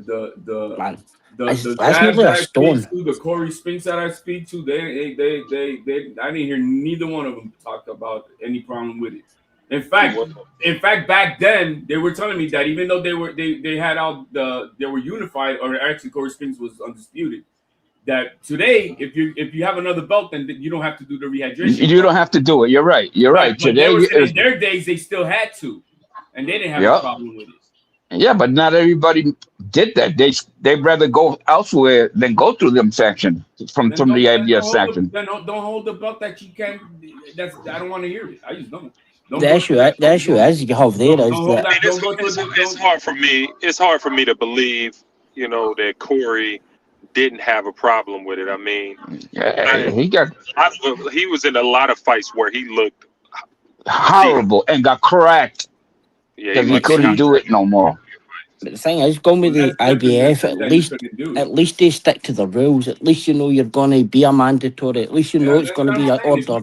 The guys that I speak to, the Corey Spinks that I speak to, they I didn't hear neither one of them talk about any problem with it. In fact, back then they were telling me that even though they were unified, or actually Corey Spinks was undisputed, that today if you have another belt, then you don't have to do the rehydration. You don't have to do it. You're right. But today, in their days, they still had to, and they didn't have a problem with it. Yeah, but not everybody did that. They'd rather go elsewhere than go through them sanctions from the IBF sanction. Then don't hold the belt that you can. I don't want to hear it. I just don't. The issue is you have there is that it's hard for me. It's hard for me to believe, that Corey didn't have a problem with it. I mean, he was in a lot of fights where he looked horrible and got cracked because he couldn't do it no more. But the thing is, going with the IBF, at least they stick to the rules. At least you're going to be a mandatory. At least it's going to be an order.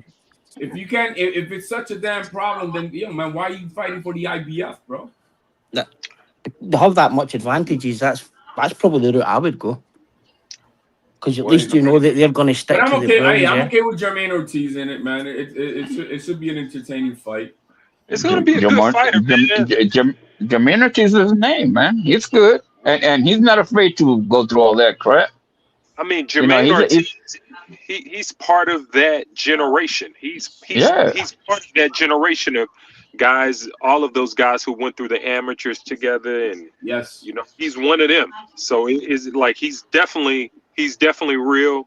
If you can't, if it's such a damn problem, then man, why are you fighting for the IBF, bro? They have that much advantages. That's probably the route I would go. Because at least that they're going to stick to the rules. I'm okay with Jermaine Ortiz in it, man. It should be an entertaining fight. It's going to be a good fighter, man. Jermaine Ortiz is his name, man. He's good, and he's not afraid to go through all that crap. I mean, Jermaine Ortiz. He's part of that generation. He's part of that generation of guys, all of those guys who went through the amateurs together, and he's one of them. So it's like he's definitely real,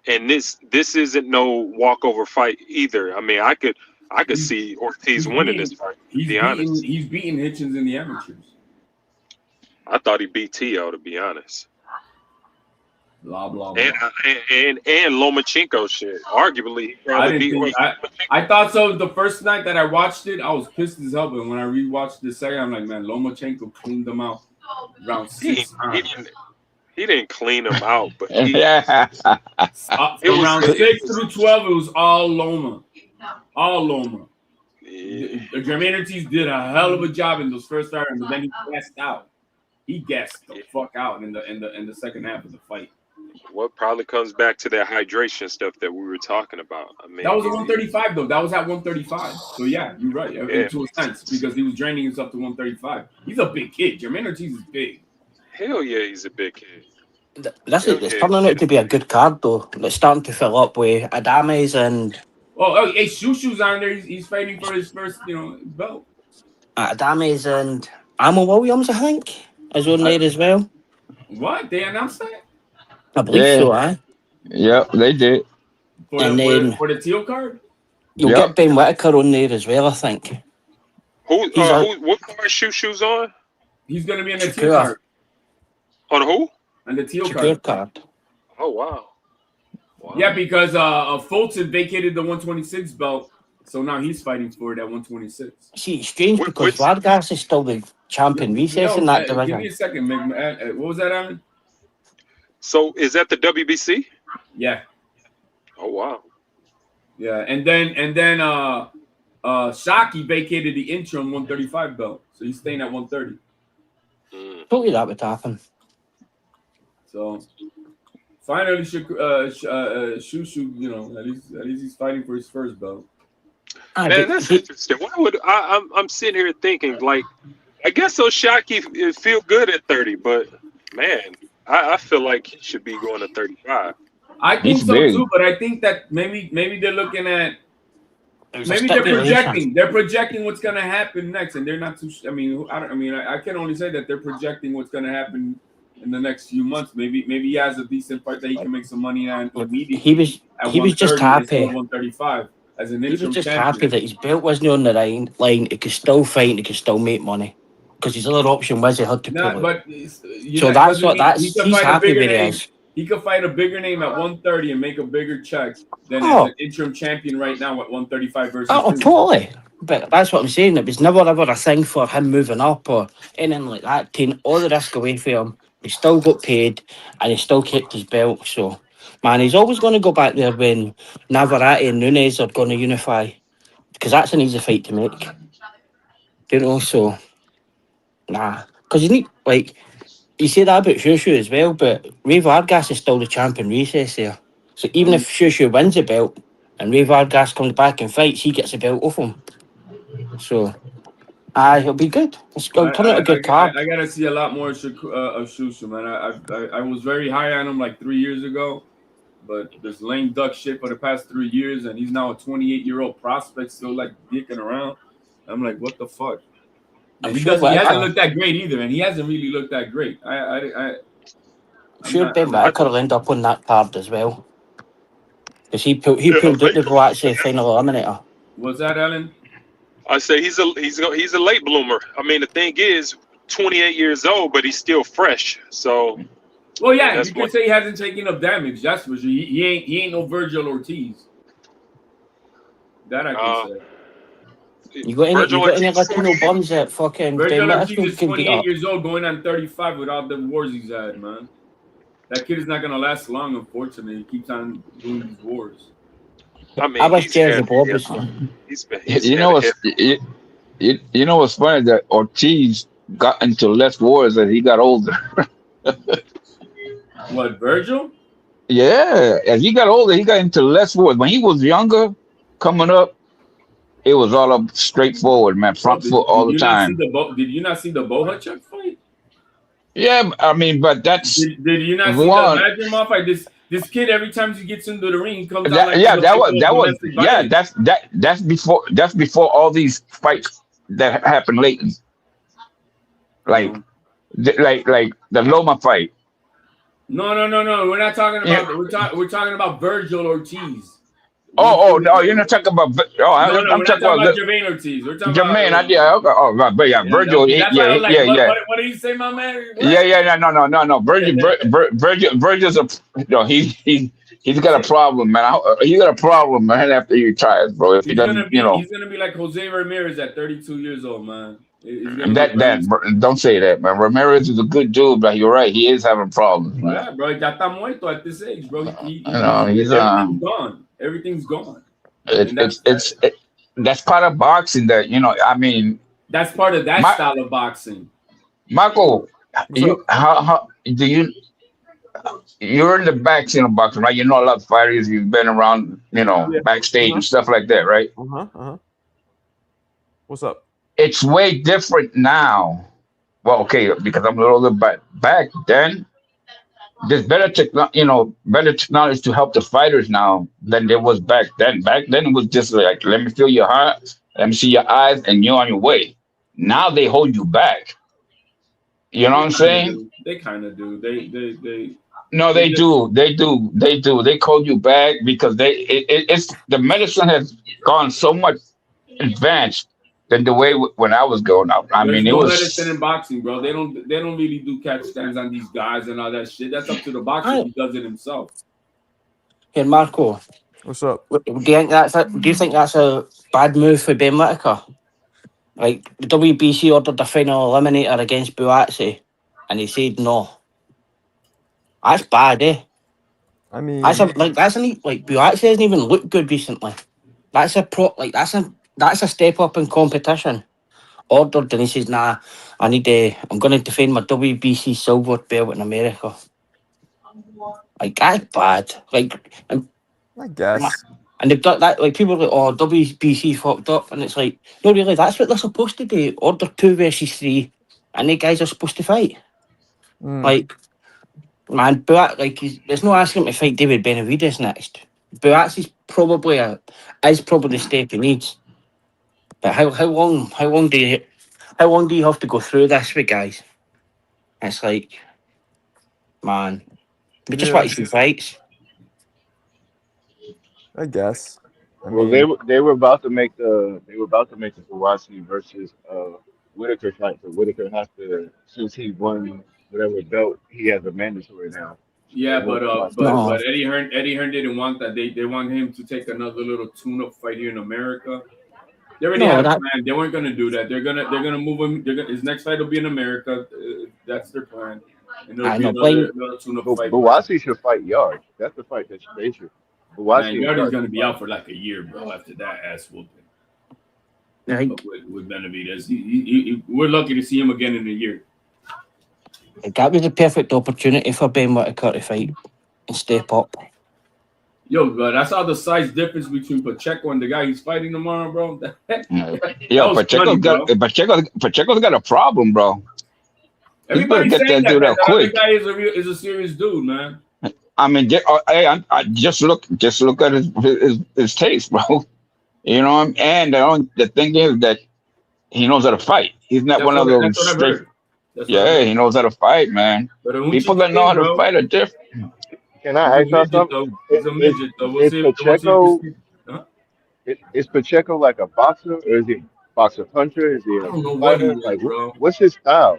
and this isn't no walkover fight either. I mean, I could see Ortiz winning this fight. To be honest, he's beating Hitchens in the amateurs. I thought he beat Tio, to be honest. Blah blah blah. And Lomachenko shit. Arguably, he probably I thought so. The first night that I watched it, I was pissed as hell. But when I rewatched the second, I'm like, man, Lomachenko cleaned them out around 6 times. He didn't clean them out, but from round 6 through 12, it was all Loma. All Loma. Yeah. Jermaine Ortiz did a hell of a job in those first rounds, but then he gassed out. He gassed the fuck out in the second half of the fight. What probably comes back to that hydration stuff that we were talking about. I mean, that was at 135 though. That was at 135. So yeah, you're right. To a sense, because he was draining himself to 135. He's a big kid. Jermaine Ortiz is big. Hell yeah, he's a big kid. It's turning out to be a good card though. It's starting to fill up with Adames and. Hey, Shushu's on there. He's fighting for his first, belt. Adames and Ammo Williams, I think, is on there as well. What? They announced that? I believe so, eh? Yeah, they did. For the teal card? You'll get Ben Whitaker on there as well, I think. What card Shushu's on? He's going to be on the teal card. On who? On the teal card. Oh, wow. Yeah, because Fulton vacated the 126 belt, so now he's fighting for it at 126. See, it's strange because Vargas is still the champion recess in that division. Give me a second, what was that, Alan? So is that the WBC? Yeah. Oh wow. Yeah, and then Shaki vacated the interim 135 belt, so he's staying at 130. Totally that would happen. So finally, Shushu, at least he's fighting for his first belt. Man, that's interesting. Why would I'm sitting here thinking, like, I guess Shaki feel good at 30, but man, I feel like he should be going to 35. I think so too, but I think that maybe they're looking at they're projecting what's going to happen next, and they're not too. I can only say that they're projecting what's going to happen in the next few months. Maybe he has a decent fight that he can make some money on immediately. He was just happy. 135. as an He was interim just champion. happy that his belt wasn't on the line. He could still fight and he could still make money. Because his other option was he had to pull Nah, it. but So that's what he could he's fight a happy bigger where he name. is. He could fight a bigger name at 130 and make a bigger check than as Oh. an interim champion right now at 135 versus. Oh, Fury. totally. But that's what I'm saying. It was never ever a thing for him moving up or anything like that. Taking all the risk away from him. He still got paid and he still kept his belt. So, man, he's always going to go back there when Navarrete and Nunes are going to unify. Because that's an easy fight to make. You know, so, nah. Because you need, like, you say that about Shushu as well, but Ray Vargas is still the champion recess there. So even if Shushu wins the belt and Ray Vargas comes back and fights, he gets the belt off him. So, it'll be good. It'll turn out a good card. I gotta see a lot more of Shushu, man. I was very high on him like 3 years ago, but this lame duck shit for the past 3 years, and he's now a 28-year-old prospect still like dicking around. I'm like, what the fuck? He hasn't looked that great either, and he hasn't really looked that great. Ben Whittaker will end up on that card as well. Because he pulled out the Boatsy final eliminator. What's that, Ellen? I say he's a late bloomer. I mean, the thing is, 28 years old, but he's still fresh. So, well, yeah, you can say he hasn't taken up damage. That's for sure. He ain't no Virgil Ortiz. That I can say. You got any Latino bums that fucking Virgil Ortiz is 28 years old, going on 35 with all the wars he's had, man. That kid is not gonna last long, unfortunately. He keeps on doing these wars. I mean, I was scared of Bobby. You know what's funny, that Ortiz got into less wars as he got older. What, Virgil? Yeah, as he got older, he got into less wars. When he was younger, coming up, it was all up straightforward, man. Front foot all the time. Did you not see the Bohachuk fight? Yeah, I mean, but that's. Did you not see the Madrimov fight? This kid, every time he gets into the ring, he comes out like that's before all these fights that happened lately. Like the Loma fight. No. We're not talking about. We're talking about Virgil Ortiz. No, you're not talking about. I'm talking about Jermaine Ortiz. We're talking Jermaine, about Virgil. What did you say, my man? What? No. Virgil's he's got a problem, man. He got a problem, man. After he retires, bro. If he doesn't, he's gonna be like Jose Ramirez at 32 years old, man. Don't say that, man. Ramirez is a good dude, but you're right. He is having problems. Man. Yeah, bro. Ya está muerto at this age, bro. He's everything's gone. Everything's gone. That's part of boxing. That I mean. That's part of that style of boxing. Michael, how do you? You're in the back scene of boxing, right? You know a lot of fighters. You've been around, backstage and stuff like that, right? What's up? It's way different now. Well, okay, because I'm a little older, but back then, there's better technology to help the fighters now than there was back then. Back then, it was just like, let me feel your heart, let me see your eyes, and you're on your way. Now they hold you back. You know what I'm saying? They kind of do. They. No, they do. They call you back because it's the medicine has gone so much advanced than the way when I was growing up. I mean, it was medicine in boxing, bro. They don't really do catch stands on these guys and all that shit. That's up to the boxer. He does it himself. Hey, Marco. What's up? Do you think that's a bad move for Ben Whittaker? Like, the WBC ordered the final eliminator against Buatsi, and he said no. That's bad, eh? I mean, Buatsi hasn't even looked good recently. That's a step up in competition. Ordered, and he says, nah, I'm going to defend my WBC silver belt in America. Like, that's bad. Like, I guess. And they've done that, like, people are like, oh, WBC fucked up. And it's like, no, really, that's what they're supposed to do. Order 2 versus 3, and the guys are supposed to fight. Like, man, there's no asking him to fight David Benavidez next. Buatsi's probably the step he needs. But how long do you have to go through this with guys? It's like, man, we just want to see fights. I guess. They were about to make the Kawasi versus Whitaker fight. So Whitaker has to, since he won whatever belt, he has a mandatory now. Yeah, but No. Eddie Hearn didn't want that. They want him to take another little tune-up fight here in America. They already had a plan. They weren't gonna do that. They're gonna move him. His next fight will be in America. That's their plan. And it'll be another tune-up fight. But Kawasi should fight Yard. That's the fight that they should. Man, Yard is gonna be out for like a year, bro. After that ass whooping. Right. With Benavidez, we're lucky to see him again in a year. That was the perfect opportunity for Ben Whitaker to fight and step up. Yo, but I saw the size difference between Pacheco and the guy he's fighting tomorrow, bro. Yo, Pacheco's got a problem, bro. Everybody's saying that quick. Guy is a serious dude, man. I mean, I just look at his taste, bro. You know, and the thing is that he knows how to fight. He's not one of those straight. Yeah, he knows how to fight, man. People that know how to fight are different. Can I ask you something? Is Pacheco like a boxer, or is he a boxer puncher? Is he a fighter? Like, what's his style?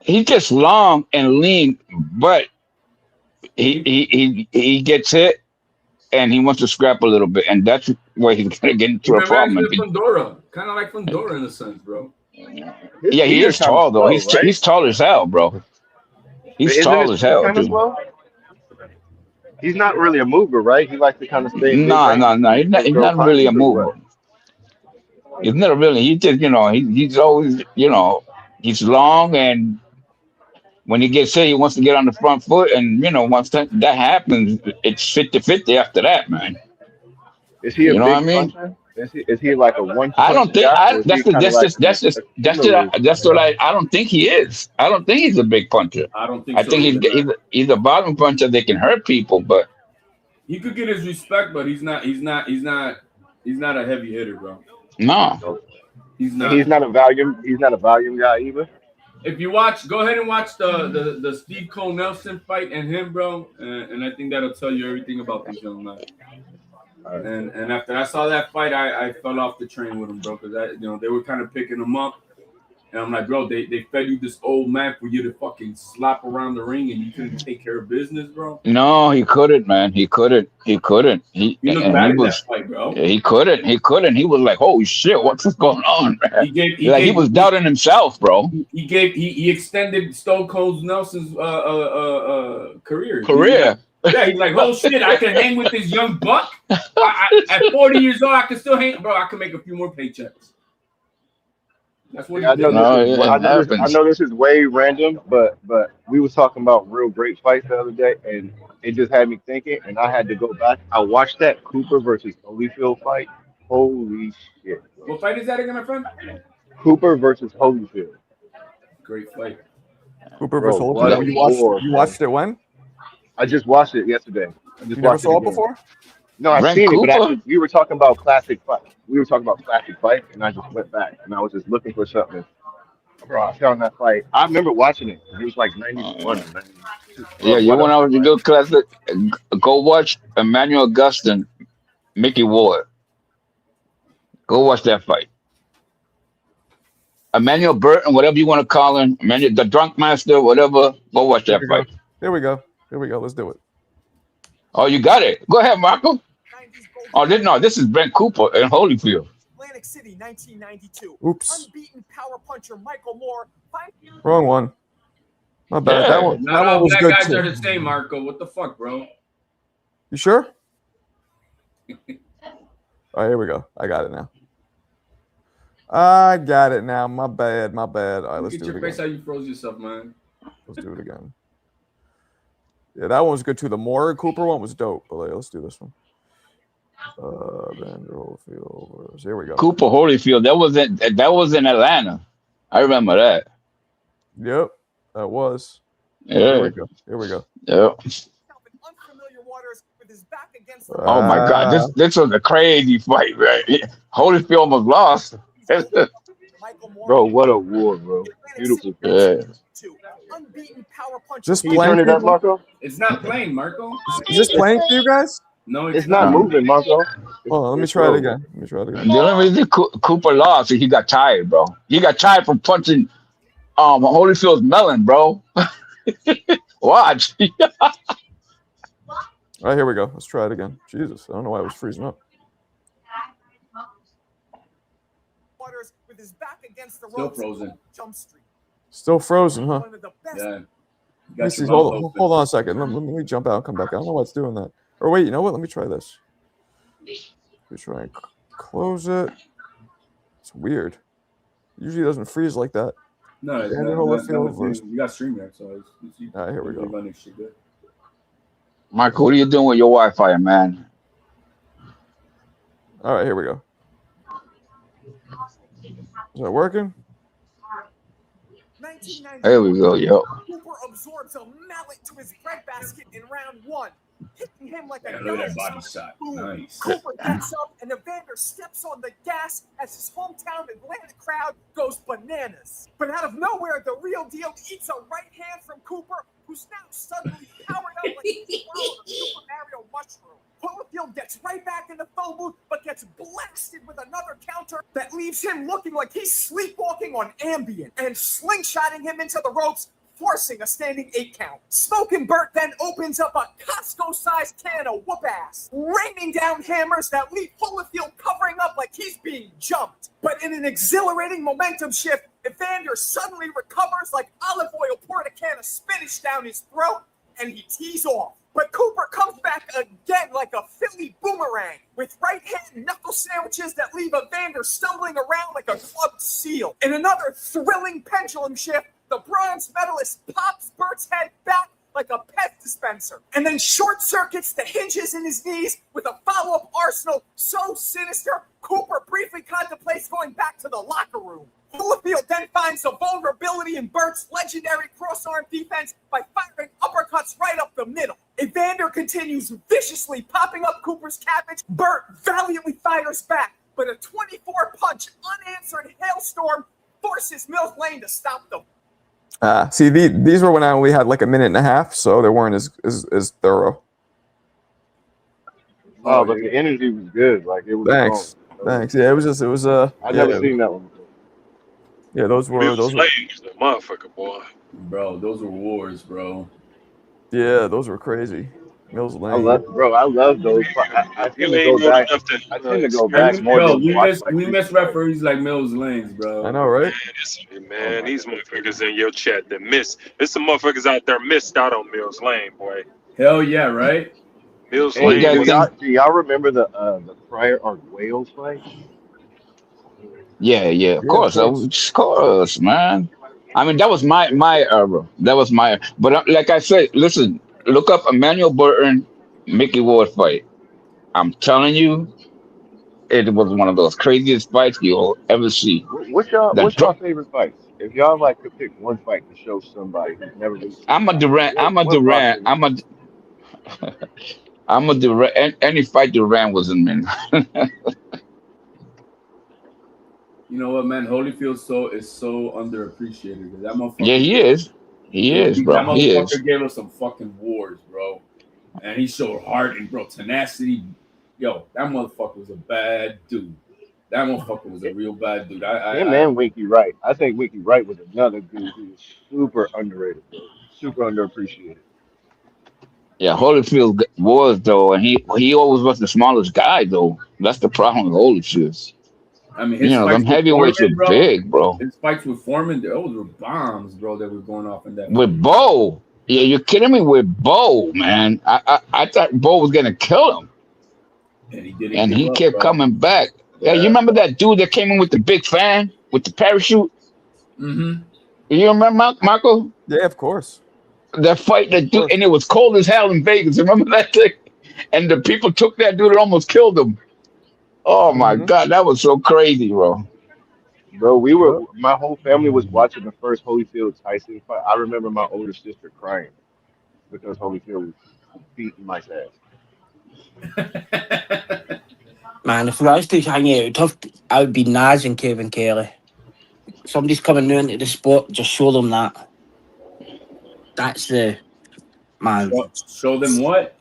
He's just long and lean, but he gets hit and he wants to scrap a little bit, and that's where he's gonna get into a problem. Kind of like Fundora in a sense, bro. Yeah, he is tall though. He's tall as hell, bro. He's tall as hell, dude. He's not really a mover, right? He likes to kind of stay. No. He's not really a mover. He's not really. He just, he's always, he's long, and when he gets hit, he wants to get on the front foot, and once that happens, it's 50-50 after that, man. Is he a big puncher? Is he like a one? I don't think. I don't think he is. I don't think he's a big puncher. I don't think. I think he's a bottom puncher that can hurt people, but he could get his respect. But he's not a heavy hitter, bro. No, he's not. He's not a volume guy either. If you go ahead and watch the Steve Cole Nelson fight and him, bro, and I think that'll tell you everything about this young man. And after I saw that fight, I fell off the train with him, bro, because they were kind of picking him up, and I'm like, bro, they fed you this old man for you to fucking slap around the ring, and you couldn't take care of business, bro. No, he couldn't, man. He couldn't. He looked bad in that fight, bro. He couldn't. He was like, holy shit, what's going on, man? He was doubting himself, bro. He extended Stone Cold Nelson's career. Yeah, he's like, oh shit, I can hang with this young buck. At 40 years old, I can still hang. Bro, I can make a few more paychecks. That's what I know this is way random, but we was talking about real great fights the other day, and it just had me thinking, and I had to go back. I watched that Cooper versus Holyfield fight. Holy shit. What fight is that again, my friend? Cooper versus Holyfield. Great fight. Cooper versus Holyfield. You watched it when? I just watched it yesterday. You never saw it before? No, I've seen it, but we were talking about classic fight. And I just went back, and I was just looking for something. Bro, I found that fight. I remember watching it. It was like 91 or 92. Yeah, you want to do classic? Go watch Emmanuel Augustin, Mickey Ward. Go watch that fight. Emmanuel Burton, whatever you want to call him, Emmanuel, the Drunk Master, whatever. Go watch that fight. Here we go. Let's do it. Oh, you got it. Go ahead, Marco. Oh, this is Brent Cooper and Holyfield. Atlantic City, 1992. Oops. Unbeaten power puncher Michael Moore. Wrong one. My bad. Yeah, that one was good guys too. are the same, Marco. What the fuck, bro? You sure? Oh, here we go. I got it now. My bad. All right, let's do it again. Get your face how you froze yourself, man. Let's do it again. Yeah, that one was good too. The Moore and Cooper one was dope. But let's do this one. Vander Holyfield. Here we go. Cooper Holyfield. That was in Atlanta. I remember that. Yep, that was. Yeah. Here we go. Yep. Oh my God! This was a crazy fight, right? Holyfield almost lost. Bro, what a war, bro! Beautiful. Yeah. Just playing it up, Marco. It's not playing, Marco. Is this playing for you guys? No, it's not moving, Marco. Hold on, let me try it again. The only reason Cooper lost is he got tired, bro. He got tired from punching Holyfield's melon, bro. Watch. All right, here we go. Let's try it again. Jesus, I don't know why it was freezing up. With his back against the Still frozen. Jump Street. Still frozen, huh? Yeah. Hold on a second. Let me jump out and come back. I don't know what's doing that. Or wait, you know what? Let me try this. Let me try and close it. It's weird. Usually it doesn't freeze like that. No, it's you got StreamYard, so it's all right, here we go. Running shit good. Michael, what are you doing with your Wi-Fi, man? All right, here we go. Is that working? There we go, yo. Cooper absorbs a mallet to his breadbasket in round 1, hitting him like a look at that body shot. Nice. Cooper gets up and Evander steps on the gas as his hometown Atlanta crowd goes bananas. But out of nowhere, the real deal eats a right hand from Cooper, who's now suddenly powered up like he swallowed a Super Mario mushroom. Holyfield gets right back in the phone booth, but gets blasted with another counter that leaves him looking like he's sleepwalking on Ambien and slingshotting him into the ropes, forcing a standing 8 count. Smokin' Bert then opens up a Costco-sized can of whoop-ass, raining down hammers that leave Holyfield covering up like he's being jumped. But in an exhilarating momentum shift, Evander suddenly recovers like Olive Oyl poured a can of spinach down his throat, and he tees off. But Cooper comes back again like a Philly boomerang with right-hand knuckle sandwiches that leave Evander stumbling around like a clubbed seal. In another thrilling pendulum shift, the bronze medalist pops Bert's head back like a pet dispenser and then short circuits the hinges in his knees with a follow-up arsenal so sinister, Cooper briefly contemplates going back to the locker room. Holyfield then finds the vulnerability in Bert's legendary cross-arm defense by firing uppercuts right up the middle. Evander continues viciously popping up Cooper's cabbage. Bert valiantly fires back, but a 24-punch unanswered hailstorm forces Mills Lane to stop them. See, these were when I only had like a minute and a half, so they weren't as thorough. Oh, but the energy was good. Like it was. Thanks. Yeah, it was. I never seen that one before. Yeah, those were. The motherfucker, boy. Bro, those were wars, bro. Yeah, those were crazy. Mills Lane. I love those. I tend to go back more bro, than we miss referees like Mills Lanes, bro. I know, right? Man, these motherfuckers in your chat that miss. There's some motherfuckers out there missed out on Mills Lane, boy. Hell yeah, right? Mills Lane. Do y'all remember the Pryor or Wales fight? Yeah, of course, man. I mean, that was my era. That was my. But like I said, listen, look up Emmanuel Burton, Mickey Ward fight. I'm telling you, it was one of those craziest fights you'll ever see. What's your favorite fights? If y'all like to pick one fight to show somebody who's never been. I'm a Durant. Any fight Durant was in, man. You know what, man? Holyfield is so underappreciated. That motherfucker. Yeah, he is. He is, bro. That He motherfucker is. gave us some fucking wars, bro. And he showed heart and tenacity. Yo, that motherfucker was a bad dude. That motherfucker was a real bad dude. Man, Winky Wright. I think Winky Wright was another dude who was super underrated, bro. Super underappreciated. Yeah, Holyfield was though, and he always was the smallest guy though. That's the problem with Holyfield. I mean, his them heavyweights were big, bro. His fights with Foreman, those were bombs, bro, that were going off in that. With Bo, yeah, you're kidding me. With Bo, man, I thought Bo was gonna kill him, and he kept coming back. Yeah, you remember that dude that came in with the big fan with the parachute? Mm-hmm. You remember Marco? Yeah, of course. That fight, that dude, and it was cold as hell in Vegas. Remember that thing? And the people took that dude and almost killed him. Oh my God, that was so crazy, bro. Bro, my whole family was watching the first Holyfield Tyson fight. I remember my older sister crying because Holyfield was beating my ass. Man, if I was to hang out, I would be Naz and Kevin Kelly. Somebody's coming new into the sport, just show them that. That's the man. Show them what?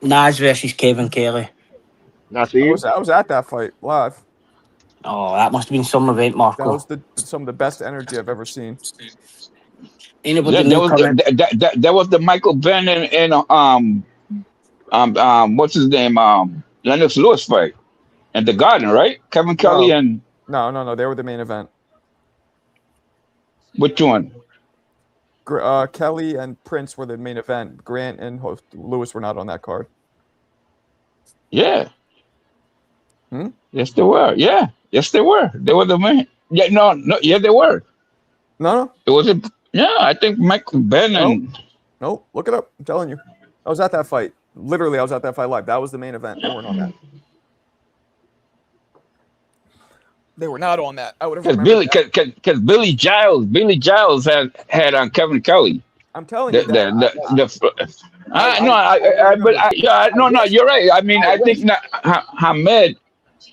Nas versus Kevin Kelly. I was at that fight live. Oh, that must have been some event, Marco. That was some of the best energy I've ever seen. Anybody that was the Michael Ben and what's his name? Lennox Lewis fight and the Garden, right? Kevin Kelly and no, they were the main event. Which one? Kelly and Prince were the main event. Grant and Lewis were not on that card. Yeah. Yes, they were. Yeah. Yes, they were. They were the main. Yeah, no. Yeah, they were. No. It wasn't. Yeah, I think Michael Ben and. Nope. Look it up. I'm telling you. I was at that fight. Literally, I was at that fight live. That was the main event. They weren't on that. They were not on that. I would have remembered because Billy Giles had on Kevin Kelly. I'm telling you. No, you're right. I mean, I think Hamed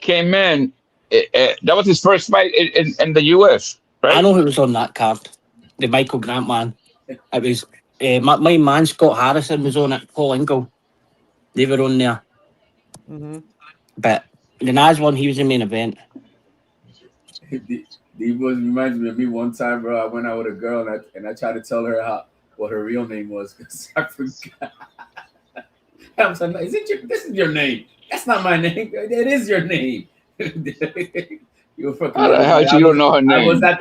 came in. That was his first fight in the U.S. Right? I know who was on that card. The Michael Grant man. It was my man Scott Harrison was on it. Paul Ingle. They were on there. But the Nas one, he was the main event. He reminds me of me one time, bro. I went out with a girl and I tried to tell her what her real name was because I forgot. I was like, this is your name. That's not my name. It is your name. You fucking. How you don't know her name? I was at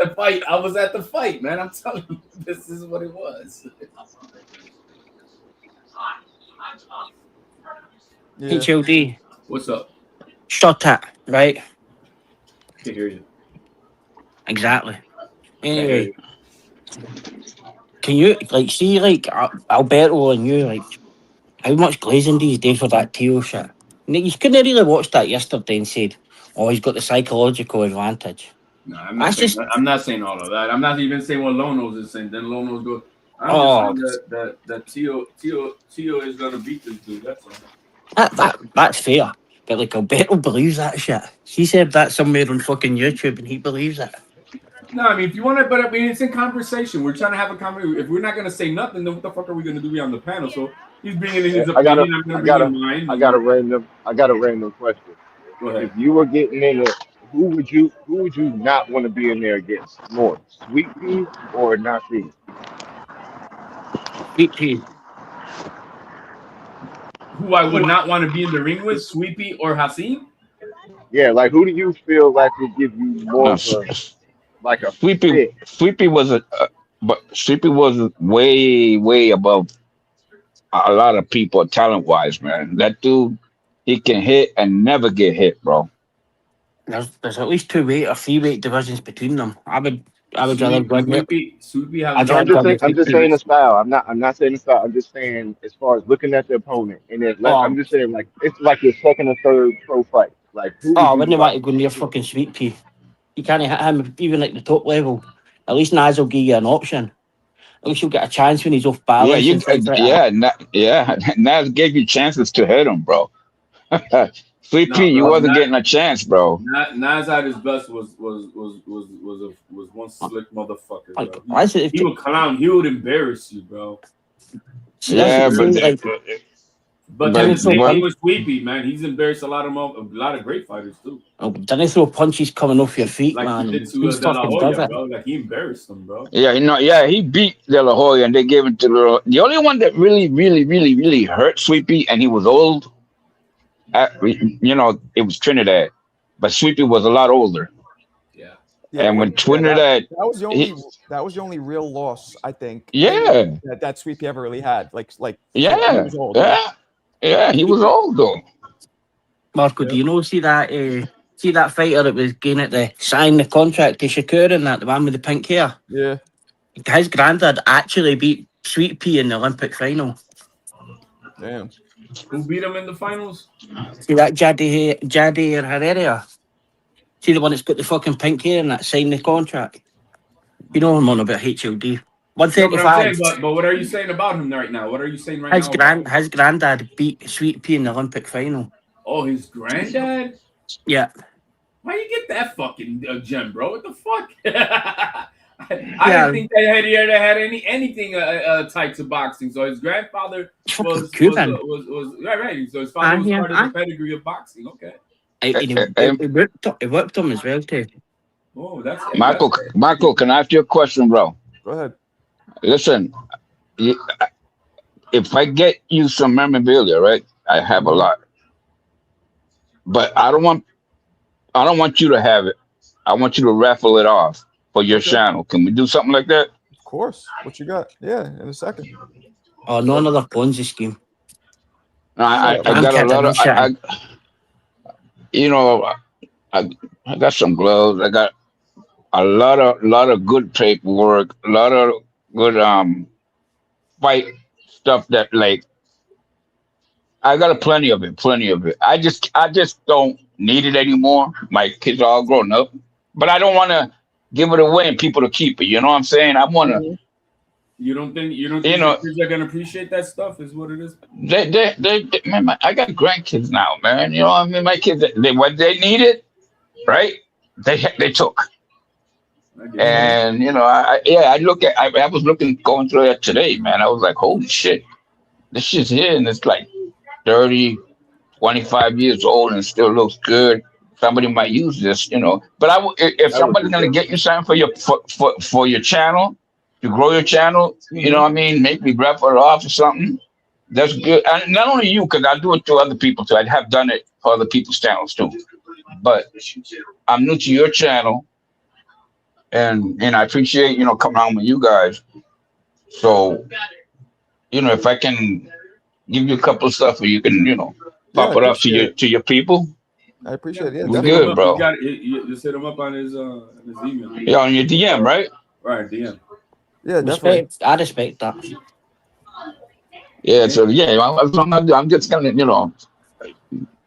the fight, man. I'm telling you, this is what it was. Yeah. HOD. What's up? Shut it, right? Can't hear you. Exactly. Anyway, can you see Alberto and you how much glazing do you do for that Teo shit? You couldn't really watch that yesterday and said, "Oh, he's got the psychological advantage." No, I'm not saying all of that. I'm not even saying what Lonos is saying. Then Lonos go. I'm just saying that Teo is gonna beat this dude. That's all. That's fair. But Alberto believes that shit. He said that somewhere on fucking YouTube, and he believes it. No, I mean, if you want to, but I mean, it's in conversation. We're trying to have a conversation. If we're not gonna say nothing, then what the fuck are we gonna do on the panel? So he's bringing in his opinion. I got a random question. Go ahead. If you were getting in it, who would you not want to be in there against more, Sweet Pea or Nasir? Sweet Pea. Who I would not want to be in the ring with, Sweet Pea or Hasim? Yeah, who do you feel like would give you more of a Sweet Pea was Sweet Pea was way above a lot of people talent wise, man. That dude, he can hit and never get hit, bro. There's at least 2 weight or 3 weight divisions between them. I would rather Sweet Pea I'm just saying the style. I'm not saying the style. I'm just saying as far as looking at the opponent, and then I'm just saying it's like your second or third pro fight. I wouldn't want to go near fucking Sweet Pea. You can't hit him even at the top level. At least Naz will give you an option. At least you'll get a chance when he's off balance. Naz gave you chances to hit him, bro. Sweet Pea, you wasn't getting a chance, bro. Naz at his best was one slick motherfucker, bro. He would clown. He would embarrass you, bro. Yeah, but then he was Sweet Pea, man. He's embarrassed a lot of great fighters too. Oh, then they throw punches coming off your feet, man. He did to De La Hoya, bro. He embarrassed them, bro. Yeah, he beat De La Hoya and they gave it to the only one that really hurt Sweet Pea, and he was old. It was Trinidad, but Sweet Pea was a lot older. Yeah. And when Trinidad, that was the only real loss, I think. Yeah. That Sweet Pea ever really had. Yeah. He was old. Yeah, he was old though. Marco, do you know see that fighter that was going at the sign the contract to Shakur and that, the man with the pink hair? Yeah. His granddad actually beat Sweet Pea in the Olympic final. Damn. Who beat him in the finals? See that Jadi Herrera? See the one that's got the fucking pink hair and that signed the contract? You know I'm on about HLD. 135. But what are you saying about him right now? What are you saying right now? His granddad beat Sweet Pea in the Olympic final. Oh, his granddad? Yeah. Why you get that fucking gem, bro? What the fuck? I didn't think that he ever had anything tied to boxing. So his grandfather was right. So his father was part of the pedigree of boxing. Okay. It worked on as well too. Oh, that's Michael, can I ask you a question, bro? Go ahead. Listen, if I get you some memorabilia, right? I have a lot, but I don't want you to have it. I want you to raffle it off for your channel. Can we do something like that? Of course. What you got? Yeah, in a second. Oh, no, another Ponzi scheme. I got a lot of. I got some gloves. I got a lot of good paperwork. A lot of good fight stuff that like. I got plenty of it. I just don't need it anymore. My kids are all grown up, but I don't want to give it away and people to keep it. You know what I'm saying? I want to. You don't think your kids are gonna appreciate that stuff? Is what it is. They man, I got grandkids now, man. You know what I mean? My kids, what they needed, right? They took. And I was going through that today, man. I was like, holy shit, this shit's here, and it's like 30, 25 years old and still looks good. Somebody might use this, But if somebody's gonna get you something for your channel, to grow your channel, you know what I mean? Make me raffle it off or something. That's good. And not only you, because I do it to other people too. I have done it for other people's channels too. But I'm new to your channel, and I appreciate coming on with you guys. So if I can give you a couple of stuff where you can pop it up to your people. I appreciate it. Yeah, we're good, bro. You just hit him up on his email. Yeah, on your DM, right? Right, DM. Yeah, definitely. I respect that. Yeah, so I'm just gonna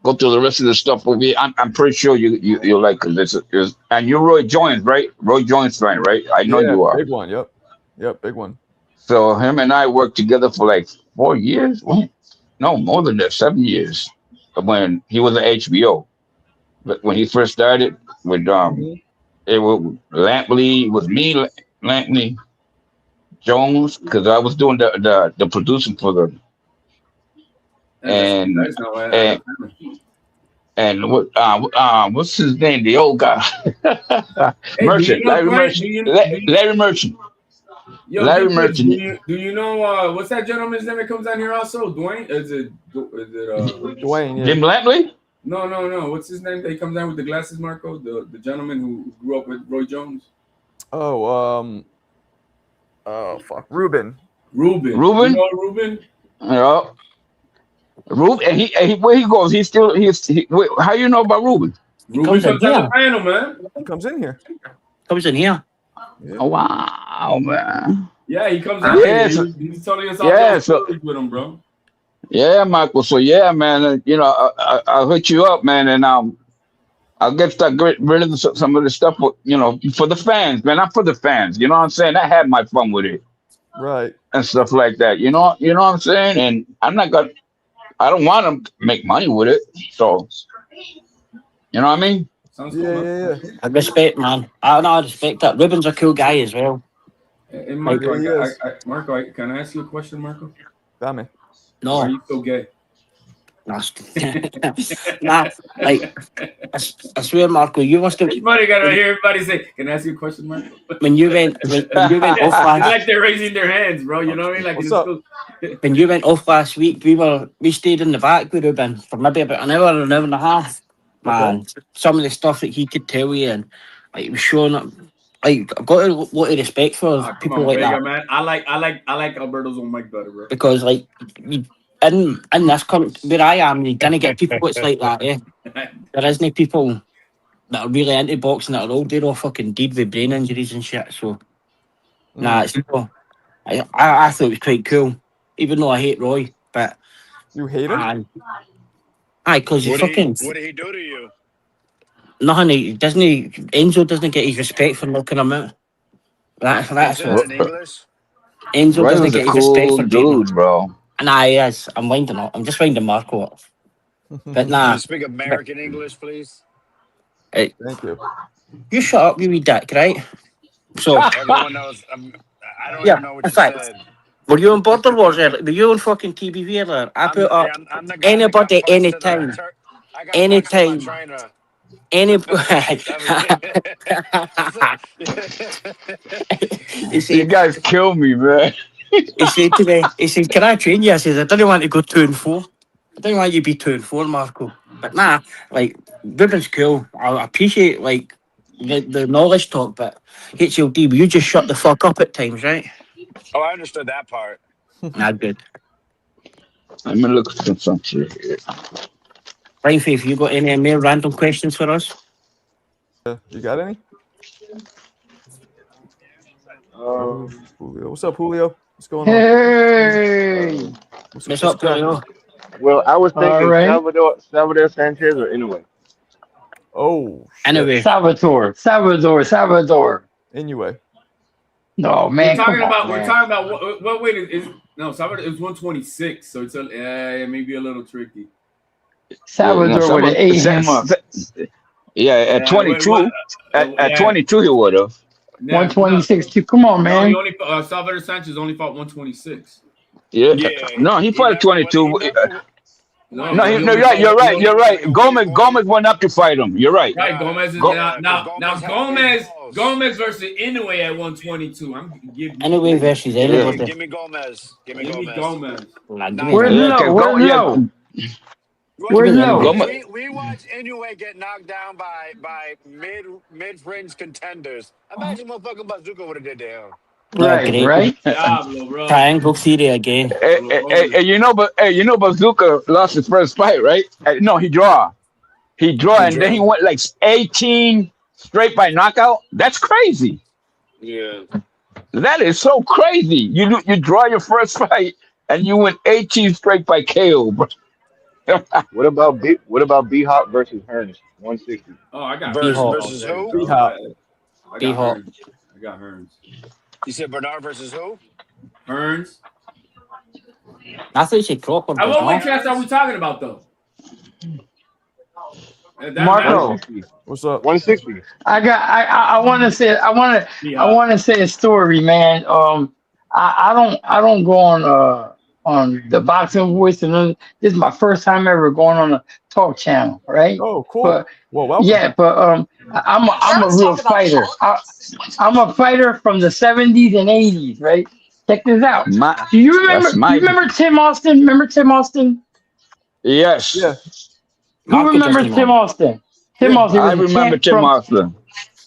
go through the rest of the stuff with you. I'm pretty sure you'll like, because it's and you're Roy Jones, right? Roy Jones fan, right? I know you are. Big one. Yep, big one. So him and I worked together for like 4 years. No, more than that, 7 years. When he was at HBO, but when he first started with it was Lampley, it was me, Lampley, Jones, because I was doing the producing for them. And what's his name? The old guy, Merchant, Larry Merchant. Yo, Larry Merchant. Do you know what's that gentleman's name that comes down here also? Dwayne? Is it Dwayne? Yeah. Jim Lampley? No. What's his name? They comes down with the glasses, Marco. The gentleman who grew up with Roy Jones. Oh, fuck, Ruben. You know Ruben? Yeah. Ruben, and he where he goes, how you know about Ruben? Ruben comes on the panel, man. He comes in here. Yeah. Oh wow, man. Yeah, he comes in here. He's telling us all with him, bro. Yeah, Michael. So yeah, man. I'll hit you up, man, and I'll get rid of some of the stuff, for the fans, man. Not for the fans. You know what I'm saying? I had my fun with it, right, and stuff like that. You know what I'm saying? And I don't want to make money with it. So, you know what I mean? Yeah. I respect, man. I respect that. Ruben's a cool guy as well. Hey, Marco, Marco, can I ask you a question, Marco? Dame. No. Why are you so gay? Nah, like I swear, Marco, you must have. Everybody gotta hear everybody say, "Can I ask you a question, Marco?" When you went off last, like they're raising their hands, bro. You know what I mean? Like, what's up? When you went off last week, we stayed in the back with Ruben for maybe about an hour and a half. Man, some of the stuff that he could tell you, and like, he was showing up. Like, I've got a lot of respect for people like Vega, that. Man. I like Alberto's own mic better, bro. Because like in this country where I am, you're gonna get people that's like that. There isn't people that are really into boxing that are all they're all fucking dead with brain injuries and shit. So it's cool. I thought it was quite cool, even though I hate Roy. But you hate him? Aye, because what fucking. What did he do to you? Nothing. Enzo doesn't get his respect for knocking him out. That's what. In English? Enzo doesn't get his respect for dude, bro. Nah, he is. I'm winding up. I'm just winding Marco up. But nah. Can you speak American English, please? Hey, thank you. You shut up, you wee dick, right? So everyone knows. I don't even know what you said. Were you on Border Wars earlier? Were you on fucking TBV earlier? I put up I'm the guy anybody that got anytime. I got punched to my trainer. You see, You guys kill me, man. he said to me, he said, "Can I train you?" I said, "I don't want to go 2 and 4. I don't want you to be 2 and 4, Marco." But nah, like Ruben's cool. I appreciate like the knowledge talk, but HLD, will you just shut the fuck up at times, right? Oh, I understood that part. Not good. Let me look at something here. Brian Faith, you got any more random questions for us? You got any? Julio. What's up, Julio? What's going on? Hey. What's up, Julio? Well, I was thinking Salvador Sanchez or Inoue. Oh, anyway. Salvador. Inoue. No, man. We're talking about what weight is no Salvador is 126, so it's maybe a little tricky. Salvador would have ate him up. Yeah, at 22, at 22 he would have. 126 too. Come on, man. No, he only Salvador Sanchez only fought 126. Yeah. No, he fought at 22. You're right. Gomez went up to fight him. You're right. Right, Gomez is now Gomez versus Inoue at 122. I'm giving Inoue versus anybody. Give me Gomez. Give me Gomez. Where's Low? We watched Inoue get knocked down by mid-range contenders. Imagine motherfucking Bazooka would have did that. Right. Triangle theory again. You know, Bazooka lost his first fight, right? No, he draw, and then he went like 18 straight by knockout. That's crazy. Yeah, that is so crazy. You draw your first fight and you went 18 straight by KO, bro. What about B-Hop versus Hearns? 160. Oh, I got versus who? B-Hop. I got Hearns. You said Bernard versus who? Hearns. I thought you said Crawford. What weight class are we talking about, though? Marco, what's up? 160. I want to say a story, man. I don't go on the Boxing Voice and other. This is my first time ever going on a talk channel, right? Oh, cool. But, welcome. Yeah, but I'm a real fighter. I'm a fighter from the 70s and 80s, right? Check this out. Do you remember Tim Austin? Remember Tim Austin? Yes. Yeah. Who remembers Tim Austin? Tim Austin. I remember Tim Austin.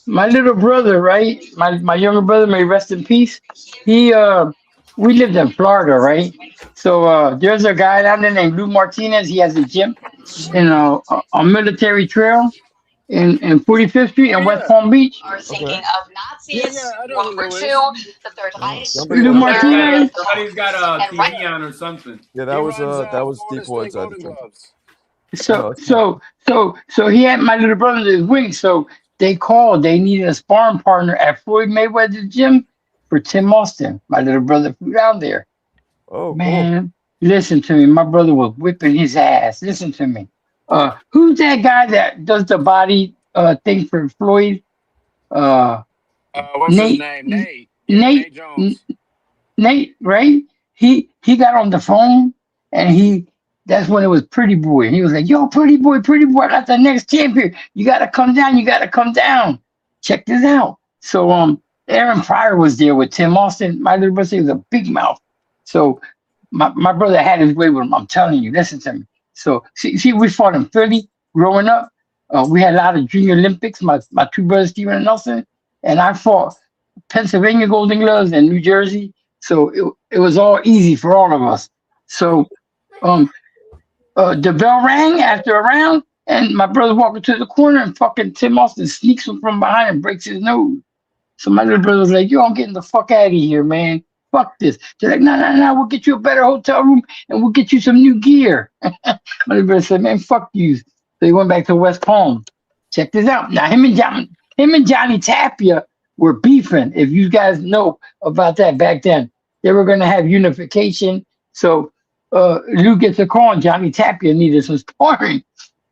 My little brother, right? My younger brother, may rest in peace. We lived in Florida, right? So there's a guy down there named Lou Martinez. He has a gym in a military trail in 45th Street in West Palm Beach. Are thinking of Nazis. Number 2, the third highest. Lou Martinez. Somebody's got a TV on or something. Yeah, that was Deep Woods. So he had my little brother in his wing. So they called. They needed a sparring partner at Floyd Mayweather's gym for Tim Austin. My little brother flew down there. Oh, man, listen to me. My brother was whipping his ass. Listen to me. Who's that guy that does the body thing for Floyd? What's his name? Nate Jones. Nate, right? He got on the phone and that's when it was Pretty Boy. He was like, yo, Pretty Boy, I got the next champion. You gotta come down. Check this out. So Aaron Pryor was there with Tim Austin. My little brother was a big mouth. So my brother had his way with him. I'm telling you, listen to me. So see, we fought in Philly growing up. We had a lot of junior Olympics. My two brothers, Steven and Nelson, and I fought Pennsylvania Golden Gloves and New Jersey. So it was all easy for all of us. So the bell rang after a round, and my brother walking to the corner, and fucking Tim Austin sneaks him from behind and breaks his nose. So my little brother was like, yo, I'm getting the fuck out of here, man. Fuck this. They're like, no, we'll get you a better hotel room and we'll get you some new gear. My little brother said, man, fuck you. So he went back to West Palm. Check this out. Now, him and Johnny Tapia were beefing. If you guys know about that back then, they were going to have unification. So Lou gets a call and Johnny Tapia needed some sparring.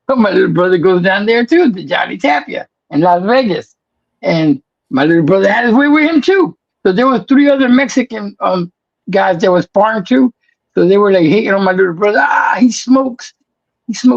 So my little brother goes down there too to Johnny Tapia in Las Vegas. And My little brother had his way with him too. So there was 3 other Mexican guys that was sparring too. So they were like hating on my little brother. He smokes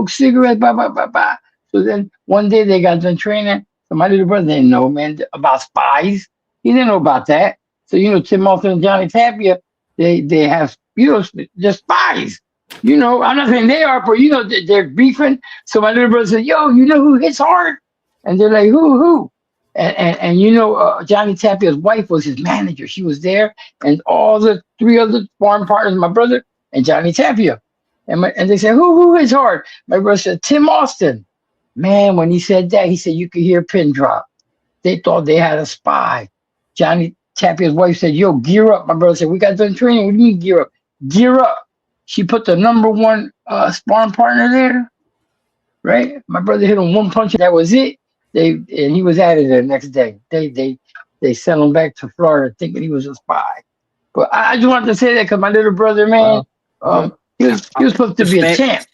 cigarettes, blah, blah, blah, blah. So then one day they got done training. So my little brother didn't know, man, about spies. He didn't know about that. So, Tim Austin and Johnny Tapia, they have, they're spies. I'm not saying they are, but, they're beefing. So my little brother said, yo, you know who hits hard? And they're like, who? And Johnny Tapia's wife was his manager. She was there. And all the 3 other sparring partners, my brother and Johnny Tapia. And they said, who hits hard? My brother said, Tim Austin. Man, when he said that, he said you could hear a pin drop. They thought they had a spy. Johnny Tapia's wife said, yo, gear up. My brother said, we got done training. What do you mean gear up? Gear up. She put the number 1 sparring partner there, right? My brother hit him 1 punch, and that was it. And he was out of there the next day. They sent him back to Florida thinking he was a spy. But I just wanted to say that because my little brother, man, he was supposed to be a champ.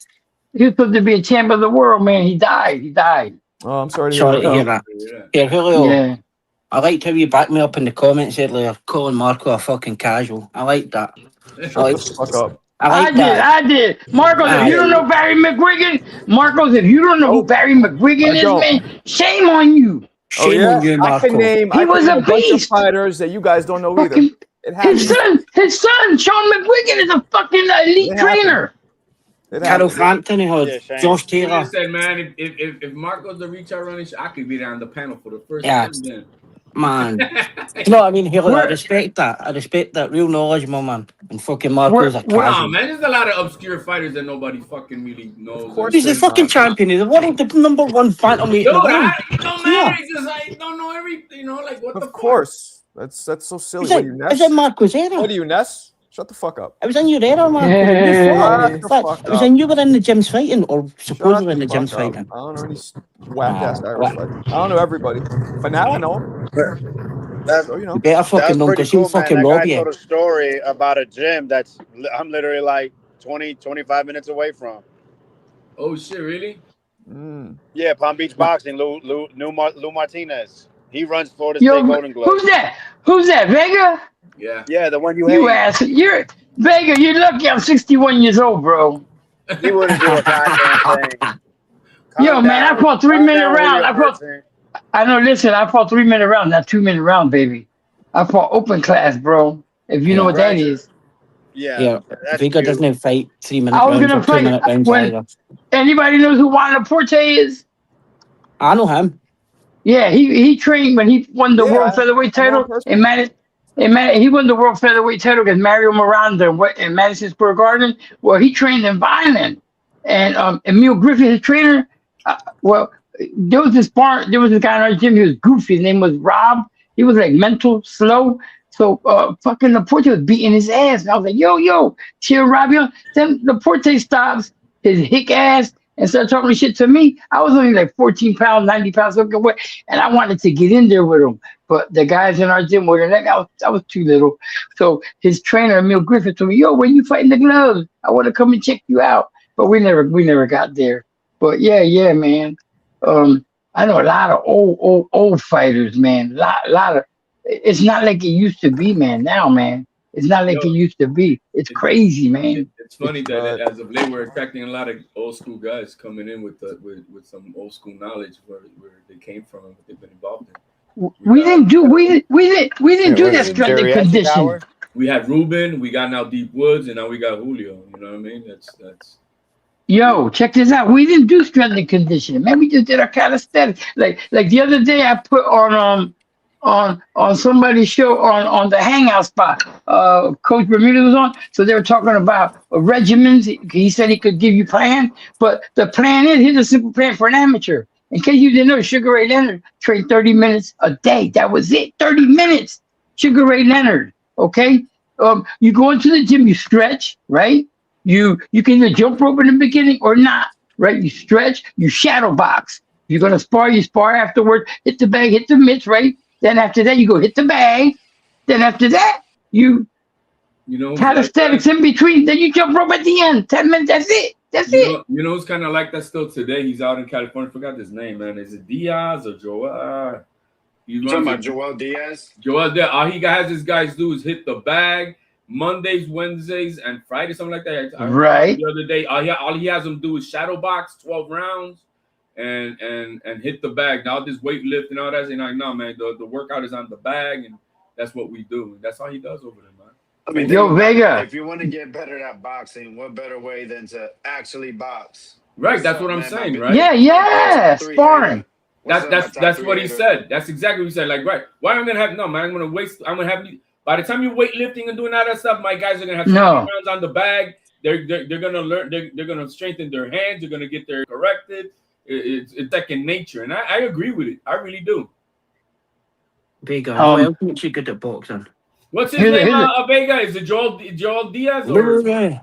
He was supposed to be a champ of the world, man. He died. Oh, I'm sorry to hear that. Yeah, Julio. Yeah. I liked how you backed me up in the comments earlier, calling Marco a fucking casual. I like that. Fuck up. I did. Marcos, if you don't know Barry McGuigan, if you don't know who Barry McGuigan is, man, shame on you. Shame on you, Marco. I can name a bunch beast. of fighters that you guys don't know either. His son, Sean McGuigan, is a fucking elite trainer. Carol Frampton or Josh Taylor. I said, man, if Marco's the reach out running, I could be there on the panel for the first time. Then. Man, you know what I mean? Halo, I respect that. I respect that. Real knowledge, my man. And fucking Marco's a casual. Wow, man, there's a lot of obscure fighters that nobody fucking really knows. Of course, he's the fucking champion. He's the world, the number 1 bantamweight in the world. It don't matter. It's just I don't know everything. Like what the fuck? Of course, that's so silly. What are you, Ness? Is it Marco's era? What are you, Ness? Shut the fuck up. It was in your era, man. It was in you were in the gyms fighting, or supposedly in the gyms fighting. I don't know any whack-ass Irish fighters. I don't know everybody. But now I know them. So, you better fucking know because you fucking love you. I told a story about a gym that's I'm literally like 25 minutes away from. Oh, shit, really? Yeah, Palm Beach Boxing, Lou Martinez. He runs Florida State Golden Gloves. Who's that? Vega? Yeah, the one you ass. You're Vega. You're lucky. I'm 61 years old, bro. He wouldn't do a goddamn thing. Yo, man, I fought 3-minute round. I fought 3-minute round, not 2-minute round, baby. I fought open class, bro. If you know what that is. Yeah. Vega doesn't fight 3-minute rounds. I was gonna fight 2-minute rounds. Anybody knows who Juan Laporte is? I know him. Yeah, he trained when he won the world featherweight title in Madison. He won the world featherweight title against Mario Miranda in Madison Square Garden. Well, he trained in Violent, and Emil Griffith, his trainer. There was this guy in our gym. He was goofy. His name was Rob. He was like mental, slow. So fucking Laporte was beating his ass, and I was like, yo, cheer Rob. Then Laporte stops his hick ass and started talking shit to me. I was only like 14 pounds, 90 pounds, something, and I wanted to get in there with him. But the guys in our gym were like, I was too little. So his trainer, Emil Griffith, told me, yo, when you fighting the gloves, I want to come and check you out. But we never got there. But yeah, man. I know a lot of old fighters, man. Lot of. It's not like it used to be, man. Now, man, it's not like it used to be. It's crazy, man. It's funny that as of late we're attracting a lot of old school guys coming in with some old school knowledge where they came from and what they've been involved in. We didn't do that strength and conditioning. We had Ruben, we got now Deep Woods, and now we got Julio. You know what I mean? That's. Yo, check this out. We didn't do strength and conditioning, man. We just did our calisthenics. Like the other day, I put on somebody's show on the Hangout spot. Coach Bermuda was on, so they were talking about regimens. He said he could give you plan, but the plan here's a simple plan for an amateur. In case you didn't know, Sugar Ray Leonard trained 30 minutes a day. That was it, 30 minutes. Sugar Ray Leonard, okay? You go into the gym, you stretch, right? You can either jump rope in the beginning or not, right? You stretch, you shadow box. You're going to spar, you spar afterwards, hit the bag, hit the mitts, right? Then after that, you go hit the bag. Then after that, you calisthenics in between. Then you jump rope at the end. 10 minutes, that's it. That's it. You know, it's kind of like that still today. He's out in California. I forgot his name, man. Is it Diaz or Joel? He's talking about Joel Diaz? Joel Diaz. All he has his guys do is hit the bag Mondays, Wednesdays, and Fridays, something like that. Right. The other day, all he has them do is shadow box 12 rounds and hit the bag. Now this weightlifting and all that, and like, no, man, the workout is on the bag, and that's what we do. And that's all he does over there, man. I mean, Yo, Vega. If you want to get better at boxing, what better way than to actually box? Right, that's what I'm saying, right? Yeah, sparring. That's what he said. That's exactly what he said. Like, right, why am I gonna have no man? I'm gonna have by the time you're weightlifting and doing all that stuff, my guys are gonna have 20 rounds on the bag. They're gonna learn. They're gonna strengthen their hands. They're gonna get their corrected. It's second nature, and I agree with it. I really do. Vega, who else makes you good at boxing? What's his name? Vega? Is it Joel Diaz? Or?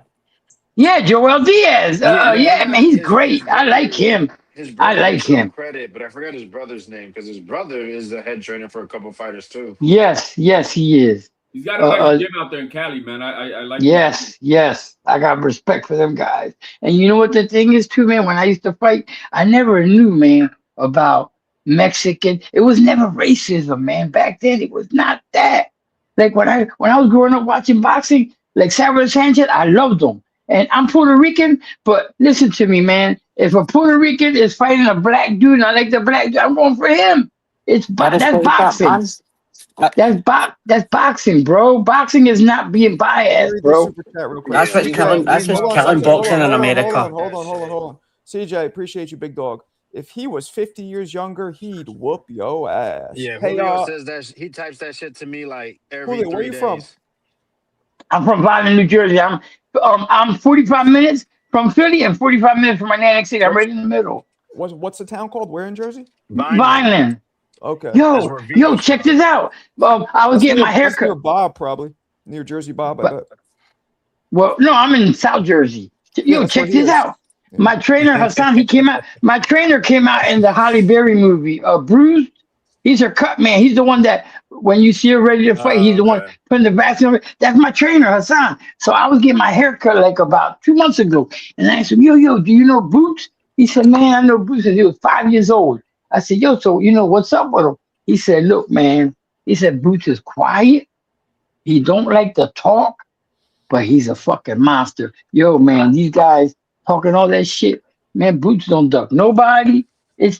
Yeah, Joel Diaz. Yeah, man, he's great. I like him. I like him. Credit, but I forgot his brother's name because his brother is the head trainer for a couple fighters too. Yes, he is. He's got a nice gym out there in Cali, man. I like. Yes. I got respect for them guys. And you know what the thing is too, man? When I used to fight, I never knew, man, about Mexican. It was never racism, man. Back then, it was not that. Like when I was growing up watching boxing, like Salvador Sanchez, I loved him. And I'm Puerto Rican, but listen to me, man. If a Puerto Rican is fighting a black dude, and I like the black dude, I'm going for him. That's boxing. That's boxing, bro. Boxing is not being biased, bro. That's what's killing boxing in America. Hold on. CJ, appreciate you, big dog. If he was 50 years younger, he'd whoop your ass. Yeah, Julio says that he types that shit to me like every Julio, 3 where you days. from? I'm from Violent, New Jersey. I'm 45 minutes from Philly and 45 minutes from Atlantic City. I'm right in the middle. What's the town called? Where in Jersey? Violent. Okay. Yo, check this out. I was getting my haircut. Near Bob, probably near Jersey Bob. I bet. Well, no, I'm in South Jersey. Yo, check this out. My trainer Hassan, he came out. My trainer came out in the Halle Berry movie, Bruised. He's her cut man. He's the one that when you see her ready to fight, he's the one putting the vaccine on. That's my trainer, Hassan. So I was getting my hair cut like about 2 months ago. And I said, yo, do you know Boots? He said, man, I know Boots since he was 5 years old. I said, yo, so you know what's up with him? He said, look, man. He said, Boots is quiet. He don't like to talk, but he's a fucking monster. Yo, man, these guys talking all that shit. Man, Boots don't duck nobody. It's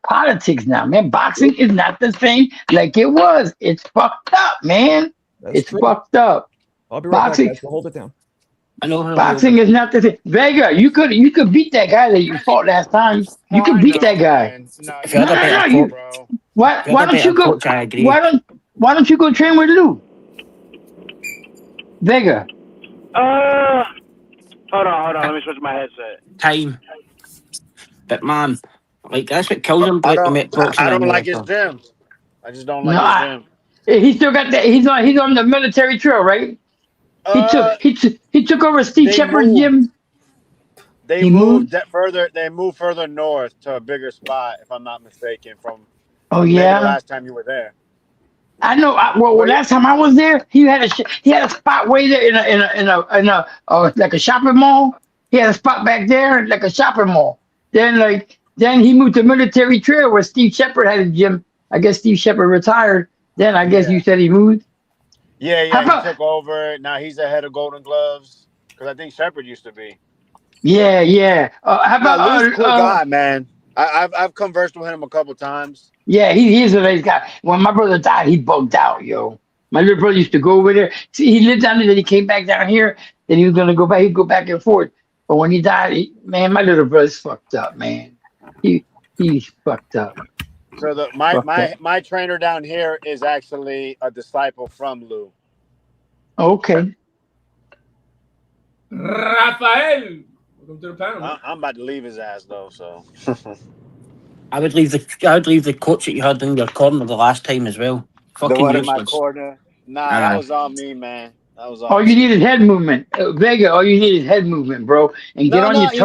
politics now, man. Boxing is not the same like it was. It's fucked up, man. It's fucked up. I'll be right Boxing, back, guys. We'll hold it down. Boxing is not the same. Vega, you could beat that guy that you fought last time. You could beat that guy. Why don't you go? Why don't you go train with Lou? Vega. Hold on. Let me switch my headset. Time. But man, like that's what kills him. I don't like his gym. I just don't like his gym. He still got that. He's on the military trail, right? He took over Steve Shepard's gym. They moved further. They moved further north to a bigger spot, if I'm not mistaken. From the last time you were there. I know. Last time I was there, he had a spot way there in a like a shopping mall. He had a spot back there like a shopping mall. Then he moved to Military Trail where Steve Shepard had a gym. I guess Steve Shepard retired. Then I guess you said he moved. Yeah, he took over. Now he's the head of Golden Gloves because I think Shepard used to be. Yeah. How about Lou's a cool guy, man? I've conversed with him a couple times. Yeah, he's a nice guy. When my brother died, he bugged out, yo. My little brother used to go over there. See, he lived down there, then he came back down here. Then he was gonna go back. He'd go back and forth. But when he died, my little brother's fucked up, man. He's fucked up. So my trainer down here is actually a disciple from Lou. Okay. Rafael, welcome to the panel. I'm about to leave his ass though. So I would leave the coach that you had in your corner the last time as well. Fucking the one in useless. my corner. Nah, that was on me, man. That was on all you need is head movement. Vega, all you need is head movement, bro. And get on your toes.